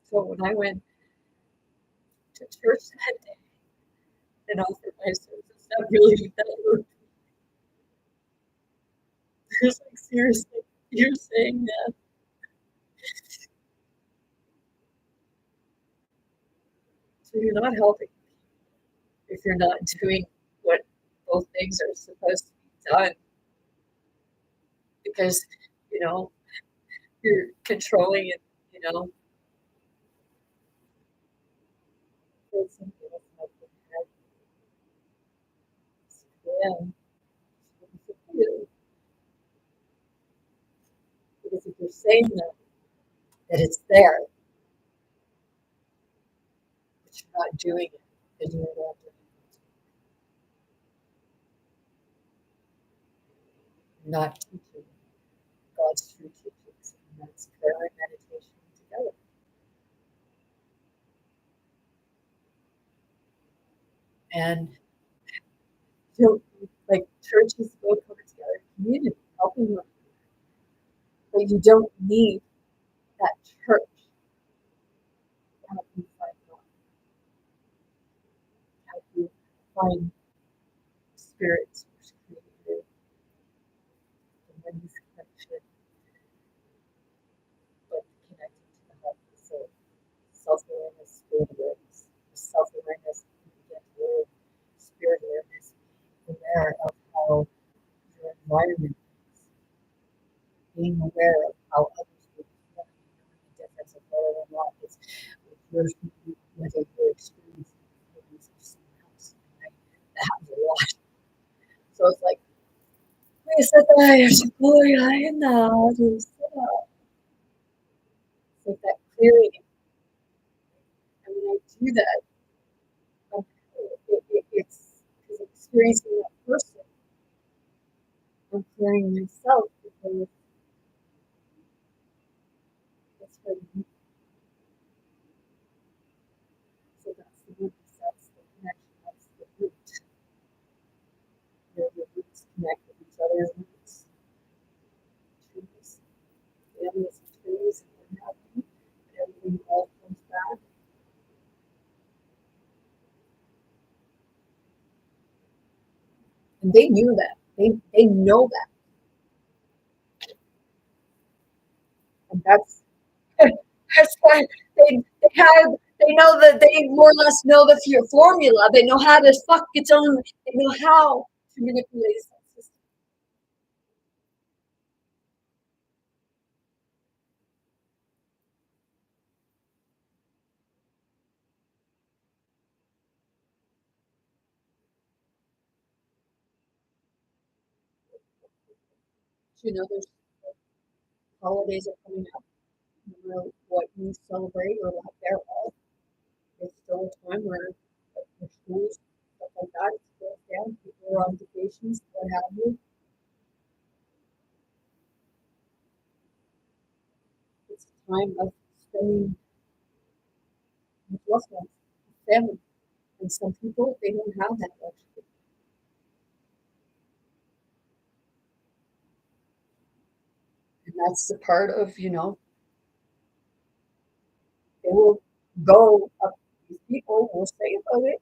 So when I went to church that day and offered my services, that really that hurt. It was like, seriously, you're saying that? So you're not helping if you're not doing what both things are supposed to be done because, you know, you're controlling it, you know. Yeah. Because if you're saying that it's there, but you're not doing it, then you're not doing it. You're not teaching God's true teachings, and that's prayer and meditation together. And like churches both come together, community, helping them. But you don't need that church to help you find God, help you find spirits which created and then this connection, but connecting to the heart of the soul. Self-awareness, spirit awareness. Self-awareness, you get to live spirit awareness, aware of how your environment is, being aware of how others will feel, knowing the difference of whether or not it's yours, whether you're experiencing the feelings of someone else. Right? That happens a lot. So it's like, it's like that clearing. And when I do that, it's because I'm experiencing that person. I'm clearing myself because that's what I need. So that's the root, that's the connection, that's the root. The roots connect with each other's roots. Trees, families of trees, and what have you. Everything all comes back. And they knew that. They know that. And that's that's why they know that they more or less know the formula. They know how to fuck its own. They know how to manipulate that system. There's holidays are coming up. no matter what you celebrate or lack thereof, it's still a time where like, the schools, stuff like that, it's closed down, people are on vacations, what have you. It's a time of spending with loved ones, with family. And some people, they don't have that luxury. And that's the part of, they will go up, these people will say about it,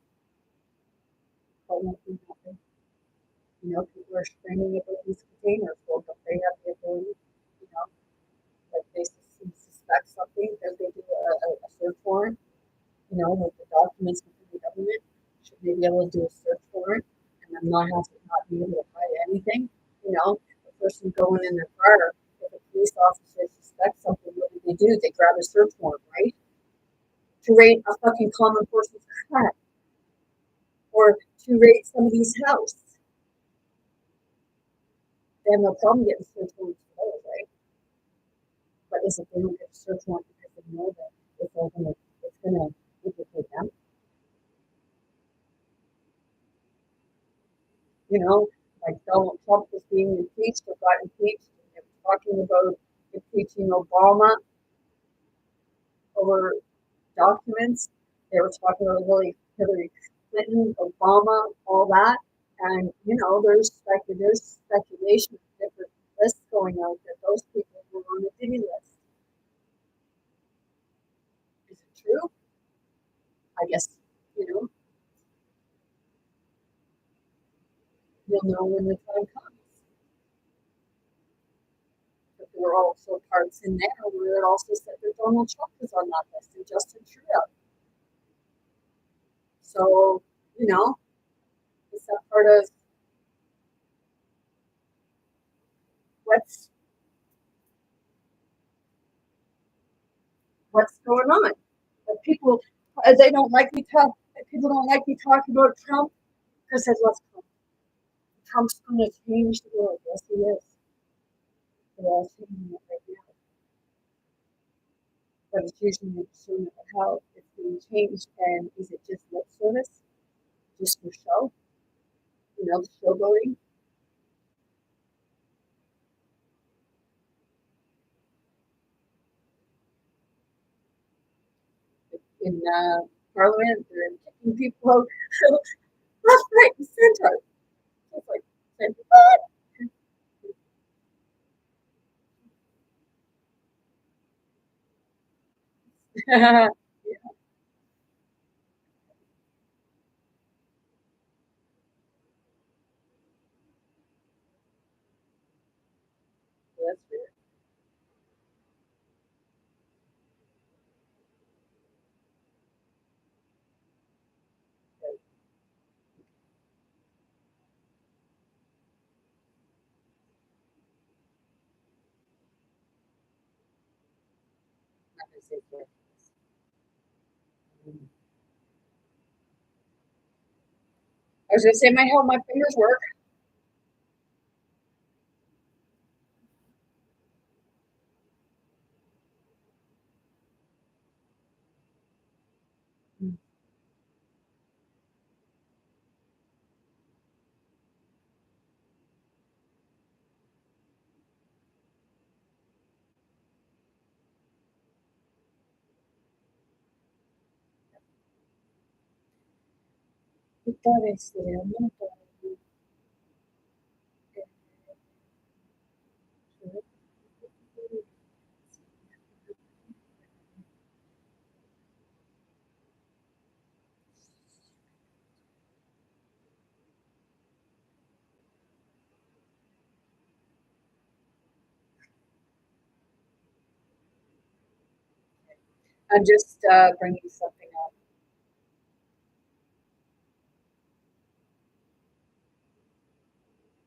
but won't do nothing. People are screaming about these containers. Well, don't they have the ability, you know, like they suspect something, that they do a search warrant, with the documents within the government? Should they be able to do a search warrant and then not be able to hide anything? The person going in their car, if a police officer suspects something, what do? They grab a search warrant, right? To raid a fucking common person's car or to raid somebody's house. They have no problem getting search warrants for those, right? But is it they don't get a search warrant because they know that it's gonna implicate them? Like Donald Trump was being impeached or got impeached, and they were talking about impeaching Obama over documents. They were talking about Hillary Clinton, Obama, all that. And, there's speculation of different lists going out that those people were on the Diddy list. Is it true? I guess, you'll know when the time comes. But there were also parts in there where it also said that Donald Trump was on that list and Justin Trudeau. So, is that part of what's going on? But people don't like me talking about Trump because what's Trump's going to change the world. Yes, he is. They're all saying it right now. But it's usually the discernment of how it's being changed. And is it just lip service? Just for show? The showboating? In Parliament, they're kicking people out left, right, and center. It's like, what? Yeah, that's weird. Not gonna say weird. I was gonna say might help my fingers work. I'm just bringing something up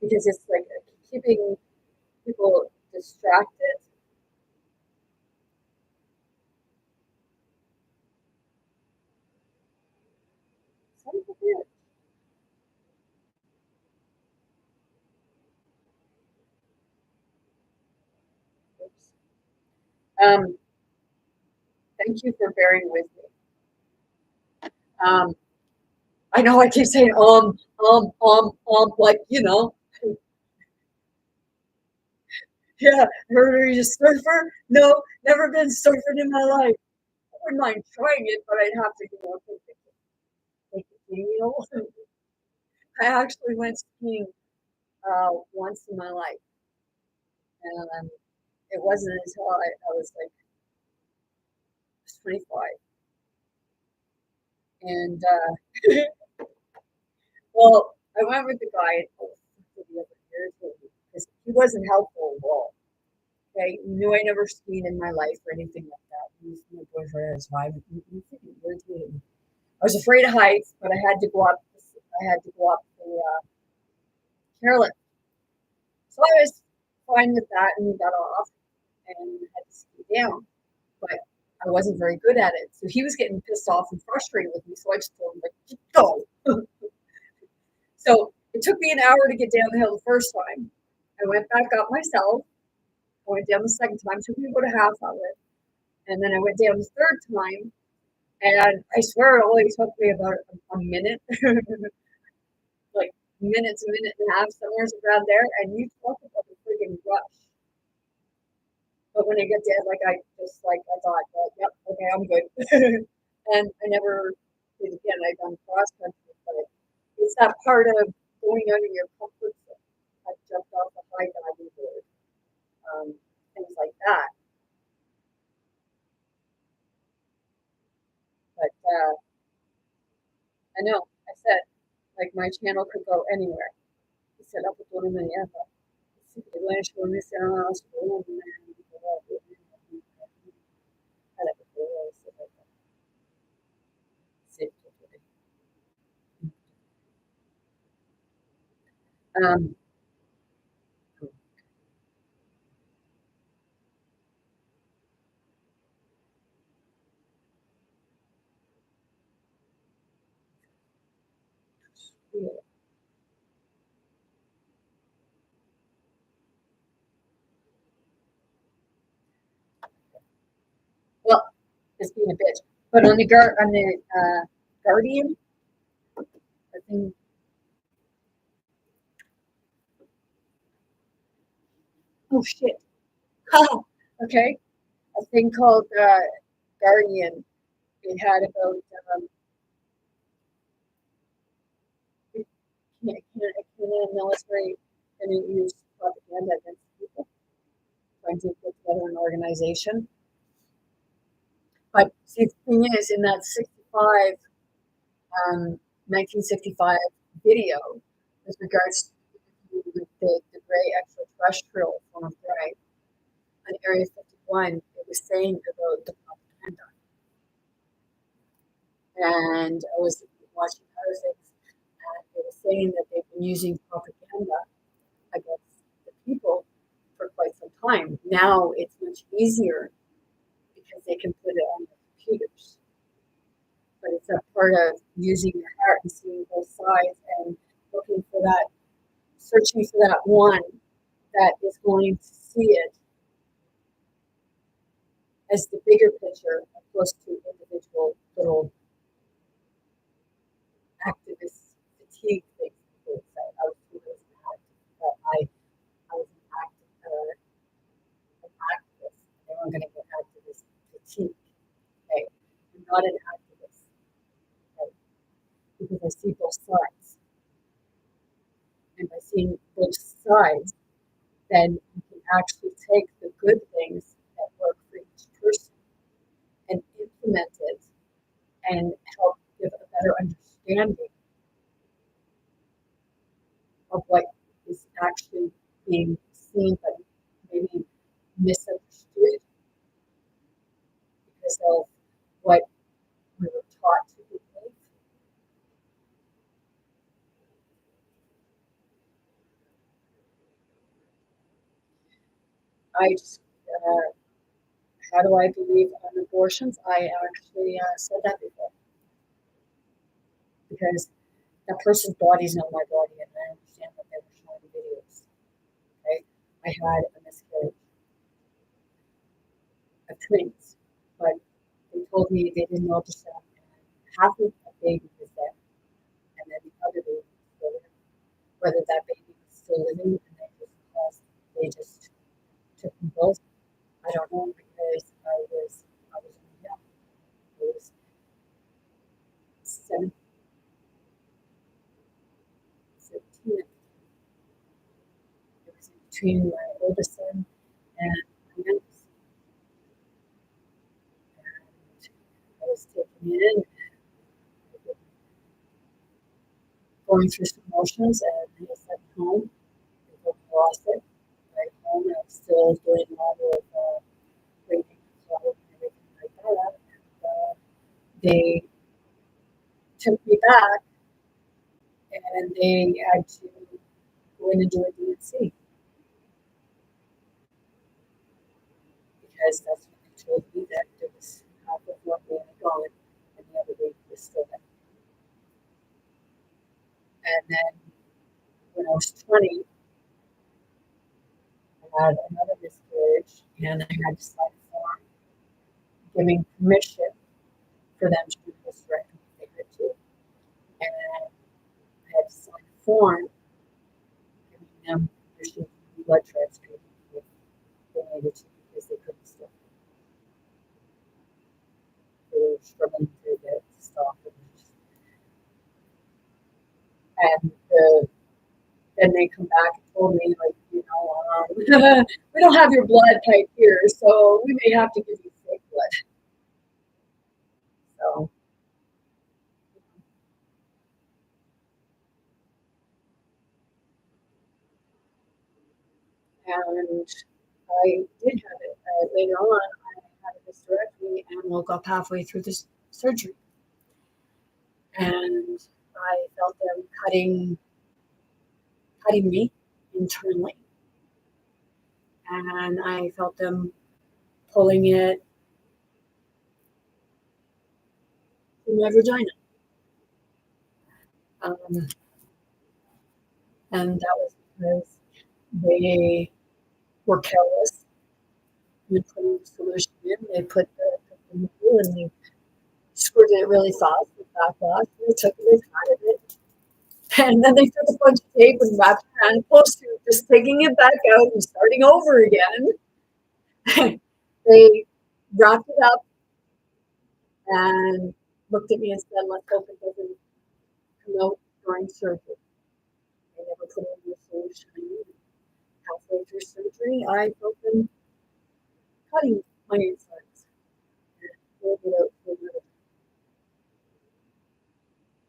because it's like keeping people distracted. Son of a bitch. Oops. Thank you for bearing with me. I know I keep saying like yeah. Are you a surfer? No, never been surfing in my life. I wouldn't mind trying it, but I'd have to, take it. I actually went skiing once in my life, and it wasn't until I was like 25, and well, I went with the guy for the other years because he wasn't helpful at all. Okay, he knew I never skied in my life or anything like that. He was my boyfriend at the time. I was afraid of heights, but I had to go up. I had to go up the chairlift. So I was fine with that, and we got off and had to ski down. But I wasn't very good at it. So he was getting pissed off and frustrated with me. So I just told him, like, just go. So it took me an hour to get down the hill the first time. I went back up myself. I went down the second time. It took me about a half hour. And then I went down the third time. And I swear it only took me about a minute. Like a minute and a half, somewhere around there. And you talk about the friggin' rush. But when I get there, I thought, well, yep, okay, I'm good. And I never did again. I've done cross country, but it's that part of going out of your comfort zone. I jumped off a high diving board, things like that. But I know, I said, my channel could go anywhere. I said, up with one in the um, well, just being a bitch. But on the Guardian, I think. Oh shit. Okay. A thing called Guardian. It had about Canadian military and it used propaganda against people, trying to put together an organization. But see, the thing is, in that 1965 video, with regards to the gray extraterrestrial form of gray on Area 51, it was saying about the propaganda. And I was watching other things, and they were saying that they've been using propaganda against the people for quite some time. Now it's much easier because they can put it on the computers. But it's a part of using your heart and seeing both sides and looking for that, searching for that one that is going to see it as the bigger picture, opposed to individual little activist fatigue things. People would say I was an activist. They weren't going to get activist fatigue. Okay, I'm not an activist. Okay, because I see both sides, and by seeing both sides, then you can actually take the good things that work for each person and implement it and help give a better understanding of what is actually being seen but maybe misunderstood because of what we were taught to believe. I just, how do I believe on abortions? I actually said that before. Because that person's body is not my body, and I understand what they were showing in videos. Okay? I had a miscarriage of twins, but they told me they didn't ultrasound, and half of the baby was dead, and then the other baby was still living. Whether that baby was still living and they just took them both, I don't know, because I was young. I was 17. It was between my oldest son and my youngest. And I was taken in, going through some motions, and I sent home. They lost it. Right home, and I was still doing a lot of reading and everything like that. And they took me back, and they had to go in and do a DNC because that's what they told me, that there was half of one baby gone and the other baby was still there. And then when I was 20, I had another miscarriage, and I had to sign a form giving permission for them to do a hysterectomy if they had to. And I had to sign a form giving them permission to do blood transfusion if they needed to, because they couldn't stop. They were struggling to get it to stop. And then they come back and told me, like, we don't have your blood type here, so we may have to give you fake blood. So, and I did have it. Later on, I had a hysterectomy and woke up halfway through this surgery. And I felt them cutting me internally. And I felt them pulling it through my vagina. And that was because they were careless in putting the solution in. They put the needle and they squirted it really fast with backlash, and they took a big part of it. And then they took a bunch of tape and wrapped their hand close to it, just taking it back out and starting over again. They wrapped it up and looked at me and said, "Let's hope it doesn't come out during surgery." They never put in the solution. Halfway through surgery, I felt them cutting my insides and pulled it out for another.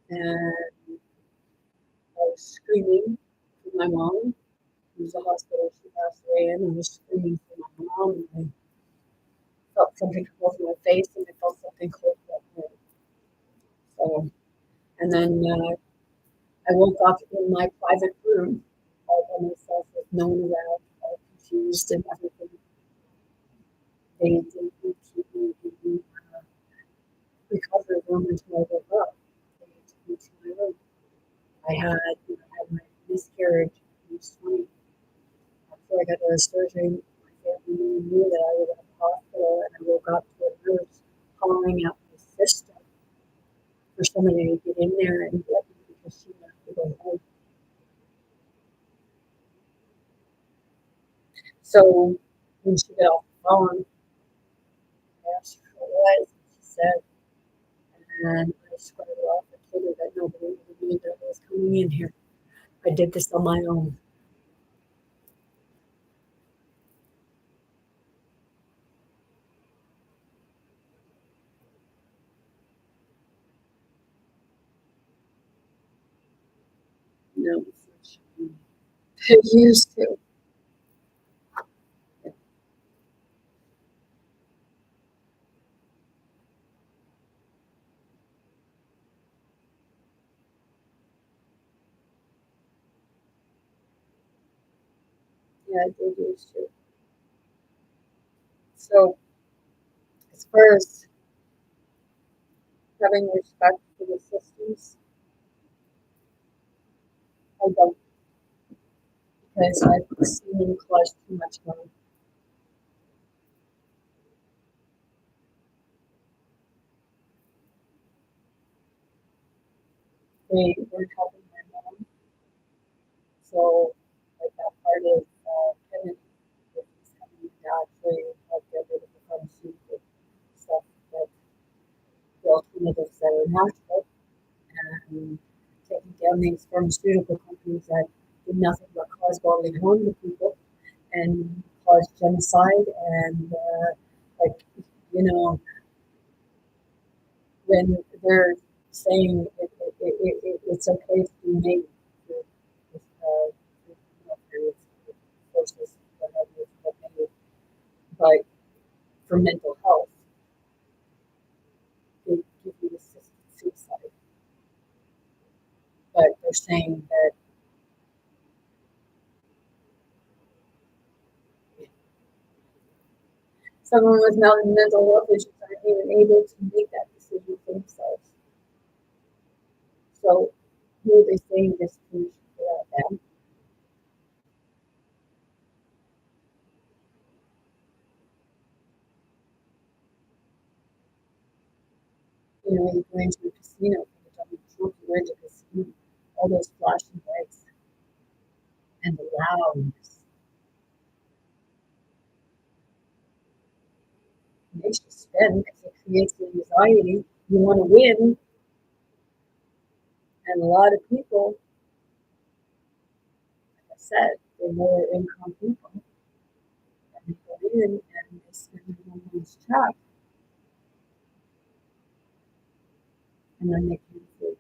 And I was screaming for my mom. It was a hospital she passed away in, and I was screaming for my mom. And I felt something come over my face, and I felt something cold up my head. So, and then I woke up in my private room all by myself with no one around, all confused and everything. They didn't keep me in the recovery room until I woke up. They took me to my room. I had my miscarriage when I was 20. After I got out of surgery, my family knew that I was at the hospital, and I woke up to a nurse calling out my sister for somebody to get in there and get me because she wanted to go home. So when she got off the phone, I asked her who it was, and she said, and I squared her off and told her that nobody knew that I was coming in here. I did this on my own. No, it used to. Yeah, it did used to. So, as far as having respect for the systems, I don't, because I've seen them cause too much harm. they weren't helping my mom. So, like that part is Kevin, if he's coming to actually help get rid of the pharmaceutical stuff, that the alternatives that are natural, and taking down these pharmaceutical companies that do nothing but cause bodily harm to people and cause genocide and like you know when they're saying it's okay to be made with military forces, but for mental health, they give you assisted suicide. But they're saying that someone with mental health issues aren't even able to make that decision for themselves. So who are they saying this to them? You know, you go into a casino, you go into a casino, all those flashing lights and the loudness makes you spend because it creates anxiety. You want to win, and a lot of people, like I said, they're lower income people, and they go in and they spend their money's track, and then they can't afford it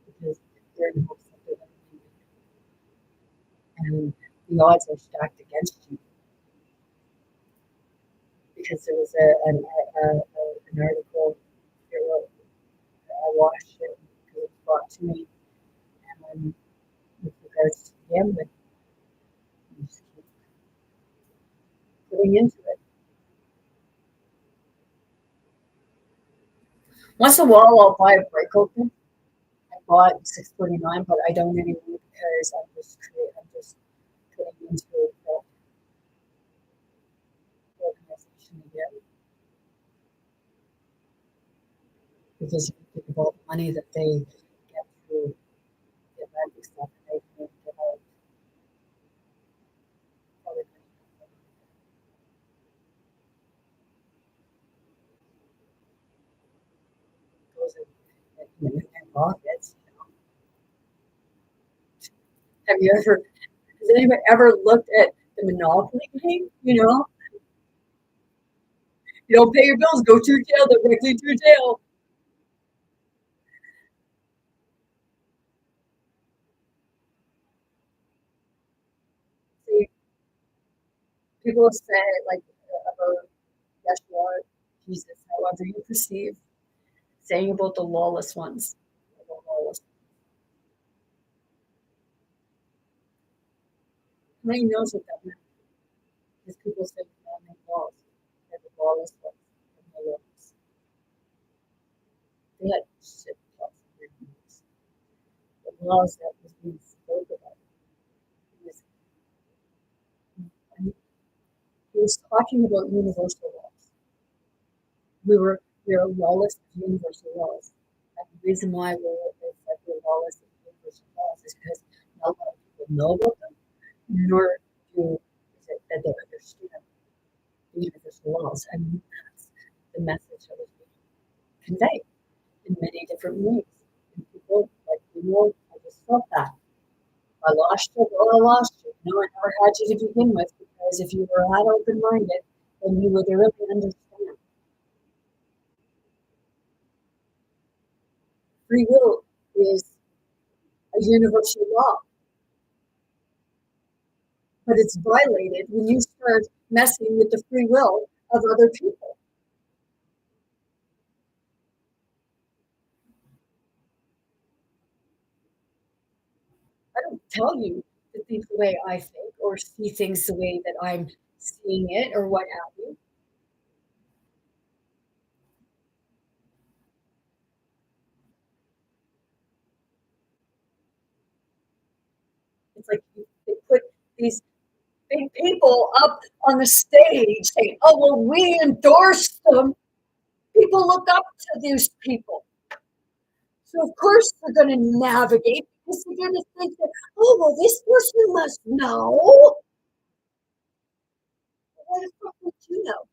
because they're in hopes that they're going to win. And the odds are stacked against you. Because there was an article I watched it because it was brought to me, and with regards to gambling, you just keep putting into it. Once in a while, I'll buy a break open. I bought 649, but I don't anymore because I'm just putting into the organization again. Because you think about the money that they get through the Atlantic stuff, and they can get out. Goes in pockets. Have you ever? Has anybody ever looked at the Monopoly game? You don't pay your bills, go to jail, directly to jail. See, people say like about Yeshua, Jesus, however you perceive, saying about the lawless ones. Nobody knows what that meant. Because people say God made laws. They're the lawless ones. And the lawless. They had shit laws. The laws that was being spoke about. He was talking about universal laws. We are lawless with universal laws. And the reason why we're lawless with universal laws is because not a lot of people know about them, nor do that they understand the universal laws. And that's the message that was being conveyed in many different ways. And people I just felt that. I lost you, well, I lost you. I never had you to begin with because if you were that open-minded, then you would really understand. Free will is a universal law, but it's violated when you start messing with the free will of other people. I don't tell you to think the way I think or see things the way that I'm seeing it or what have you. It's like they put these big people up on the stage saying, oh, well, we endorse them. People look up to these people. So of course they're going to navigate because they're going to think that, oh, well, this person must know. Why the fuck would you know?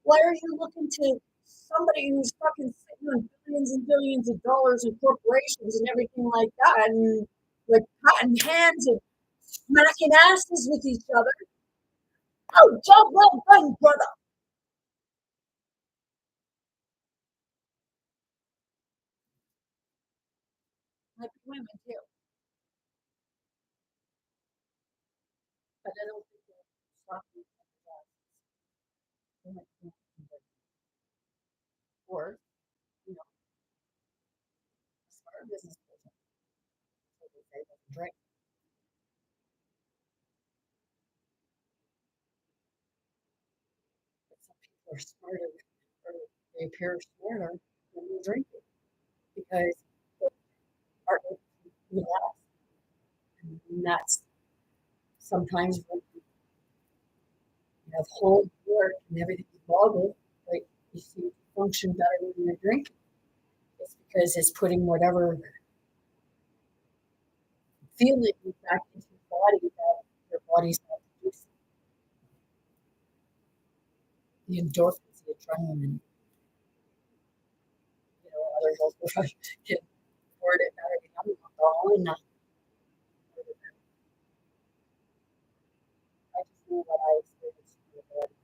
Why are you looking to somebody who's fucking sitting on billions and billions of dollars in corporations and everything like that, and like patting hands and smacking asses with each other? Oh, job well done, brother. Might be women too, but I don't think they're sloppy. Or, you know, smart business person. So they don't drink. But some people are smarter, or they appear smarter when they're drinking because they are relaxed. And that's sometimes when you have home work and everything's boggled, like you see you function better when you're drinking. It's because it's putting whatever feeling back into your body that your body's not producing. The endorphins, the adrenaline, other health professionals can afford it better than other alcohol and not. I just know what I experienced in my body.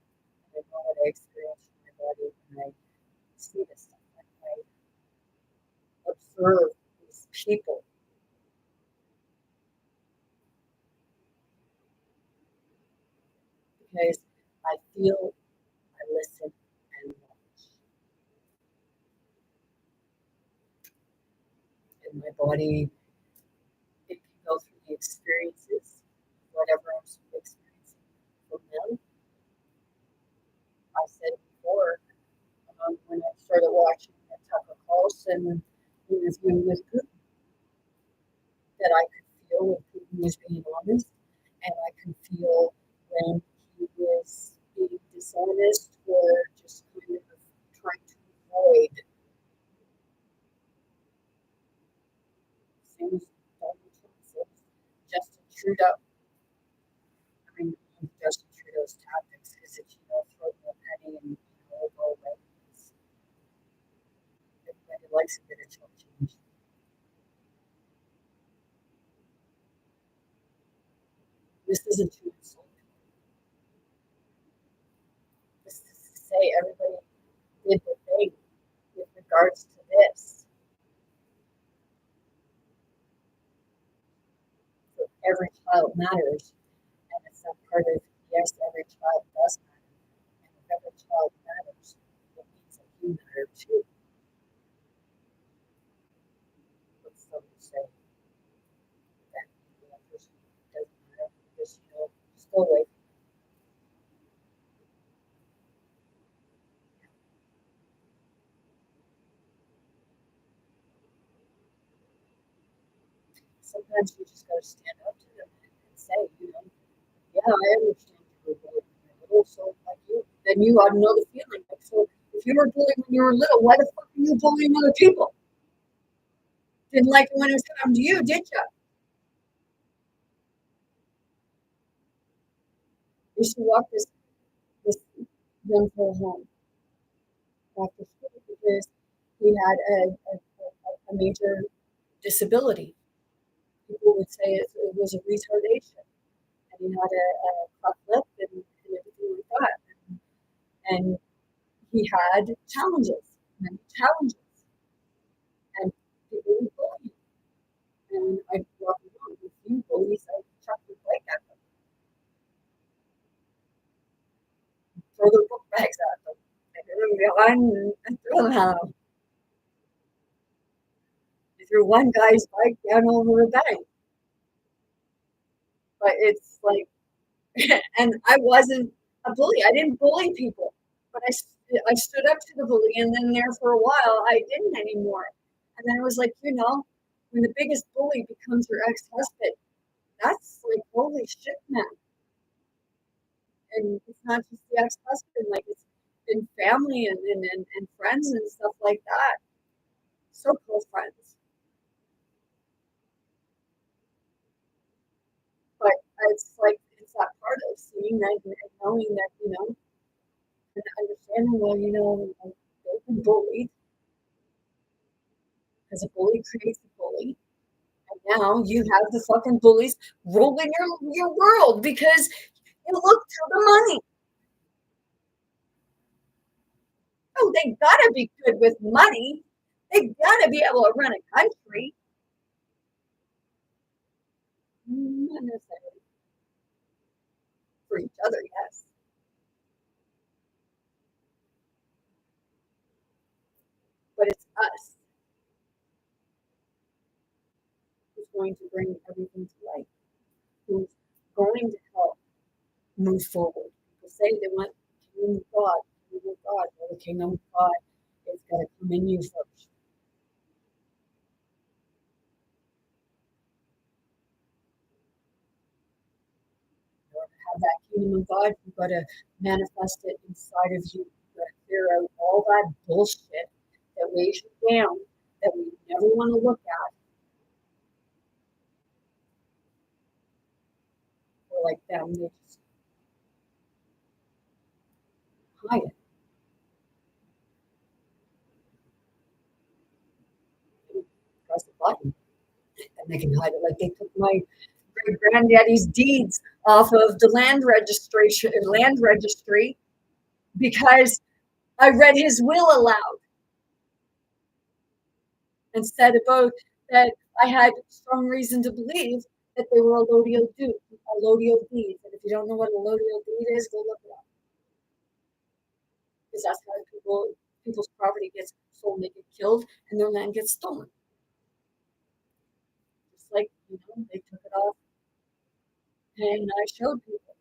I know what I experienced in my body when I see this stuff. I observe these people because I feel, I listen, and watch. And my body, it can go through the experiences, whatever I'm experiencing from them. I said before, when I started watching Tucker Carlson interviewing with Putin, that I could feel when Putin was being honest, and I could feel when he was being dishonest or just kind of trying to avoid. Same as Donald Trump says, Justin Trudeau. I mean, Justin Trudeau's tactics is that throw them a penny and it'll go away. Everybody likes a bit of chump change. This isn't to insult. This is to say everybody did the thing with regards to this. So every child matters, and it's not part of, yes, every child does matter. And if every child matters, it means that you matter too. But some would say that person doesn't matter because, just go away. Sometimes you just got to stand up to them and say, yeah, I understand you were bullied when you were little, so like then you ought to know the feeling. Like, so if you were bullied when you were little, why the fuck are you bullying other people? Didn't like it when it was time to you, did you? You should walk this young fellow home after school because he had a major disability. People would say it was a retardation, and he had a cleft lip and everything like that. And he had challenges, many challenges, and people would bully him. And I'd walk around with you bullies, I'd chuck the bike at them, throw their book bags at them, and throw them at them. He threw one guy's bike down over a bank. But it's like, and I wasn't a bully. I didn't bully people, but I stood up to the bully, and then there for a while I didn't anymore. And then it was like, when the biggest bully becomes your ex-husband, that's like, holy shit, man. And it's not just the ex-husband, like it's been family and friends and stuff like that. so-called friends. But it's like, it's that part of seeing that and knowing that, and understanding, well, like, they've been bullied because a bully creates a bully. And now you have the fucking bullies ruling your world because you look to the money. Oh, they gotta be good with money. They gotta be able to run a country. Not necessarily for each other, yes. But it's us who's going to bring everything to light, who's going to help move forward. People say they want the kingdom of God, Well, the kingdom of God is got to come in you first. In order to have that kingdom of God, you've got to manifest it inside of you. You've got to clear out all that bullshit that weighs you down, that we never want to look at. Or like them, they just hide it. Press the button, and they can hide it. Like they took my great granddaddy's deeds off of the land registry, because I read his will aloud and said about that I had strong reason to believe that they were allodial deeds. And if you don't know what a allodial deed is, go look it up. Because that's how people's property gets sold, they get killed, and their land gets stolen. Just like, they took it off, and I showed people.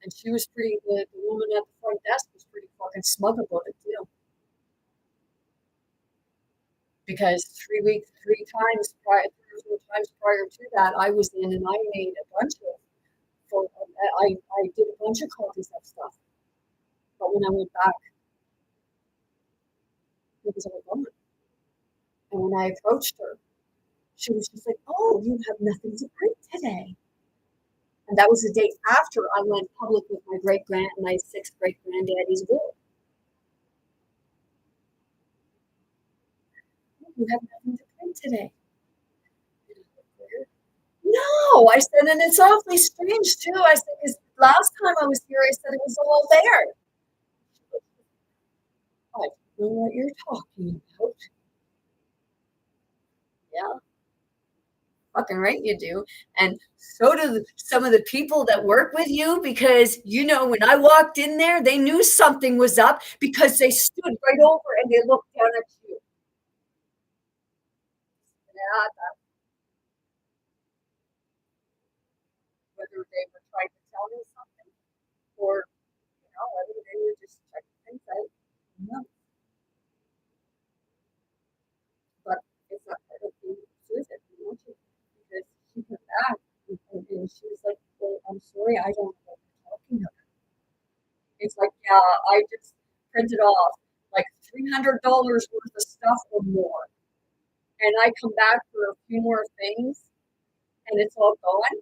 And she was the woman at the front desk was pretty fucking smug about it too. Because 3 times prior, 3 or 4 times prior to that, I was in and I made a bunch of, I did a bunch of copies of stuff. But when I went back, it was all gone. And when I approached her, she was just like, "Oh, you have nothing to print today." And that was the day after I went public with my 6th great granddaddy's will. You have nothing to print today. No, I said, and it's awfully strange too. I said, because last time I was here, I said it was all there. I don't know what you're talking about. Yeah, fucking right you do. And so do some of the people that work with you, because when I walked in there, they knew something was up because they stood right over and they looked down at you. Yeah, whether they were trying to tell me something or whether they were just checking things out. No. But it's not part of being Susan, because she came back and she was like, "Well, I'm sorry, I don't know what you're talking about." It's like, yeah, I just printed off like $300 worth of stuff or more, and I come back for a few more things, and it's all gone.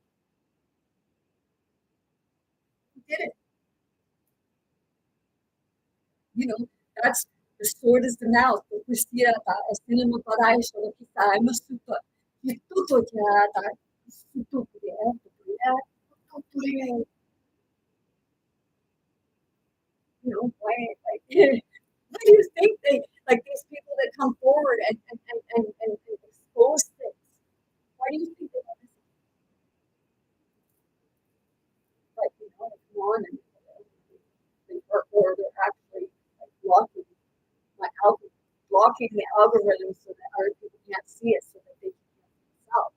Who did it? That's the sword is the mouth. Why, like, why do you think these people that come forward and expose things? Why do you think they want to come on or they're actually blocking blocking the algorithm so that other people can't see it, so that they can see themselves?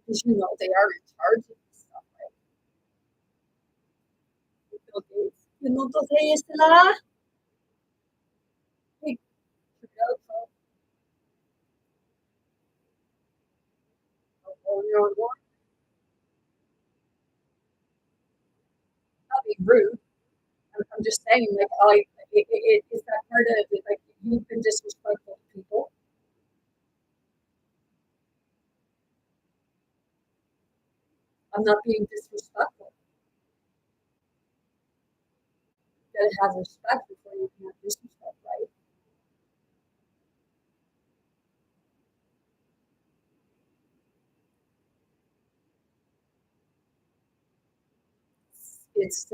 Because they are in charge of this stuff, right? Bill Gates. Hey, not being rude. I'm just saying, like, it's that part of it, like, you've been disrespectful to people. I'm not being disrespectful. You gotta have respect before you can have disrespect, right? It's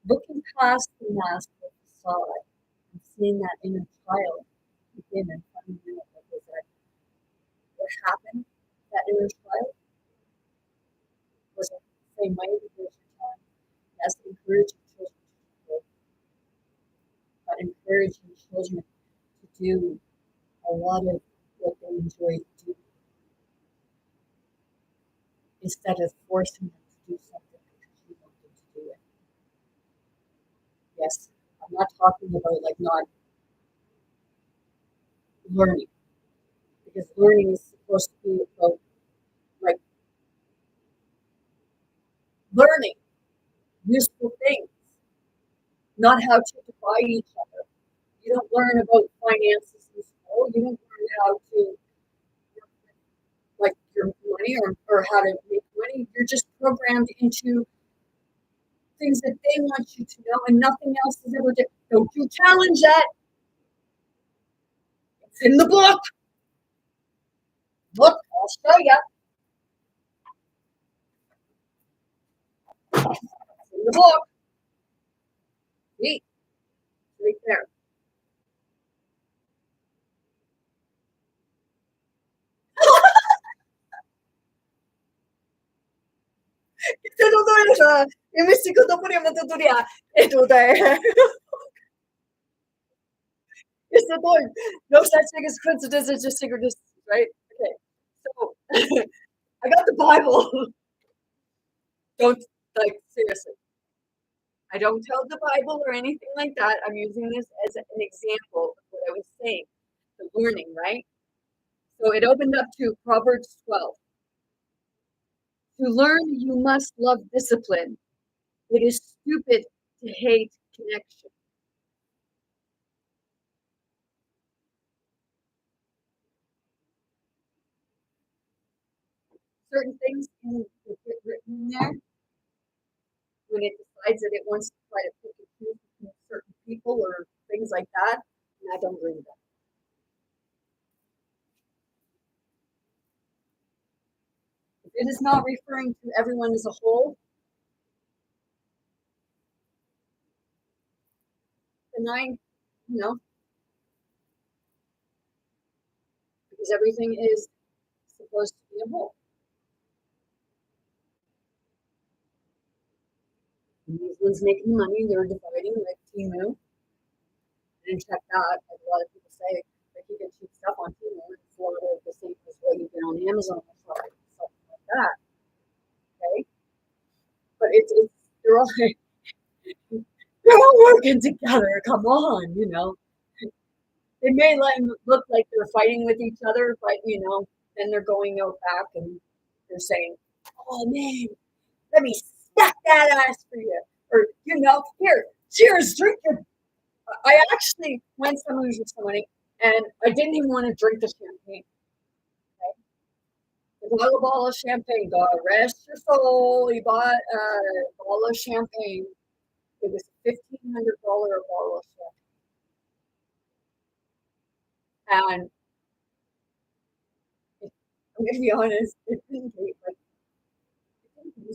looking past the mask of the facade and seeing that inner child begin and finding out what happened. That inner child was the same way because you're telling yes, encouraging children to grow, but encouraging children to do a lot of what they enjoy doing instead of forcing them to do something because you want them to do it. Yes, I'm not talking about like not learning because learning is supposed to be about like learning useful things, not how to defy each other. You don't learn about finances in school. You don't learn how to like your money or how to make money. You're just programmed into things that they want you to know and nothing else is ever did. Don't you challenge that. It's in the book. Look, I'll show you. It's in the book. See, right there. secondo me è molto dura e tu there. It's the Lord. No such thing as coincidence, it's just synchronicity, right? Okay. So I got the Bible. Don't like seriously. I don't tell the Bible or anything like that. I'm using this as an example of what I was saying. The learning, right? So it opened up to Proverbs 12. To learn, you must love discipline. It is stupid to hate connection. Certain things can get written in there when it decides that it wants to try to pick and choose between certain people or things like that, and I don't agree with that. If it is not referring to everyone as a whole, then because everything is supposed to be a whole. And these ones making money, they're dividing like Temu. I didn't check that. Like a lot of people say, like you get cheap stuff on Temu, and it's a lot of the same as what you get on Amazon or something like that. Okay, but it's they're all they're all working together. Come on, They may look like they're fighting with each other, but then they're going out back and they're saying, "Oh man, let me smack that ass for you," or here, cheers, drink your. I actually went somewhere with somebody, and I didn't even want to drink the champagne. Okay? I bought a bottle of champagne. God rest your soul. He bought a bottle of champagne. It was $1,500 bottle of champagne, and I'm gonna be honest, it didn't taste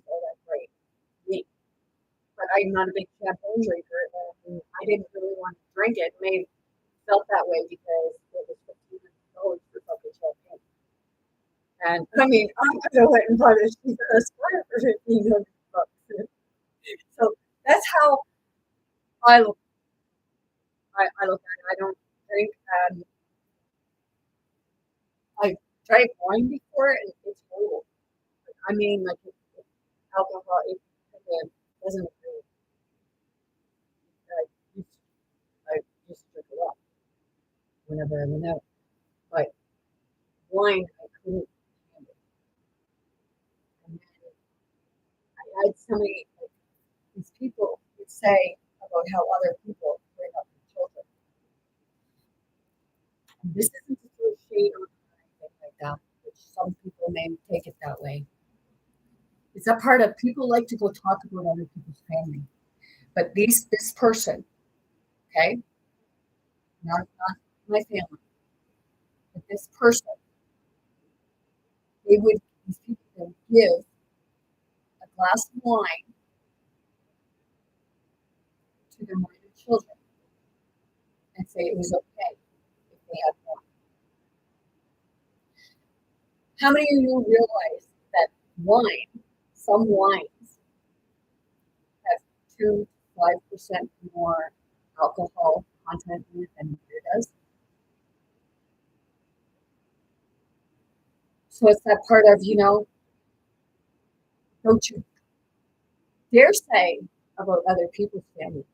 all that great. Me. But I'm not a big champagne drinker, and I didn't really want to drink it. It may have felt that way because it was $1,500 for fucking champagne. And I mean, I'm gonna went and buy this cheap ass for $1,500. So that's how I look. I look at it. I don't drink. I drank wine before, and it's horrible. I mean, like alcohol, it doesn't really. I used, I used to drink a lot whenever I went out, but wine I couldn't handle. And then I had somebody like these people would say about how other people bring up their children. And this isn't to throw shade or anything like that, which some people may take it that way. It's a part of people like to go talk about other people's family. But this person, okay, not my family, but this person, these people would give a glass of wine to their minor children and say it was okay if they had wine. How many of you realize that wine, some wines, have 2 to 5% more alcohol content in it than beer does? So it's that part of, don't you dare say about other people's family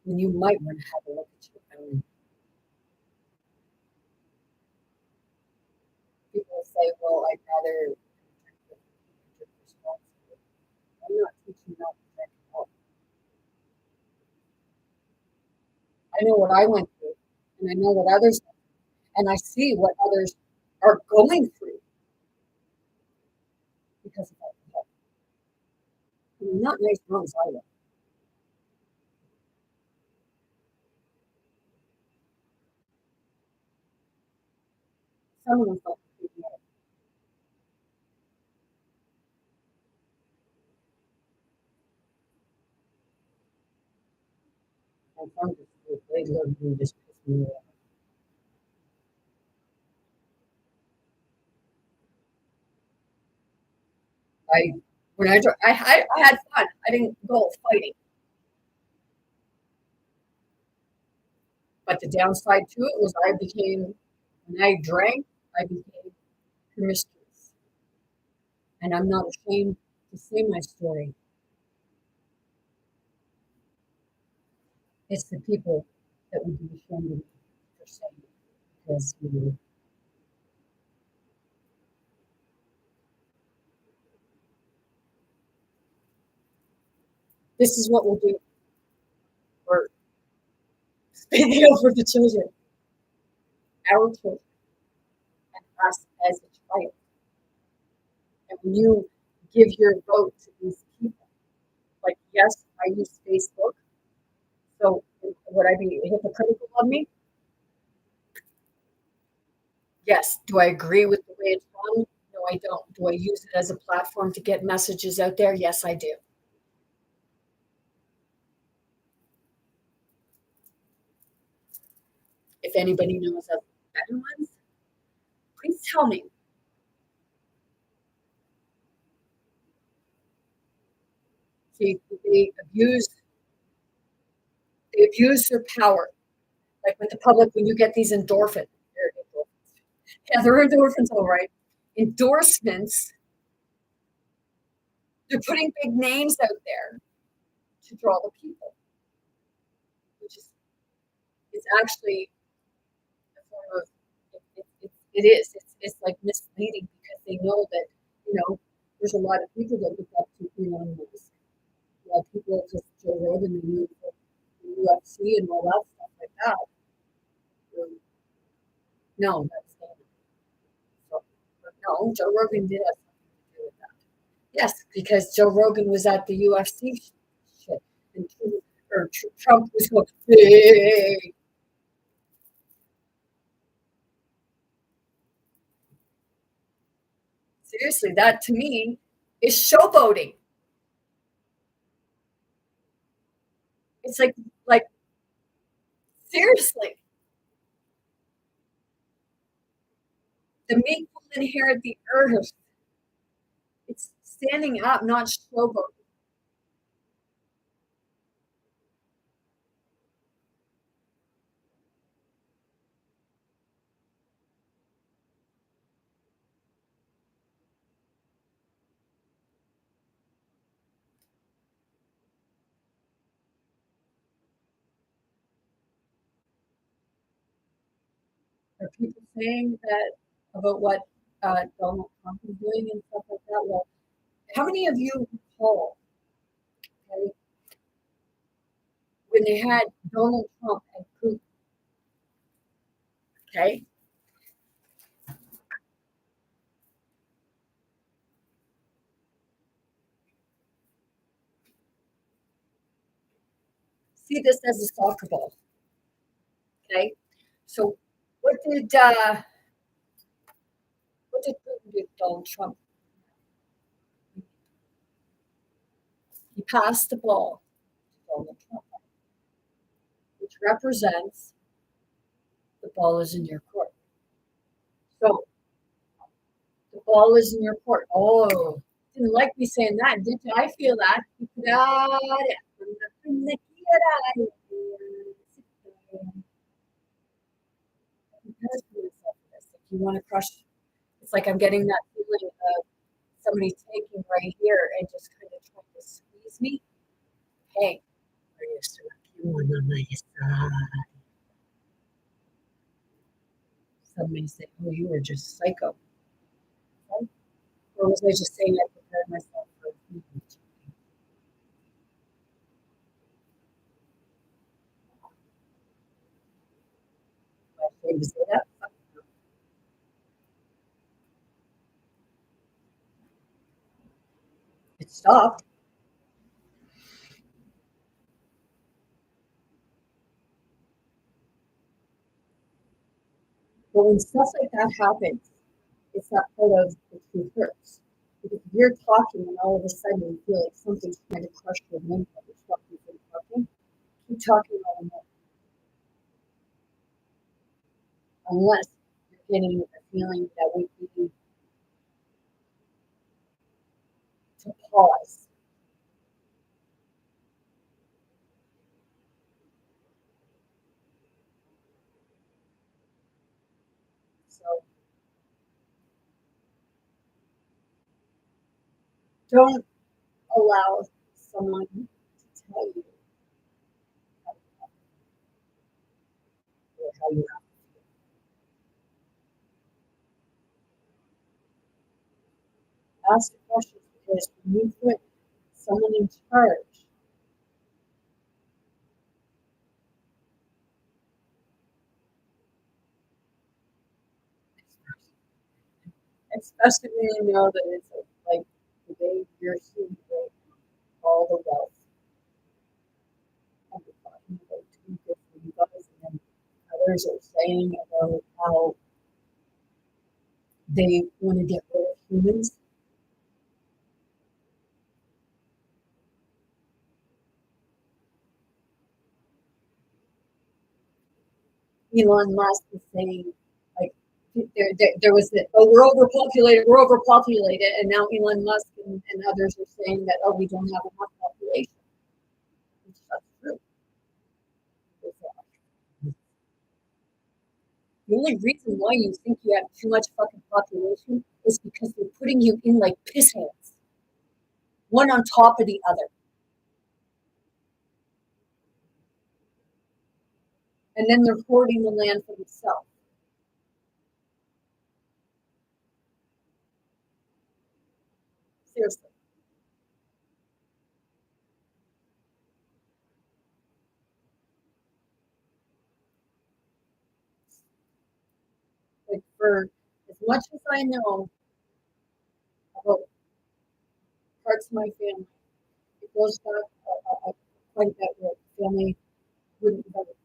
when you might want to have a look at your family. People say, well, I'd rather drink responsibly. I'm not teaching you not to drink alcohol. I know what I went through, and I know what others went through, and I see what others are going through because of alcohol. I mean, not nice ones either. Some of them felt pretty bad. And some just, they literally just pissed me off. I had fun. I didn't go fighting. But the downside to it was when I drank, I became promiscuous. And I'm not ashamed to say my story. It's the people that would be ashamed of me for saying it. Because, this is what we'll do. We're speaking up for the children, our children, and us as a child. And when you give your vote to these people, like, yes, I use Facebook, so would I be hypocritical of me? Yes. Do I agree with the way it's run? No, I don't. Do I use it as a platform to get messages out there? Yes, I do. If anybody knows of better ones, please tell me. See, they abuse their power. Like with the public, when you get these endorphins. Yeah, they're endorphins, all right. Endorsements, they're putting big names out there to draw the people, which is it's actually a form of it's like misleading because they know that there's a lot of people that look up to Elon Musk. A lot of people just Joe Rogan and the UFC and all that stuff like that. No, that's not. So, no, Joe Rogan did have something to do with that. Yes, because Joe Rogan was at the UFC shit, and Trump was going, hey. Seriously, that to me is showboating. It's like seriously, the meek will inherit the earth. It's standing up, not showboating. Are people saying that about what Donald Trump is doing and stuff like that? Well, how many of you recall Okay. When they had Donald Trump and Putin, okay, see this as a soccer ball, okay? So what did Putin do to Donald Trump? He passed the ball to Donald Trump, which represents the ball is in your court. So the ball is in your court. Oh, didn't like me saying that, did you? I feel that. If you want to crush, it's like I'm getting that feeling of somebody taking right here and just kind of trying to squeeze me. Hey, are you so lucky one on my side? Somebody say, oh, you were just psycho. Okay? Or was I just saying I prepared myself for a few weeks? I to say that. It stopped. But when stuff like that happens, it's not part of the truth hurts. Because if you're talking and all of a sudden you feel like something's trying to crush your wind while you're talking, keep talking all the more. Unless you're getting a feeling that we need to pause. So don't allow someone to tell you how you have to feel. Ask questions because when you put someone in charge, especially when you know that it's like the day you're seeing all the wealth. And we're talking about too good for you guys, and then others are saying about how they want to get rid of humans. Elon Musk is saying, like, there was the, oh, we're overpopulated, and now Elon Musk and others are saying that, oh, we don't have enough population. Which is not true. The only reason why you think you have too much fucking population is because they're putting you in like piss hands, one on top of the other. And then they're hoarding the land for themselves. Seriously. Like, for as much as I know about parts of my family, it goes back quite a bit where the family wouldn't vote.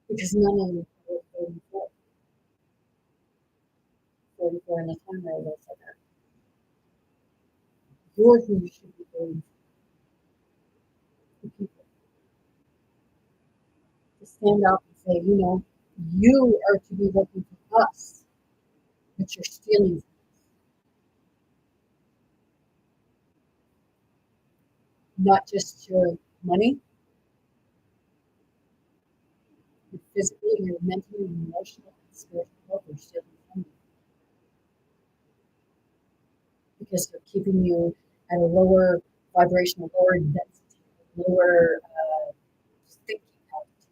Because none of them were voting for 44 in the time I was like that. You're who you should be voting for. The people. To stand up and say, you know, you are to be working for us, but you're stealing from us. Not just your money, your physically, your mentally, your emotional, and spiritual health are stealing from you. Because they're keeping you at a lower vibrational, lower density, lower thinking altitude,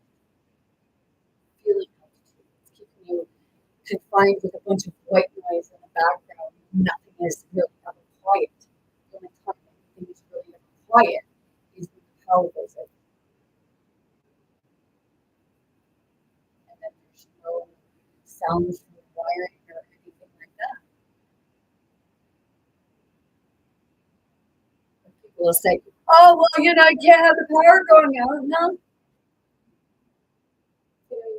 feeling altitude. It's keeping you confined with a bunch of white noise in the background. Nothing is really ever quiet. The only time quiet is when the power goes out. And then there's no sounds from wiring or anything like that. And people will say, oh, well, you can't have the power going out. No.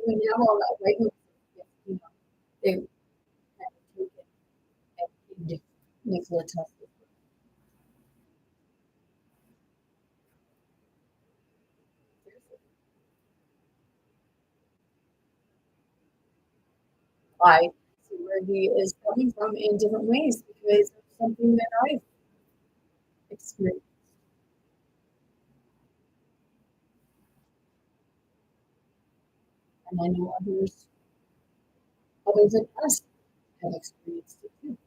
When you have all that white noise, they kind of take it and feed Nikola Tesla. I see where he is coming from in different ways because of something that I've experienced. And I know others than us have experienced it too.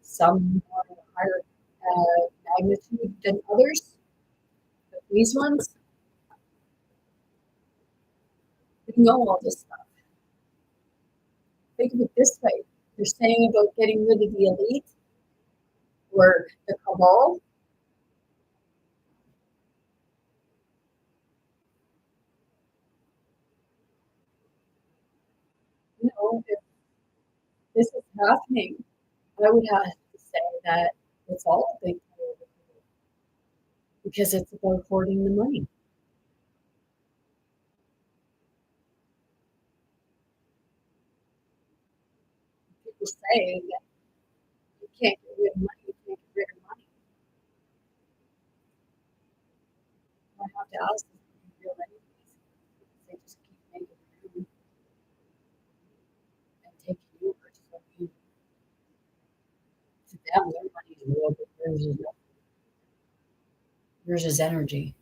Some are higher magnitude than others, but these ones, we know all this stuff. Think of it this way. You're saying about getting rid of the elite or the cabal. If this is happening, I would have to say that it's all a big part of it because it's about hoarding the money. People say that you can't get rid of money, you can't get rid of money. I have to ask them if you feel anything. They just keep making room and taking over. So to them, their money is real, but yours is energy.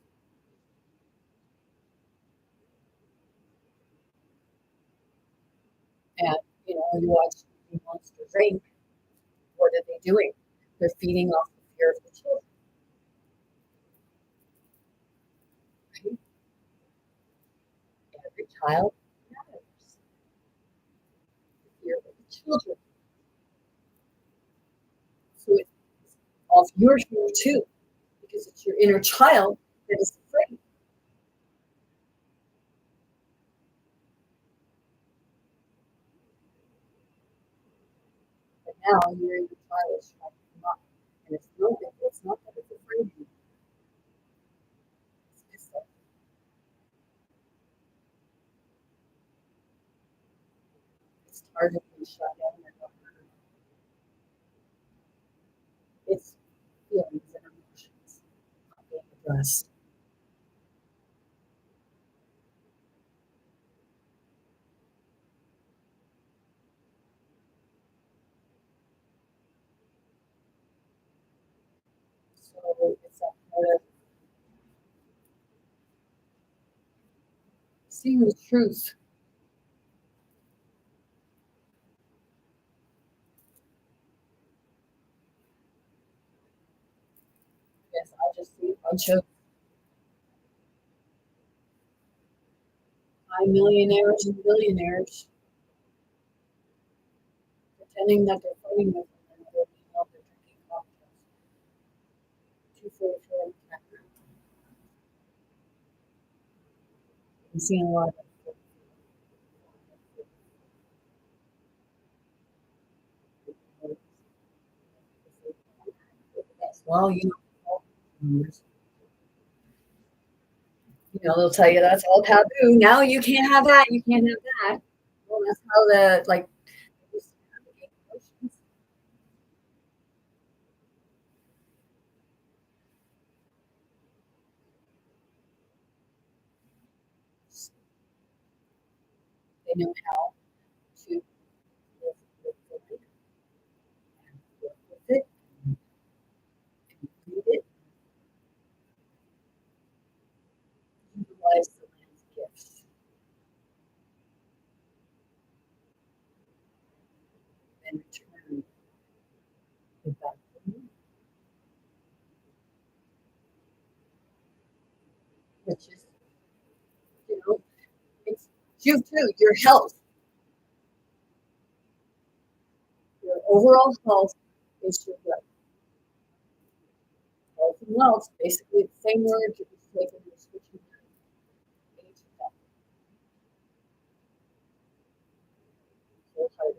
And you watch Monsters Inc. What are they doing? They're feeding off the fear of the children. Right? Every child matters. The fear of the children. So it's off your fear too, because it's your inner child that is afraid. But now your inner child is trying to come up. And it's not that it's afraid of you. It's pissed off. It's tired of being shut down and not heard. It's feelings and emotions not being addressed. So it's that part of seeing the truth. Yes, I just see a bunch of high millionaires and billionaires pretending that they're fighting with them and they're drinking cocktails. 244. I'm seeing a lot of it. Well, they'll tell you that's all taboo. Now you can't have that. You can't have that. Well, that's how the they know how to live with it and work with it and read it, utilize the land's gifts. And return it back to you. Which is, it's you too, your health. Your overall health is your wealth. health and wealth, basically the same word, you're just taking and switching them. So hard.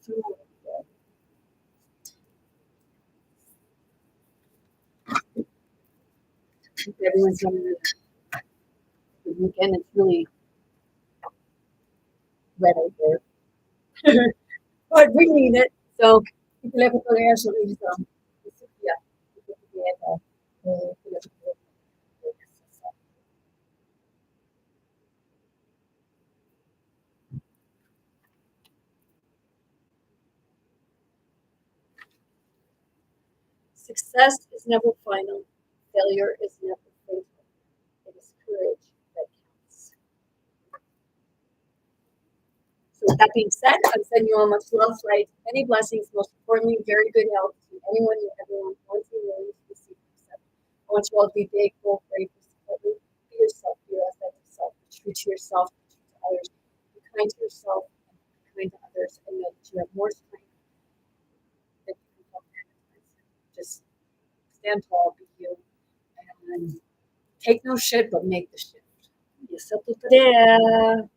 So, everyone's having a good weekend. It's really wet out there. But we need it. So, pipila ko talaga siya rin sa Sofia. Success is never final. Failure is never fatal. It is courage that counts. So with that being said, I'm sending you all much love, light, many blessings, most importantly, very good health to anyone and everyone wanting willing to receive yourself. I want you all to be big, bold, brave, supportive, be yourself, be your authentic self, be true to yourself, be true to others, be kind to yourself, and be kind to others, and know that you have more strength than you can help manage. Just stand tall, be you, and take no shit, but make the shift. Yes, up to there.